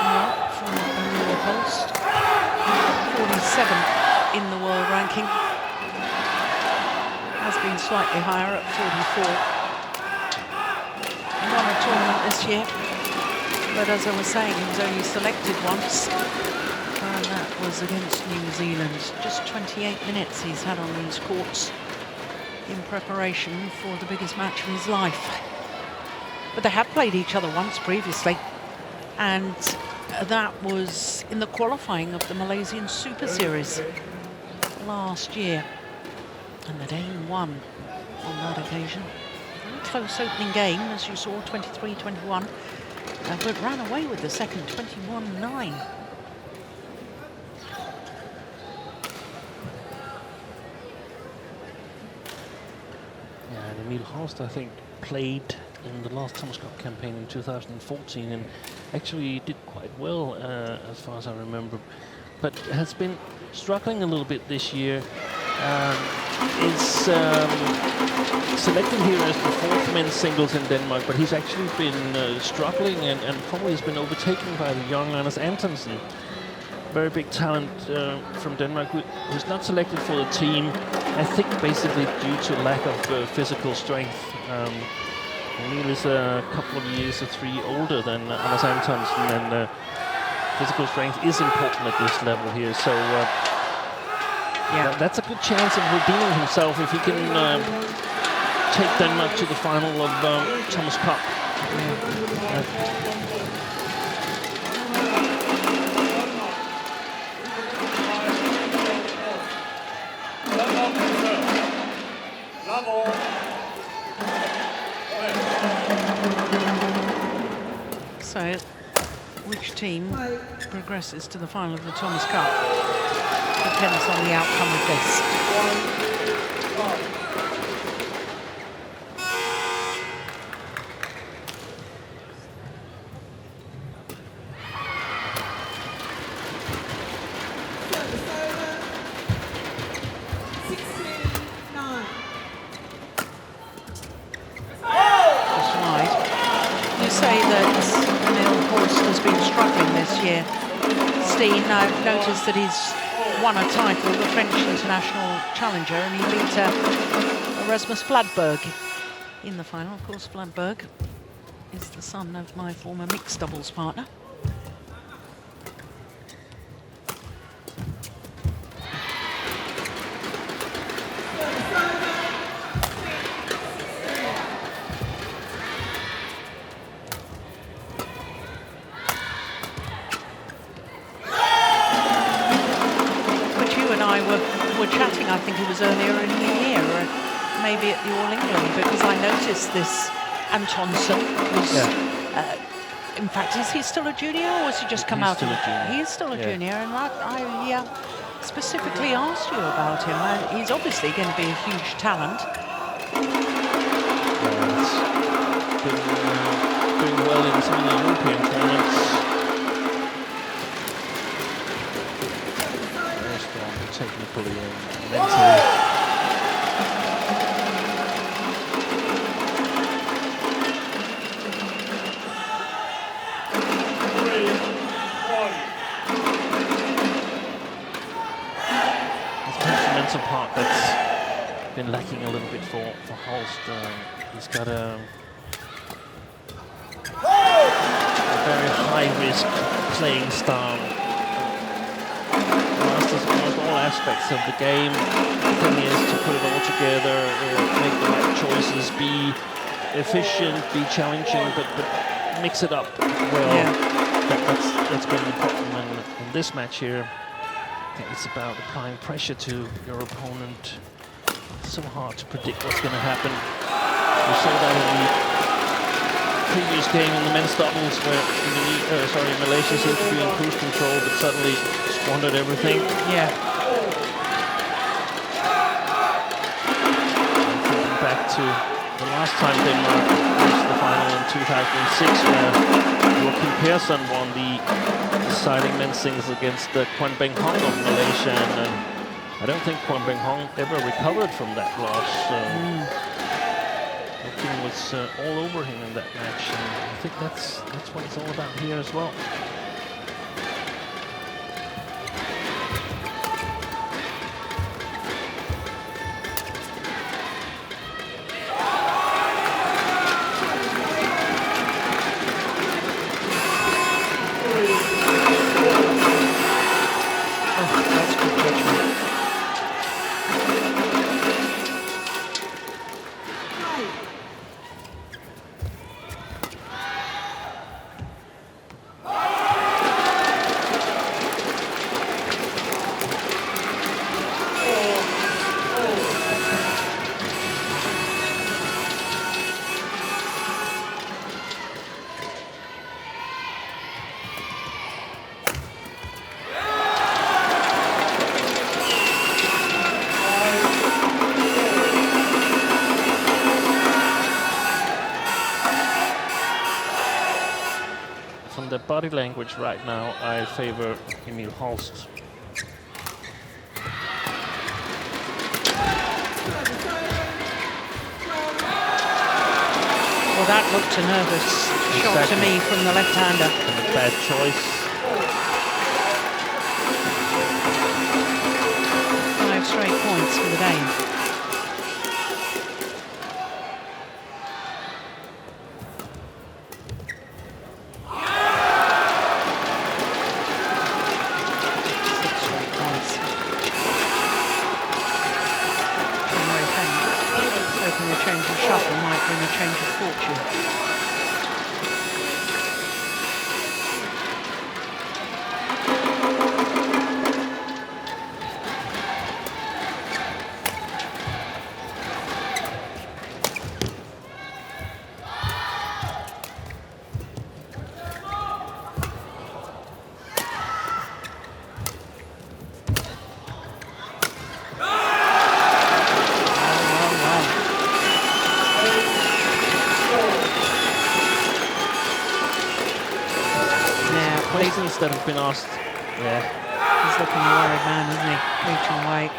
Now from Emil Holst, 47 in the world ranking. Has been slightly higher at 44. Won a tournament this year, but as I was saying, he was only selected once, and that was against New Zealand. Just 28 minutes he's had on these courts in preparation for the biggest match of his life. But they have played each other once previously, and that was in the qualifying of the Malaysian Superseries last year. And the Dane won on that occasion. Very close opening game, as you saw, 23-21, but ran away with the second, 21-9. Yeah, and Emil Holst, I think, played in the last Thomas Cup campaign in 2014 and actually did quite well as far as I remember, but has been struggling a little bit this year. Is selected here as the 4th men's singles in Denmark, but he's actually been struggling and probably has been overtaken by the young Anders Antonsen. Very big talent from Denmark who's not selected for the team, I think basically due to lack of physical strength. Emil is a couple of years or 3 older than Anders Antonsen, and physical strength is important at this level here. So that's a good chance of redeeming himself if he can take Denmark to the final of Thomas Cup. So, which team progresses to the final of the Thomas Cup depends on the outcome of this. Noticed that he's won a title, the French International Challenger, and he beat Rasmus Fladberg in the final. Of course, Fladberg is the son of my former mixed doubles partner. I think it was earlier in the year, or maybe at the All England, because I noticed this Antonsen was, in fact, is he still a junior, or has he just come out? He is still a junior, and I specifically asked you about him. He's obviously going to be a huge talent. He's been doing well in some of the European tournaments. Very strong technically and mentally. Part that's been lacking a little bit for Holst. He's got a very high-risk playing style. Masters almost all aspects of the game. The thing is to put it all together, make the right choices, be efficient, be challenging, but mix it up well. Yeah. That's been the problem in this match here. It's about applying pressure to your opponent. It's so hard to predict what's going to happen. We saw that in the previous game in the men's doubles, where Malaysia seemed to be in cruise control, but suddenly squandered everything. Yeah. I'm thinking back to the last time Denmark reached the final in 2006, where Zulkarnain won the deciding men's singles against Kwan Beng Hong of Malaysia, and I don't think Kwan Beng Hong ever recovered from that loss. The team was all over him in that match, and I think that's what it's all about here as well. body language right now, I favor Emil Holst. Well, that looked a nervous shot to me from the left-hander. A bad choice. 5 straight points for the Dane. That have been asked. Yeah. He's looking a worried man, isn't he? Chong Wei.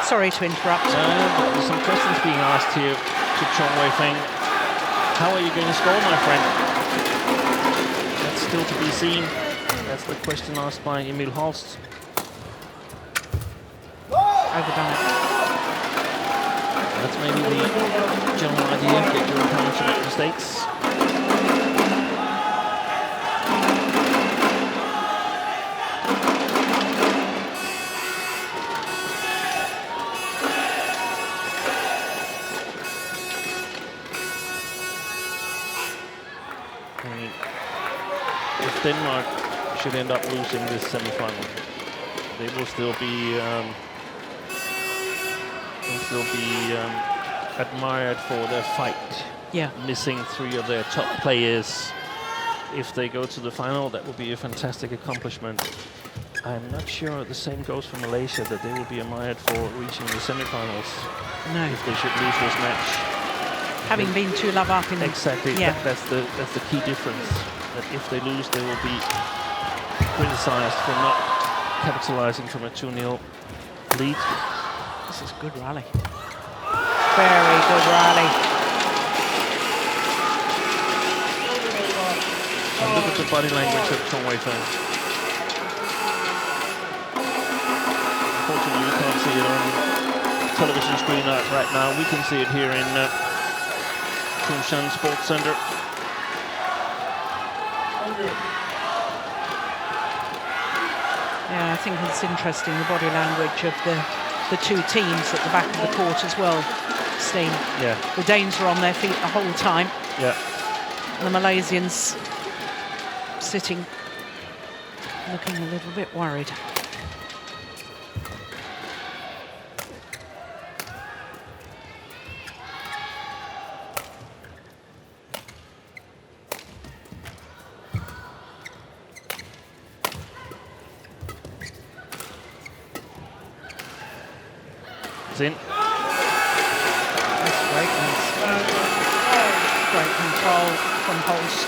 Sorry to interrupt. But there's some questions being asked here to Chong Wei Feng. How are you going to score, my friend? That's still to be seen. That's the question asked by Emil Holst. Overdone it. That's maybe the general idea. Get your opponent to make mistakes. Denmark should end up losing this semi-final, they will still be admired for their fight. Yeah. Missing 3 of their top players. If they go to the final, that will be a fantastic accomplishment. I'm not sure the same goes for Malaysia, that they will be admired for reaching the semi-finals. No. If they should lose this match. Having been 2 love up in exactly. Yeah. That's the key difference. That if they lose, they will be criticized for not capitalizing from a 2-0 lead. This is good rally. Very good rally. And look at the body language of Chong Wei Feng. Unfortunately, you can't see it on television screen right now. We can see it here in Kunshan Sports Center. Yeah, I think it's interesting, the body language of the 2 teams at the back of the court as well, Steen. Yeah. The Danes were on their feet the whole time. Yeah. And the Malaysians sitting, looking a little bit worried. In. That's great. Great control from Holst.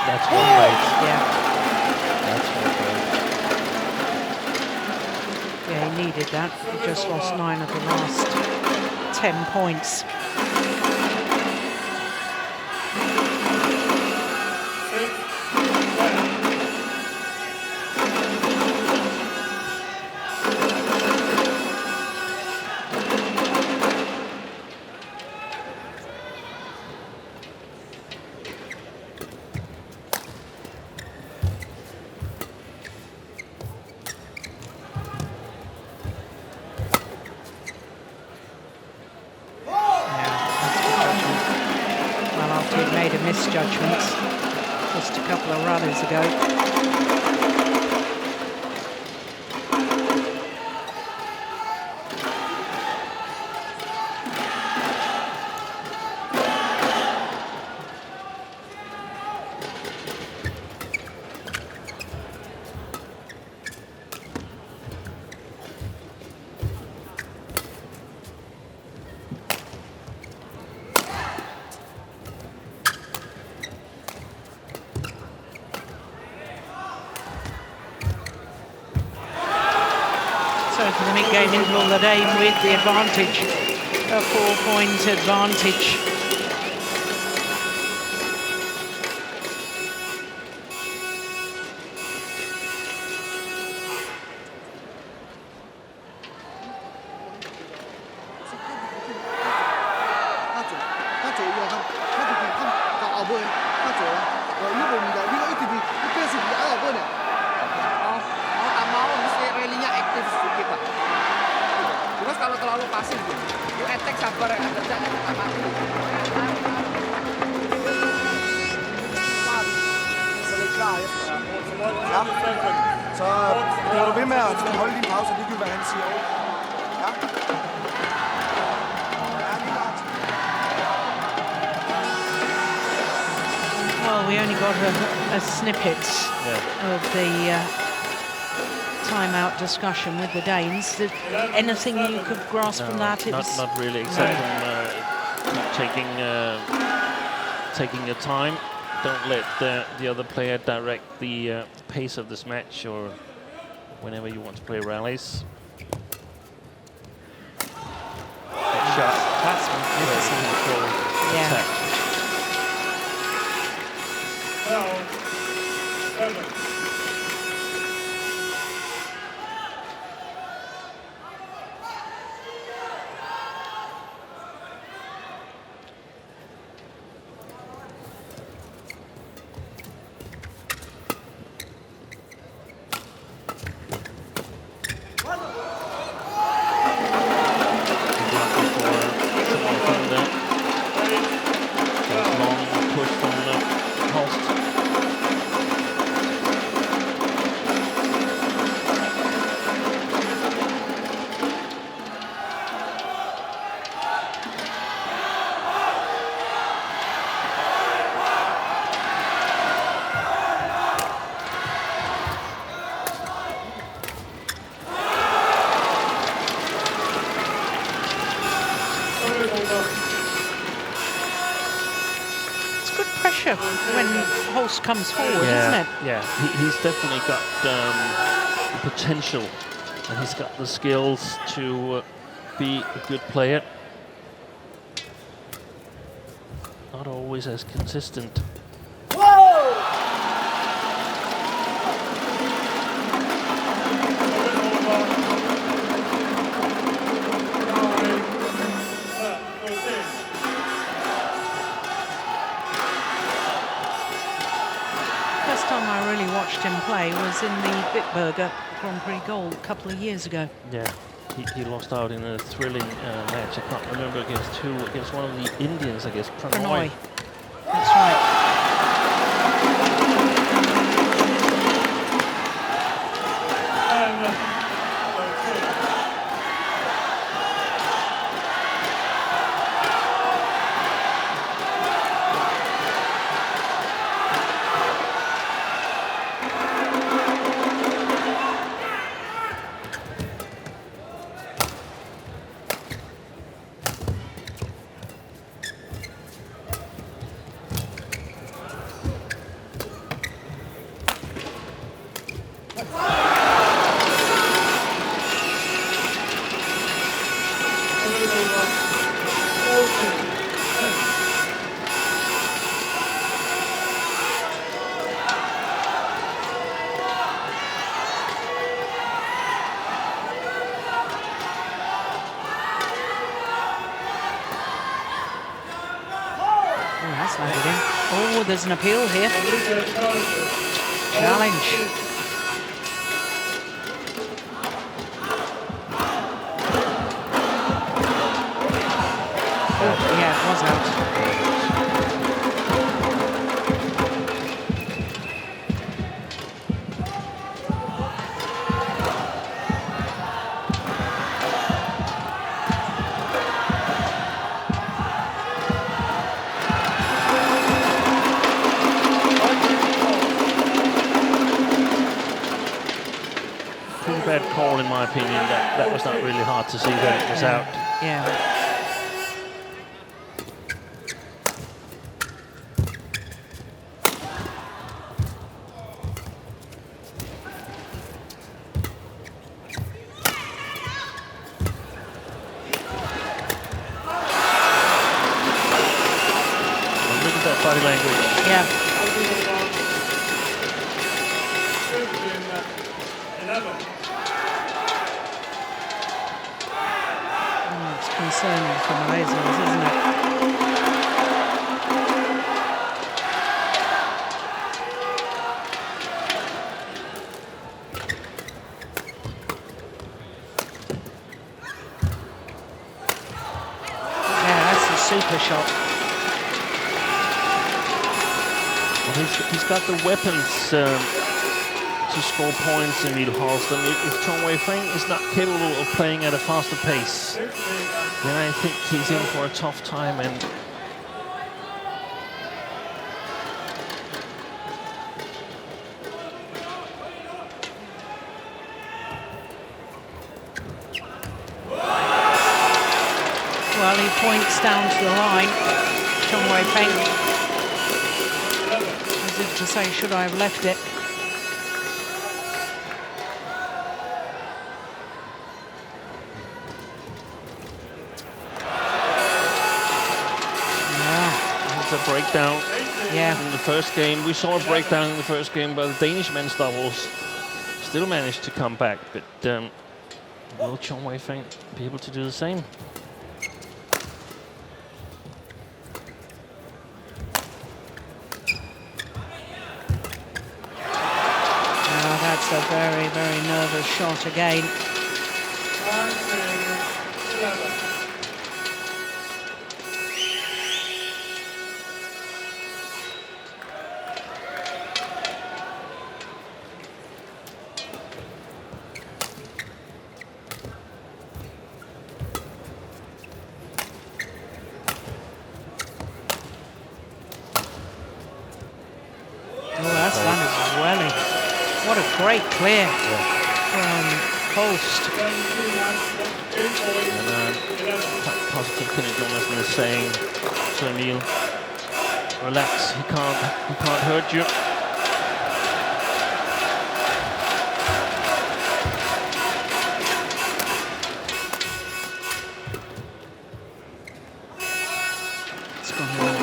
That's one right. Yeah. That's one right. Yeah, he needed that. He just lost 9 of the last 10 points. years ago. So for the mid-game interval, the Dane with the advantage, a 4-point advantage. Well, we only got a snippet of the timeout discussion with the Danes. Anything you could grasp from that? Not really, except from taking your time. Don't let the other player direct the pace of this match, or whenever you want to play rallies. That's magnificent. Yeah. When Holst comes forward, isn't it? Yeah, he's definitely got the potential, and he's got the skills to be a good player. Not always as consistent. Him play was in the Bitburger Grand Prix Gold a couple of years ago. Yeah, he lost out in a thrilling match. I can't remember against who. Against one of the Indians, I guess. Prannoy. That's right. Oh, there's an appeal here. Challenge. Oh, yeah, it was out. pretty bad call, in my opinion. That was not really hard to see that it was out. Yeah. Body language. Yeah. Oh, it's concerning for Malaysia, isn't it? Yeah, that's a super shot. He's got the weapons to score points, Emil Holst. And if Chong Wei Feng is not capable of playing at a faster pace, then I think he's in for a tough time. And well, he points down to the line, Chong Wei Feng. To say, should I have left it? Yeah, it's a breakdown. Yeah. In the first game, we saw a breakdown in the first game, but the Danish men's doubles still managed to come back. But will Chong Wei Feng be able to do the same? That's a very, very nervous shot again. Oh, that's done as well. What a great clear from Holst. And positive Kien Jonassen is saying to Emil, relax, he can't hurt you. It's gone well.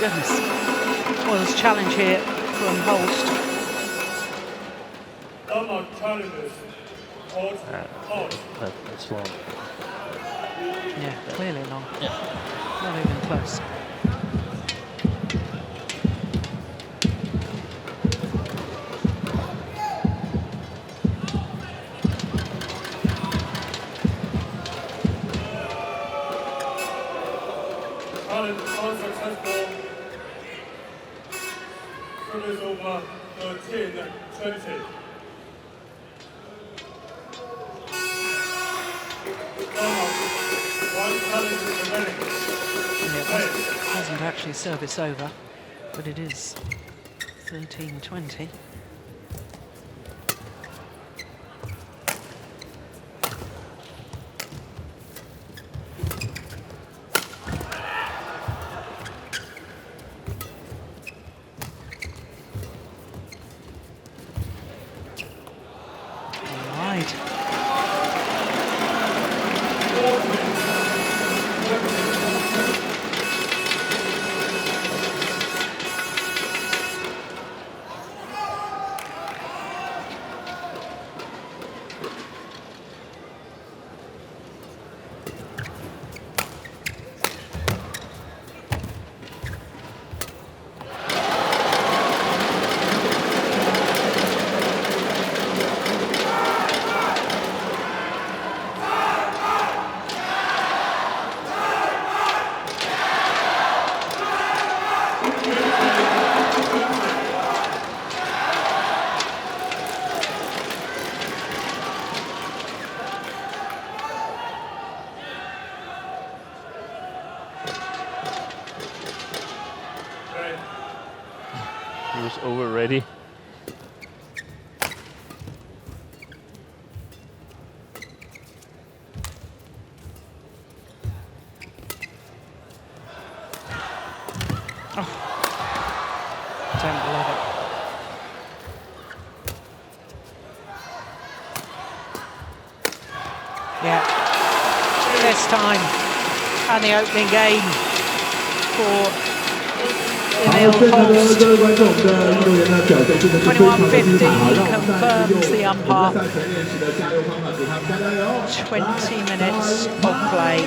Goodness. Well, there's a challenge here from Holst. That's long. Yeah, clearly long. Yeah. Not even close. Unsuccessful. Service over 13-20. One challenge remaining. Yeah, it hasn't actually service over, but it is 13-20. already. Don't believe it. Yeah, less time and the opening game for Emil Holst. 21:50 confirms the umpire. 20 minutes of play.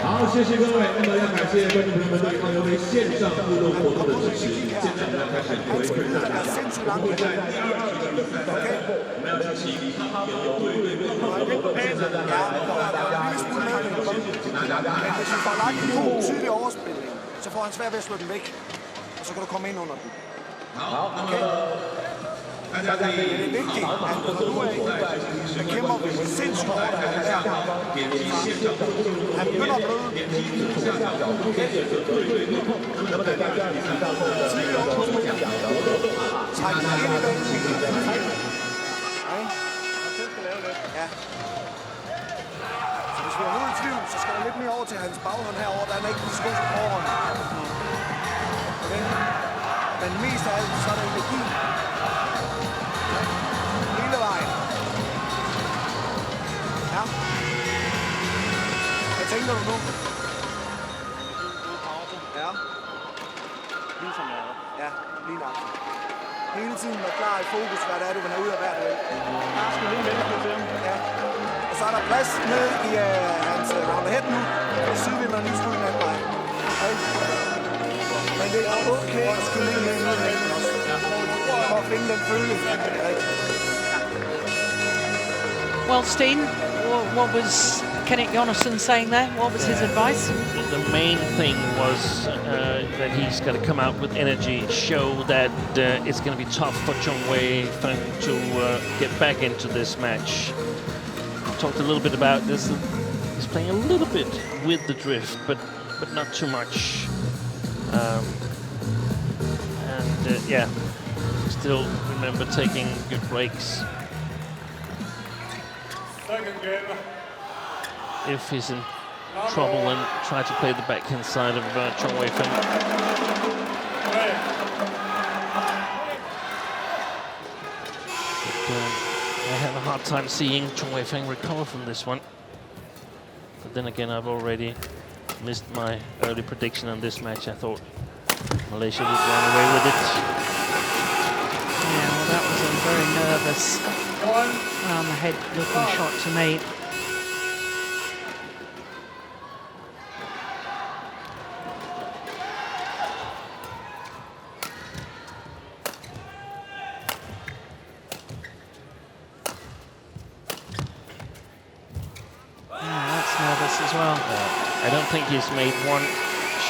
好，谢谢各位。那么要感谢观众朋友们对抗游杯线上互动活动的支持。现在我们要开始回馈大家。我们会在第2局的比赛赛后，我们要进行有对不同的活动。现在大家大家请大家看。 Hvis vi får lagt en god tydelig overspilning, så får han svært ved at slå den væk. Og så kan du komme ind under den. 好，那么大家可以好好的做出在这个kæmper sindssygt hårdt在下方点击线上互动Han begynder at bløde. 点击左下角可以选择对对碰。那么在大家比赛赛后的这个抽奖的活动啊，请大家敬请再来。Ja. Så hvis vi er i tvivl, så skal der lidt mere over til hans baghånd herovre. Der er ikke lige så god som forhånd. Okay. Men mest af alt, så er der energi. Hele vejen. Ja. Hvad tænker du nu? Ja. Ligesom jeg er. Ja, lige nok. Hele tiden være klar i fokus, hvad det er, du vil have ud af hver duel. Jeg skal lige vente på dem. Ja. Og så er der plads ned i hans round-ahead nu. Og sidevinder en lille smule den anden vej. Okay. Men det er okay at skyde ned med den også. For at finde den følge. Well, Steen, what was Kenneth Jonasson saying there? What was his advice? The main thing was that he's going to come out with energy, show that it's going to be tough for Chong Wei Feng to get back into this match. Talked a little bit about this. He's playing a little bit with the drift, but not too much. Yeah, still remember taking good breaks. Second game. If he's in trouble, and try to play the backhand side of Chong Wei Feng. I have a hard time seeing Chong Wei Feng recover from this one. But then again, I've already missed my early prediction on this match. I thought Malaysia would run away with it. Yeah, well, that was a very nervous round the head looking shot to me. As well. I don't think he's made one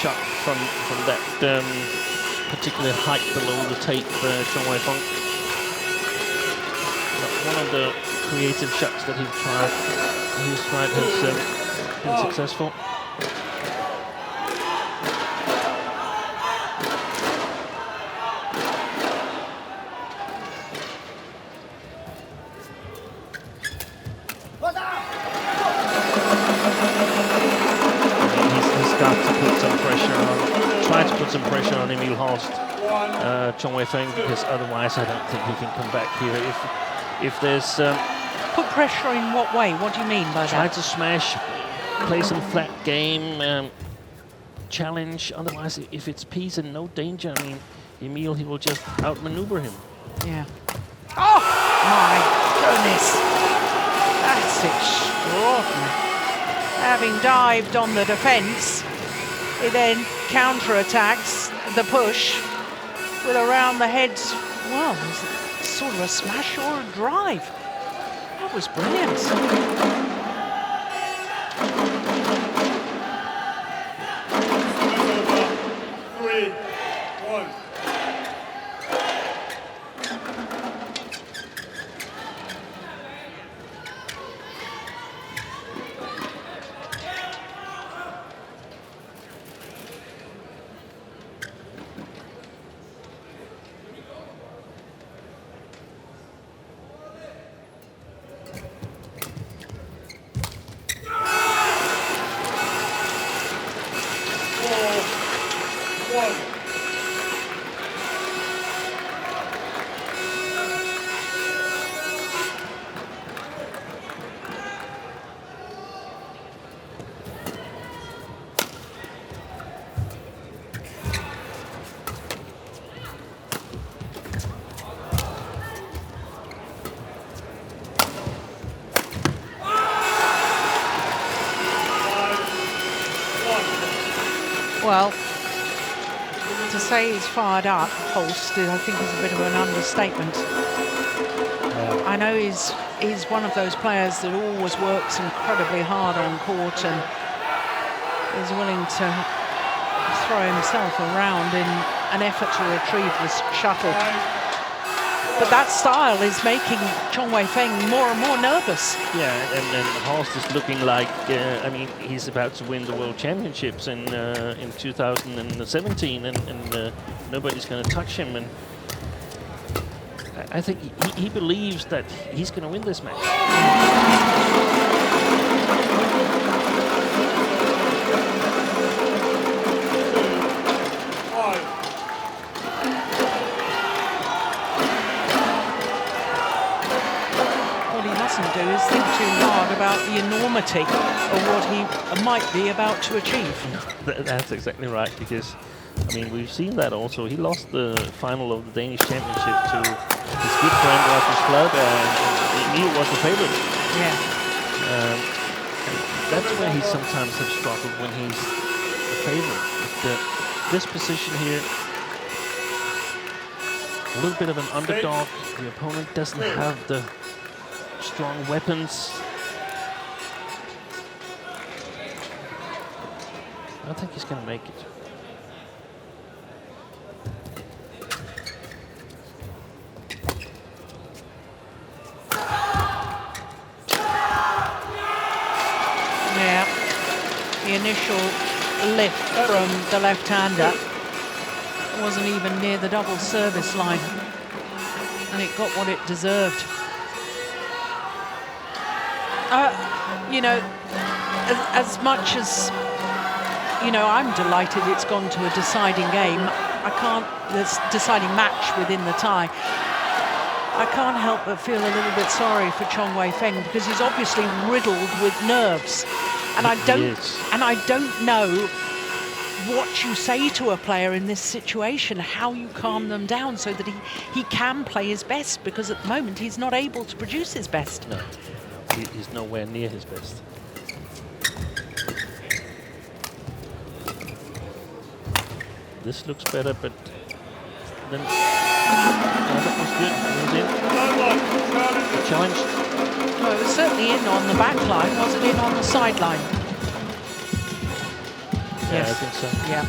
shot from that particular height below the tape, Chong Wei Feng. One of the creative shots that he's tried has been successful. Some pressure on Emil Holst, Chong Wei Feng, because otherwise I don't think he can come back here. If there's put pressure in what way? What do you mean by that? Try to smash, play some flat game, challenge. Otherwise, if it's peace and no danger, I mean, Emil, he will just outmaneuver him. Yeah. Oh my goodness, that's extraordinary. Having dived on the defence, he then counter-attacks the push with around the head. Well, was it sort of a smash or a drive? That was brilliant. 3-1. say he's fired up, Holst, I think is a bit of an understatement. I know he's one of those players that always works incredibly hard on court and is willing to throw himself around in an effort to retrieve this shuttle. But that style is making Chong Wei Feng more and more nervous. Yeah, and Holst is looking like, I mean, he's about to win the World Championships in 2017, and nobody's going to touch him. And I think he believes that he's going to win this match. Do is think too hard about the enormity of what he might be about to achieve. That's exactly right, because I mean we've seen that also. He lost the final of the Danish Championship to his good friend Rasmus Flood, and Emil was the favorite. Yeah. That's where he sometimes has struggled when he's the favorite. But this position here, a little bit of an underdog. The opponent doesn't have the strong weapons. I think he's going to make it. Yeah, the initial lift from the left-hander wasn't even near the double service line, and it got what it deserved. You know, as much as, you know, I'm delighted it's gone to a deciding game. This deciding match within the tie. I can't help but feel a little bit sorry for Chong Wei Feng, because he's obviously riddled with nerves. And I don't know what you say to a player in this situation, how you calm them down so that he can play his best, because at the moment he's not able to produce his best. No. He's nowhere near his best. This looks better, but then that was good. It was in. The challenge. Well, it was certainly in on the back line. Was it in on the sideline? Yeah, Yes. I think so. Yeah.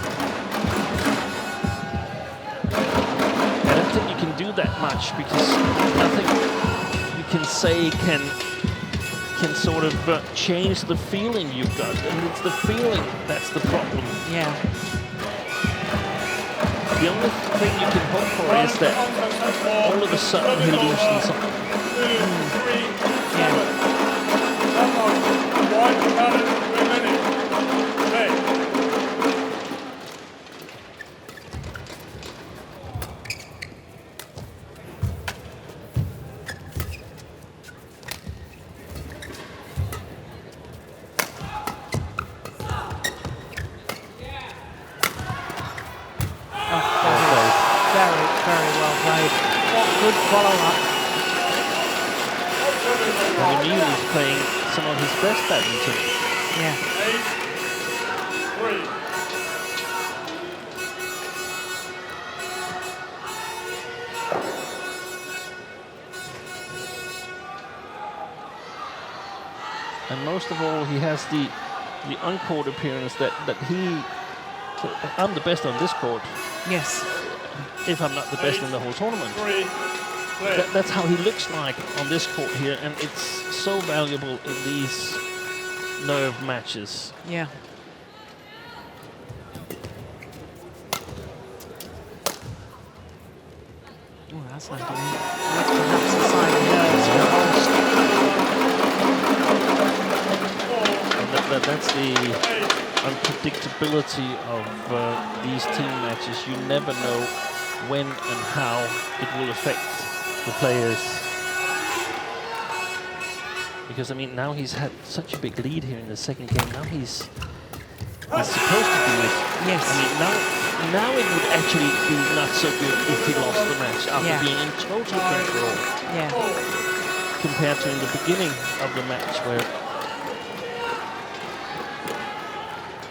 I don't think you can do that much, because nothing you can say can sort of change the feeling you've got, and it's the feeling that's the problem. Yeah. The only thing you can hope for is that all of a sudden he loosens up. Yeah. Good follow-up. And Emil is playing some of his best badminton. Yeah. 8-3. And most of all, he has the on-court appearance that I'm the best on this court. Yes. If I'm not the best in the whole tournament. That's how he looks like on this court here, and it's so valuable in these nerve matches. Yeah. Oh, that's not doing it. That's perhaps a sign of nerves for Holst. That's the unpredictability of these team matches. You never know when and how it will affect the players. Because, I mean, now he's had such a big lead here in the second game. Now he's supposed to do it. Yes. I mean, now it would actually be not so good if he lost the match after being in total control. Yeah. Compared to in the beginning of the match, where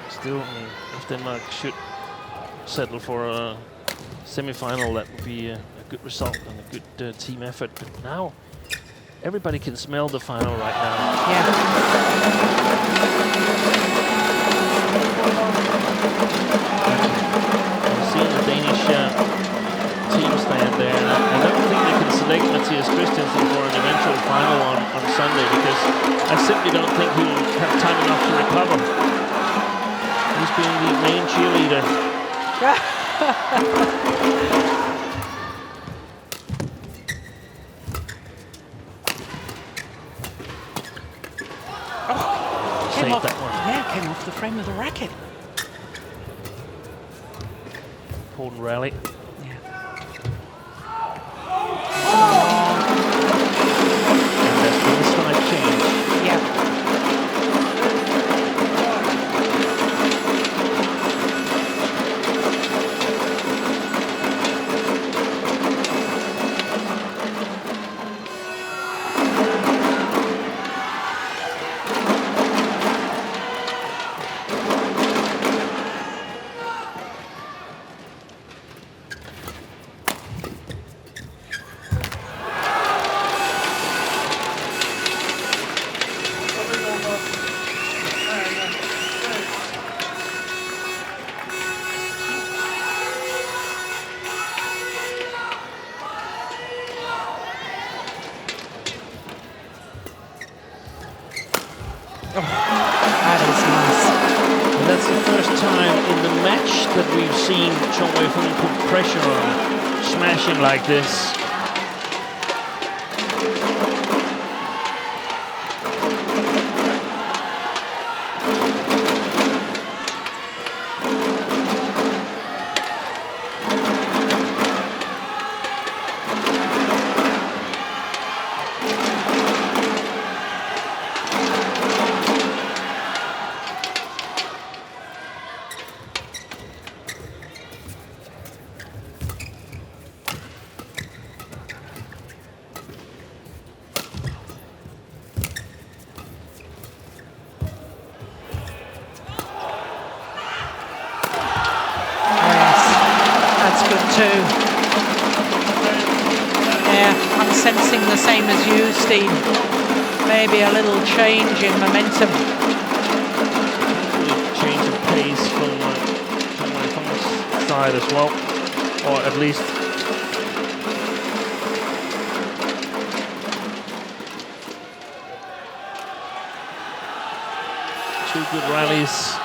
still, I mean, if Denmark should settle for a semi-final, that would be a good result and a good team effort. But now everybody can smell the final right now. Yeah. I've seen the Danish team stand there, and I don't think they can select Mathias Christiansen for an eventual final on Sunday, because I simply don't think he will have time enough to recover. He's being the main cheerleader. Came off, yeah, came off the frame of the racket. Important rally. Yeah. And there's been a slight change. Yeah. That we've seen Chong Wei put pressure on, smashing like this. Same as you, Steve. Maybe a little change in momentum. Change of pace from Feng's side as well, or at least two good rallies.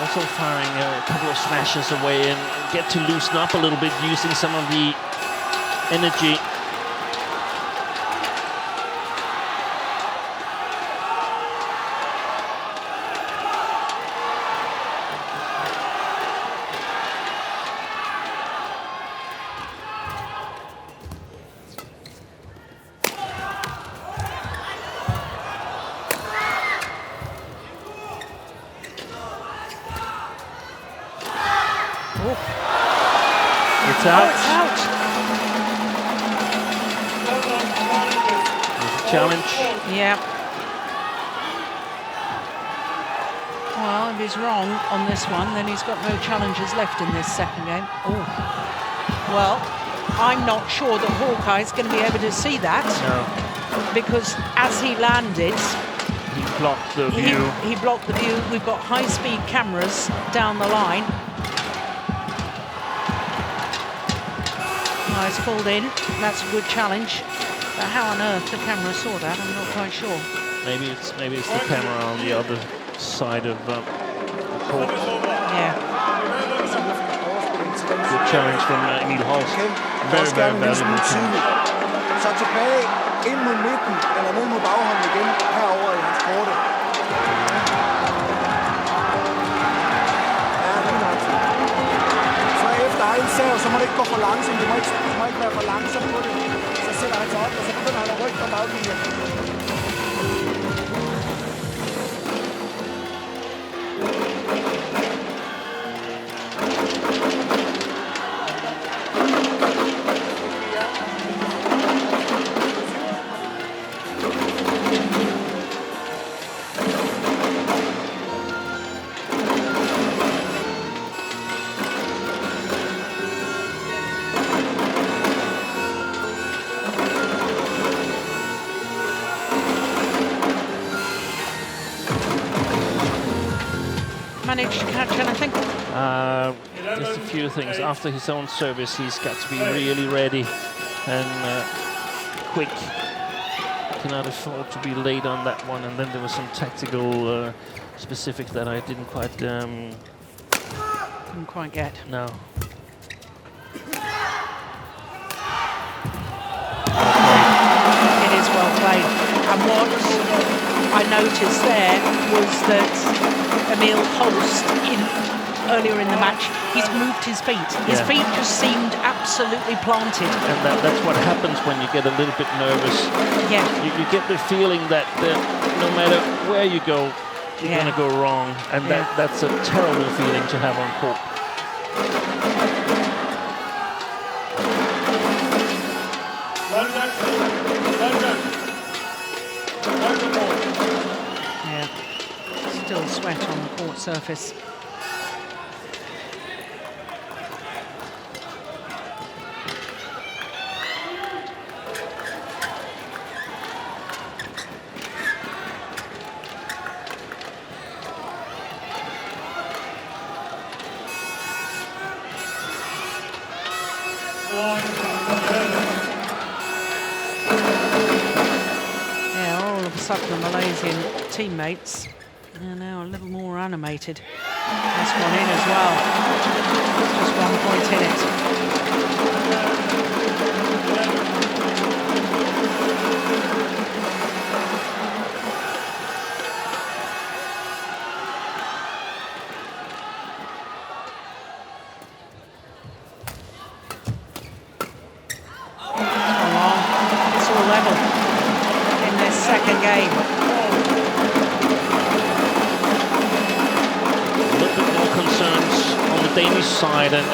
Also firing a couple of smashes away and get to loosen up a little bit using some of the energy. It's out. It's out. Challenge. Yeah. Well, if he's wrong on this one, then he's got no challenges left in this second game. Oh. Well, I'm not sure that Hawkeye's going to be able to see that. No. Because as he landed, he blocked the view. He blocked the view. We've got high-speed cameras down the line. He's pulled in. That's a good challenge. But how on earth the camera saw that, I'm not quite sure. Maybe it's the camera on the other side of the court. Yeah. Good challenge from Emil Holst. Very, very valuable challenge. Så tilbage ind mod midten, eller ned mod baghånden igen, herover i hans korte. Der er en sav, så må det ikke gå for langsomt. Du må ikke være for langsom på det. Så sætter han sig op, og så begynder han at rykke fra baglinjen. Just a few things. After his own service, he's got to be really ready and quick. Cannot afford to be late on that one. And then there was some tactical specifics that I didn't quite get. No. It is well played. And what I noticed there was that Emil Holst, earlier in the match, he's moved his feet. His feet just seemed absolutely planted. And that's what happens when you get a little bit nervous. Yeah. You get the feeling that no matter where you go, you're going to go wrong. And that's a terrible feeling to have on court. Yeah, still sweat on the court surface. The Malaysian teammates are now a little more animated. That's one in as well. Just 1 point in it. It's all level in this second game. Concerns on the Danish side and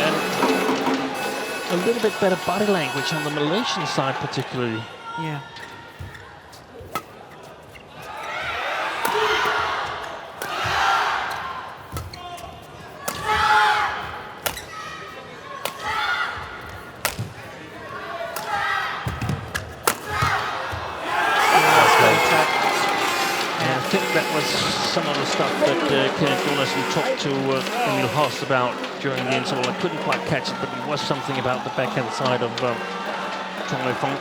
a little bit better body language on the Malaysian side particularly. Yeah. Some of the stuff that Kien talked to Emil Holst about during the interval. I couldn't quite catch it, but it was something about the backhand side of Chong Wei Feng.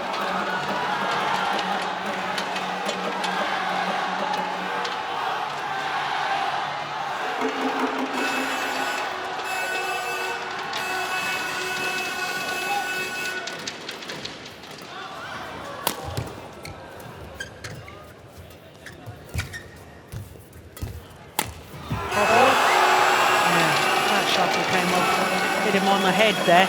On the head there.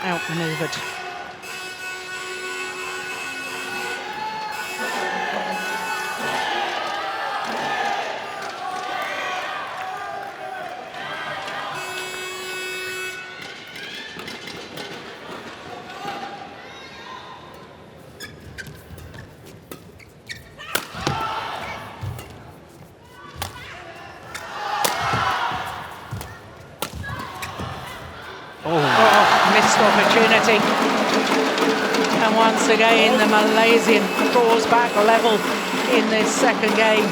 Outmaneuvered. Missed opportunity. And once again, the Malaysian draws back level in this second game.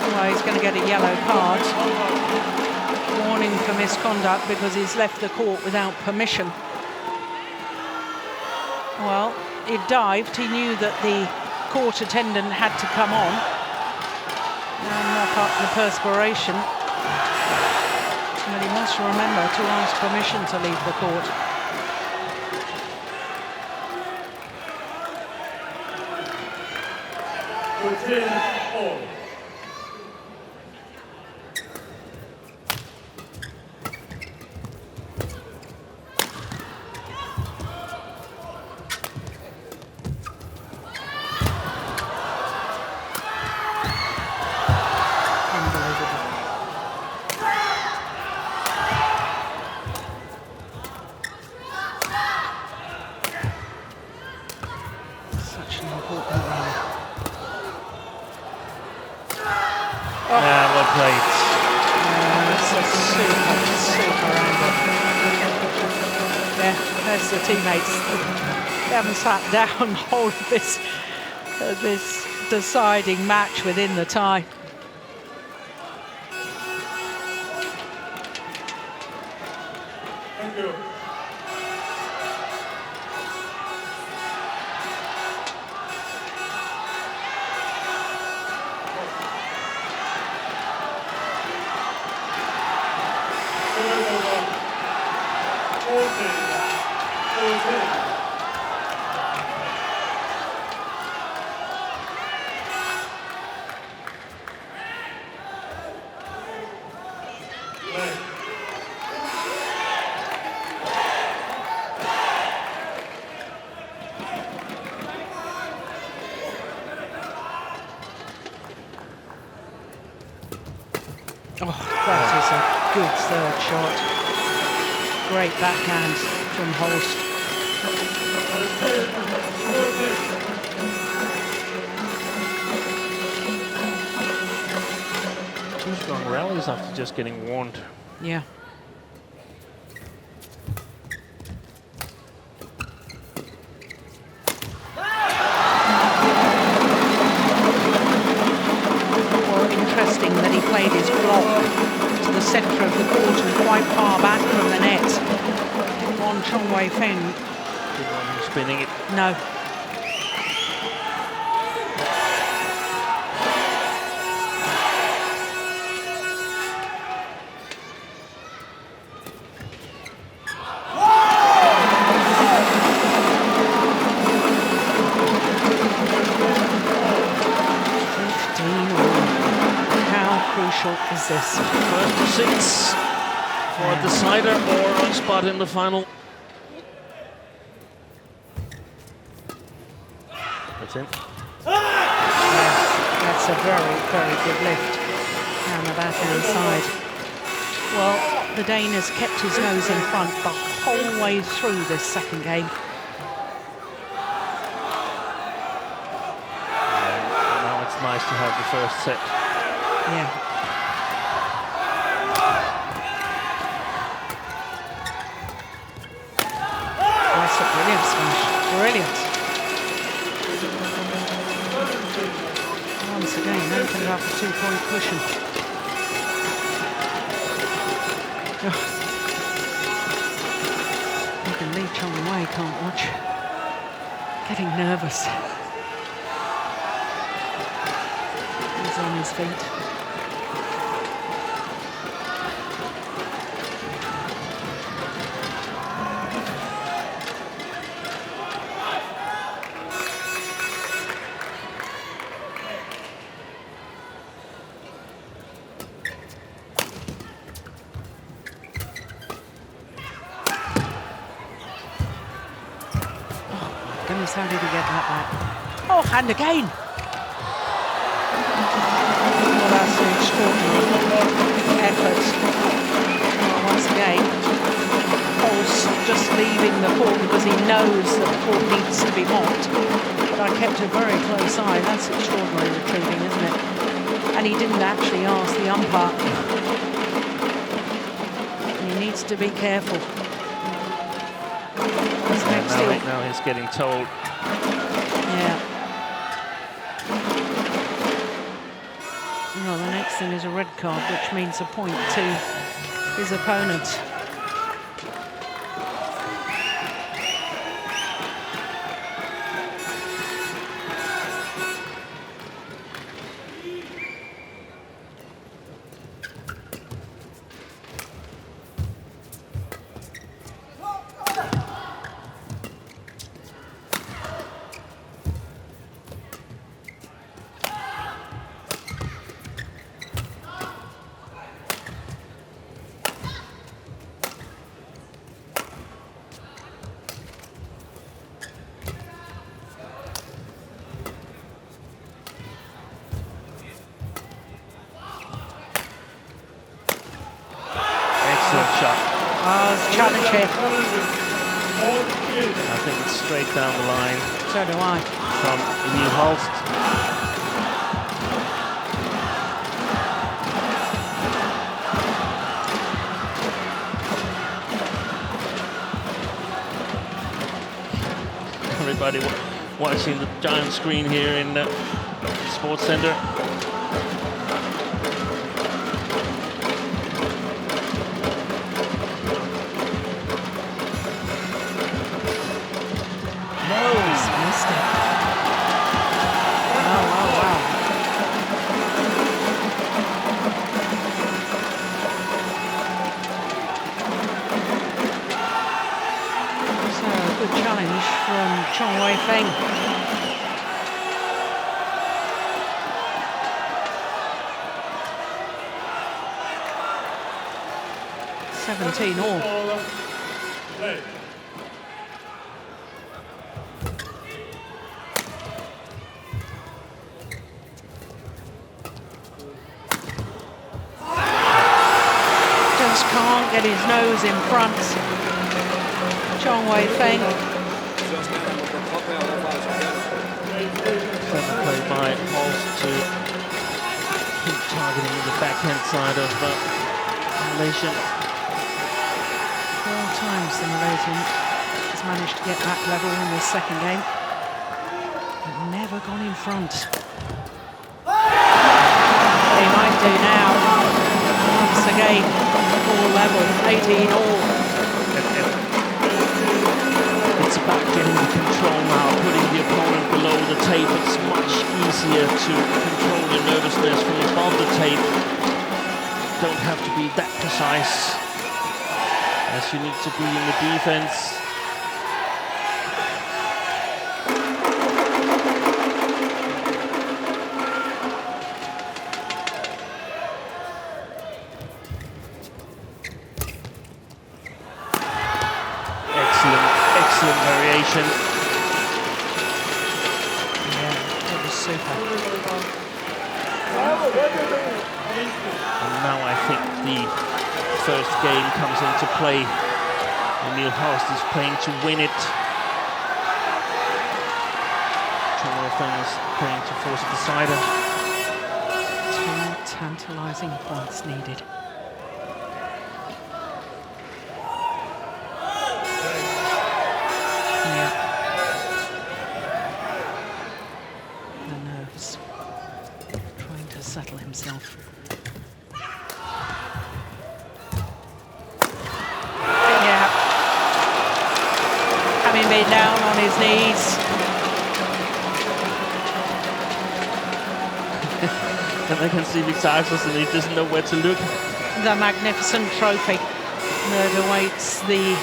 Well, he's going to get a yellow card. Warning for misconduct because he's left the court without permission. Well, He dived. He knew that the court attendant had to come on and mop up the perspiration. But he must remember to ask permission to leave the court. The teammates, they haven't sat down all of this deciding match within the tie. Thank you. Oh, that is a good third shot. Great backhand from Holst. Two strong rallies after just getting warned. Yeah. Interesting that he played his block to the centre of the court and quite far back from the net on Chong Wei Feng. Didn't want him spinning it. No. Is this first seats for a decider or a spot in the final? That's it. That's a very, very good lift down the backhand side. Well, the Dane has kept his nose in front the whole way through this second game. And now it's nice to have the first set. Yeah. That's a brilliant smash. Brilliant. Once again, opened up a 2-point cushion. Even Lee Chong Wei can't watch. Getting nervous. He's on his feet. How did he get that back? Oh, and again! Well, that's an extraordinary effort. Well, once again, Holst just leaving the court because he knows that the court needs to be mopped. But I kept a very close eye. That's extraordinary retrieving, isn't it? And he didn't actually ask the umpire. He needs to be careful. Now he's getting told. Yeah. Well, the next thing is a red card, which means a point to his opponent. challenge here. I think it's straight down the line. So do I. From Emil Holst. Everybody watching the giant screen here in the Sports Center. Chong Wei Feng. $17 all. Just can't get his nose in front. Chong Wei Feng. Play by Holst to keep targeting the backhand side of Malaysia. 4 times the Malaysian has managed to get back level in this second game, but never gone in front. He might do now. Once again, all level, 18 all. It's about getting the control now, putting the opponent below the tape. It's much easier to control your nervousness from above the tape. Don't have to be that precise as you need to be in the defense. Excellent variation. Yeah, that was super. And now I think the first game comes into play. Emil Holst is playing to win it. Chong Wei Feng is playing to force a decider. 2 tantalizing points needed. Settle himself. Yeah. Having been down on his knees. And I can see Viktor Axelsen, he doesn't know where to look. The magnificent trophy that awaits the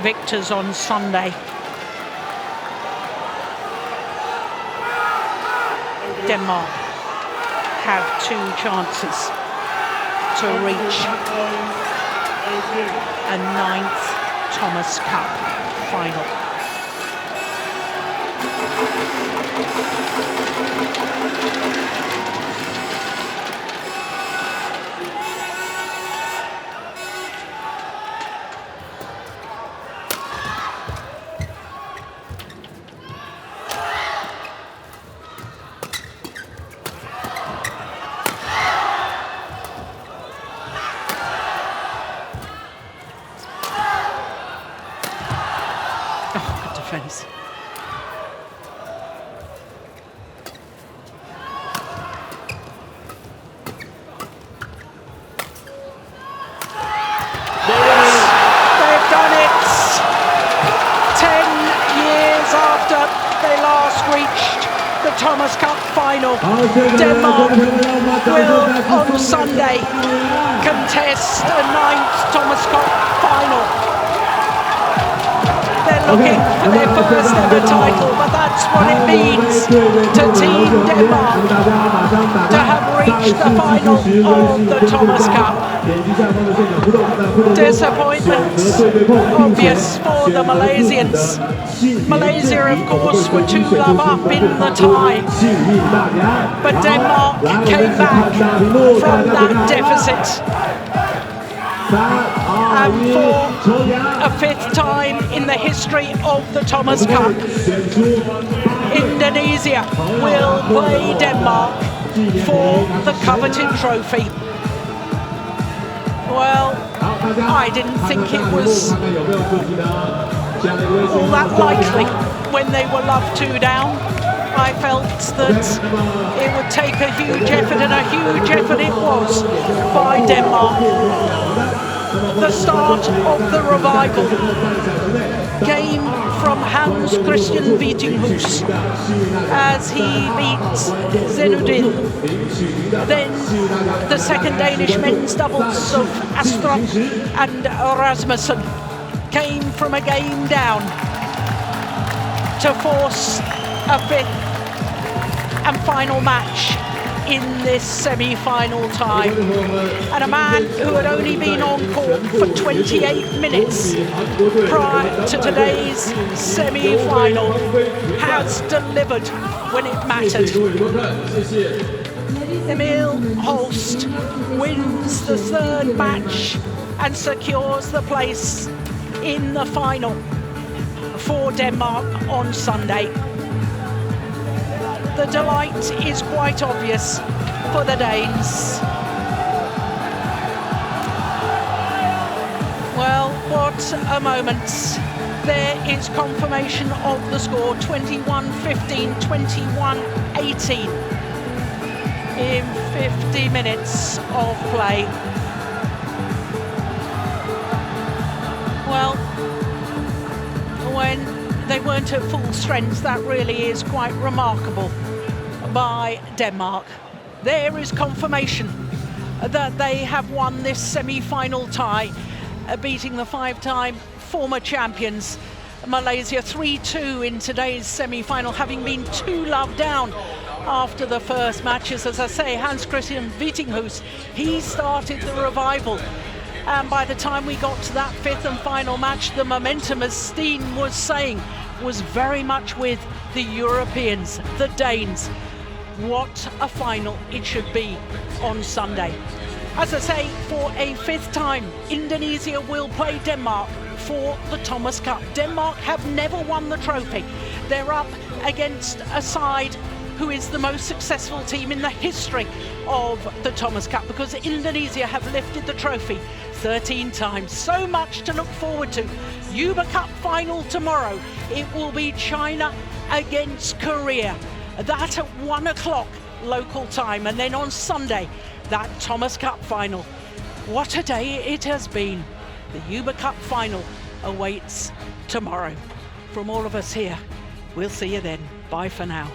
victors on Sunday. Denmark have 2 chances to reach a 9th Thomas Cup final. Defense. They've done it! 10 years after they last reached the Thomas Cup final, Denmark will on Sunday contest a 9th Thomas Cup final. They're looking for their first ever title, but that's what it means to Team Denmark to have reached the final of the Thomas Cup. Disappointment obvious for the Malaysians. Malaysia, of course, were 2-love up in the tie, but Denmark came back from that deficit. And for a 5th time in the history of the Thomas Cup, Indonesia will play Denmark for the coveted trophy. Well, I didn't think it was all that likely when they were love 2 down. I felt that it would take a huge effort, and a huge effort it was by Denmark. The start of the revival came from Hans-Kristian Vittinghus as he beat Zainuddin. Then the second Danish men's doubles of Astrup and Rasmussen came from a game down to force a 5th and final match in this semi-final tie. And a man who had only been on court for 28 minutes prior to today's semi-final has delivered when it mattered. Emil Holst wins the 3rd match and secures the place in the final for Denmark on Sunday. The delight is quite obvious for the Danes. Well, what a moment. There is confirmation of the score, 21-15, 21-18 in 50 minutes of play. Well, when they weren't at full strength, that really is quite remarkable by Denmark. There is confirmation that they have won this semi-final tie, beating the 5-time former champions Malaysia 3-2 in today's semi-final, having been 2-love down after the first matches. As I say, Hans-Kristian Vittinghus, he started the revival. And by the time we got to that 5th and final match, the momentum, as Steen was saying, was very much with the Europeans, the Danes. What a final it should be on Sunday. As I say, for a 5th time, Indonesia will play Denmark for the Thomas Cup. Denmark have never won the trophy. They're up against a side who is the most successful team in the history of the Thomas Cup, because Indonesia have lifted the trophy 13 times. So much to look forward to. Uber Cup final tomorrow. It will be China against Korea. That at 1 o'clock local time. And then on Sunday, that Thomas Cup final. What a day it has been. The Uber Cup final awaits tomorrow. From all of us here, we'll see you then. Bye for now.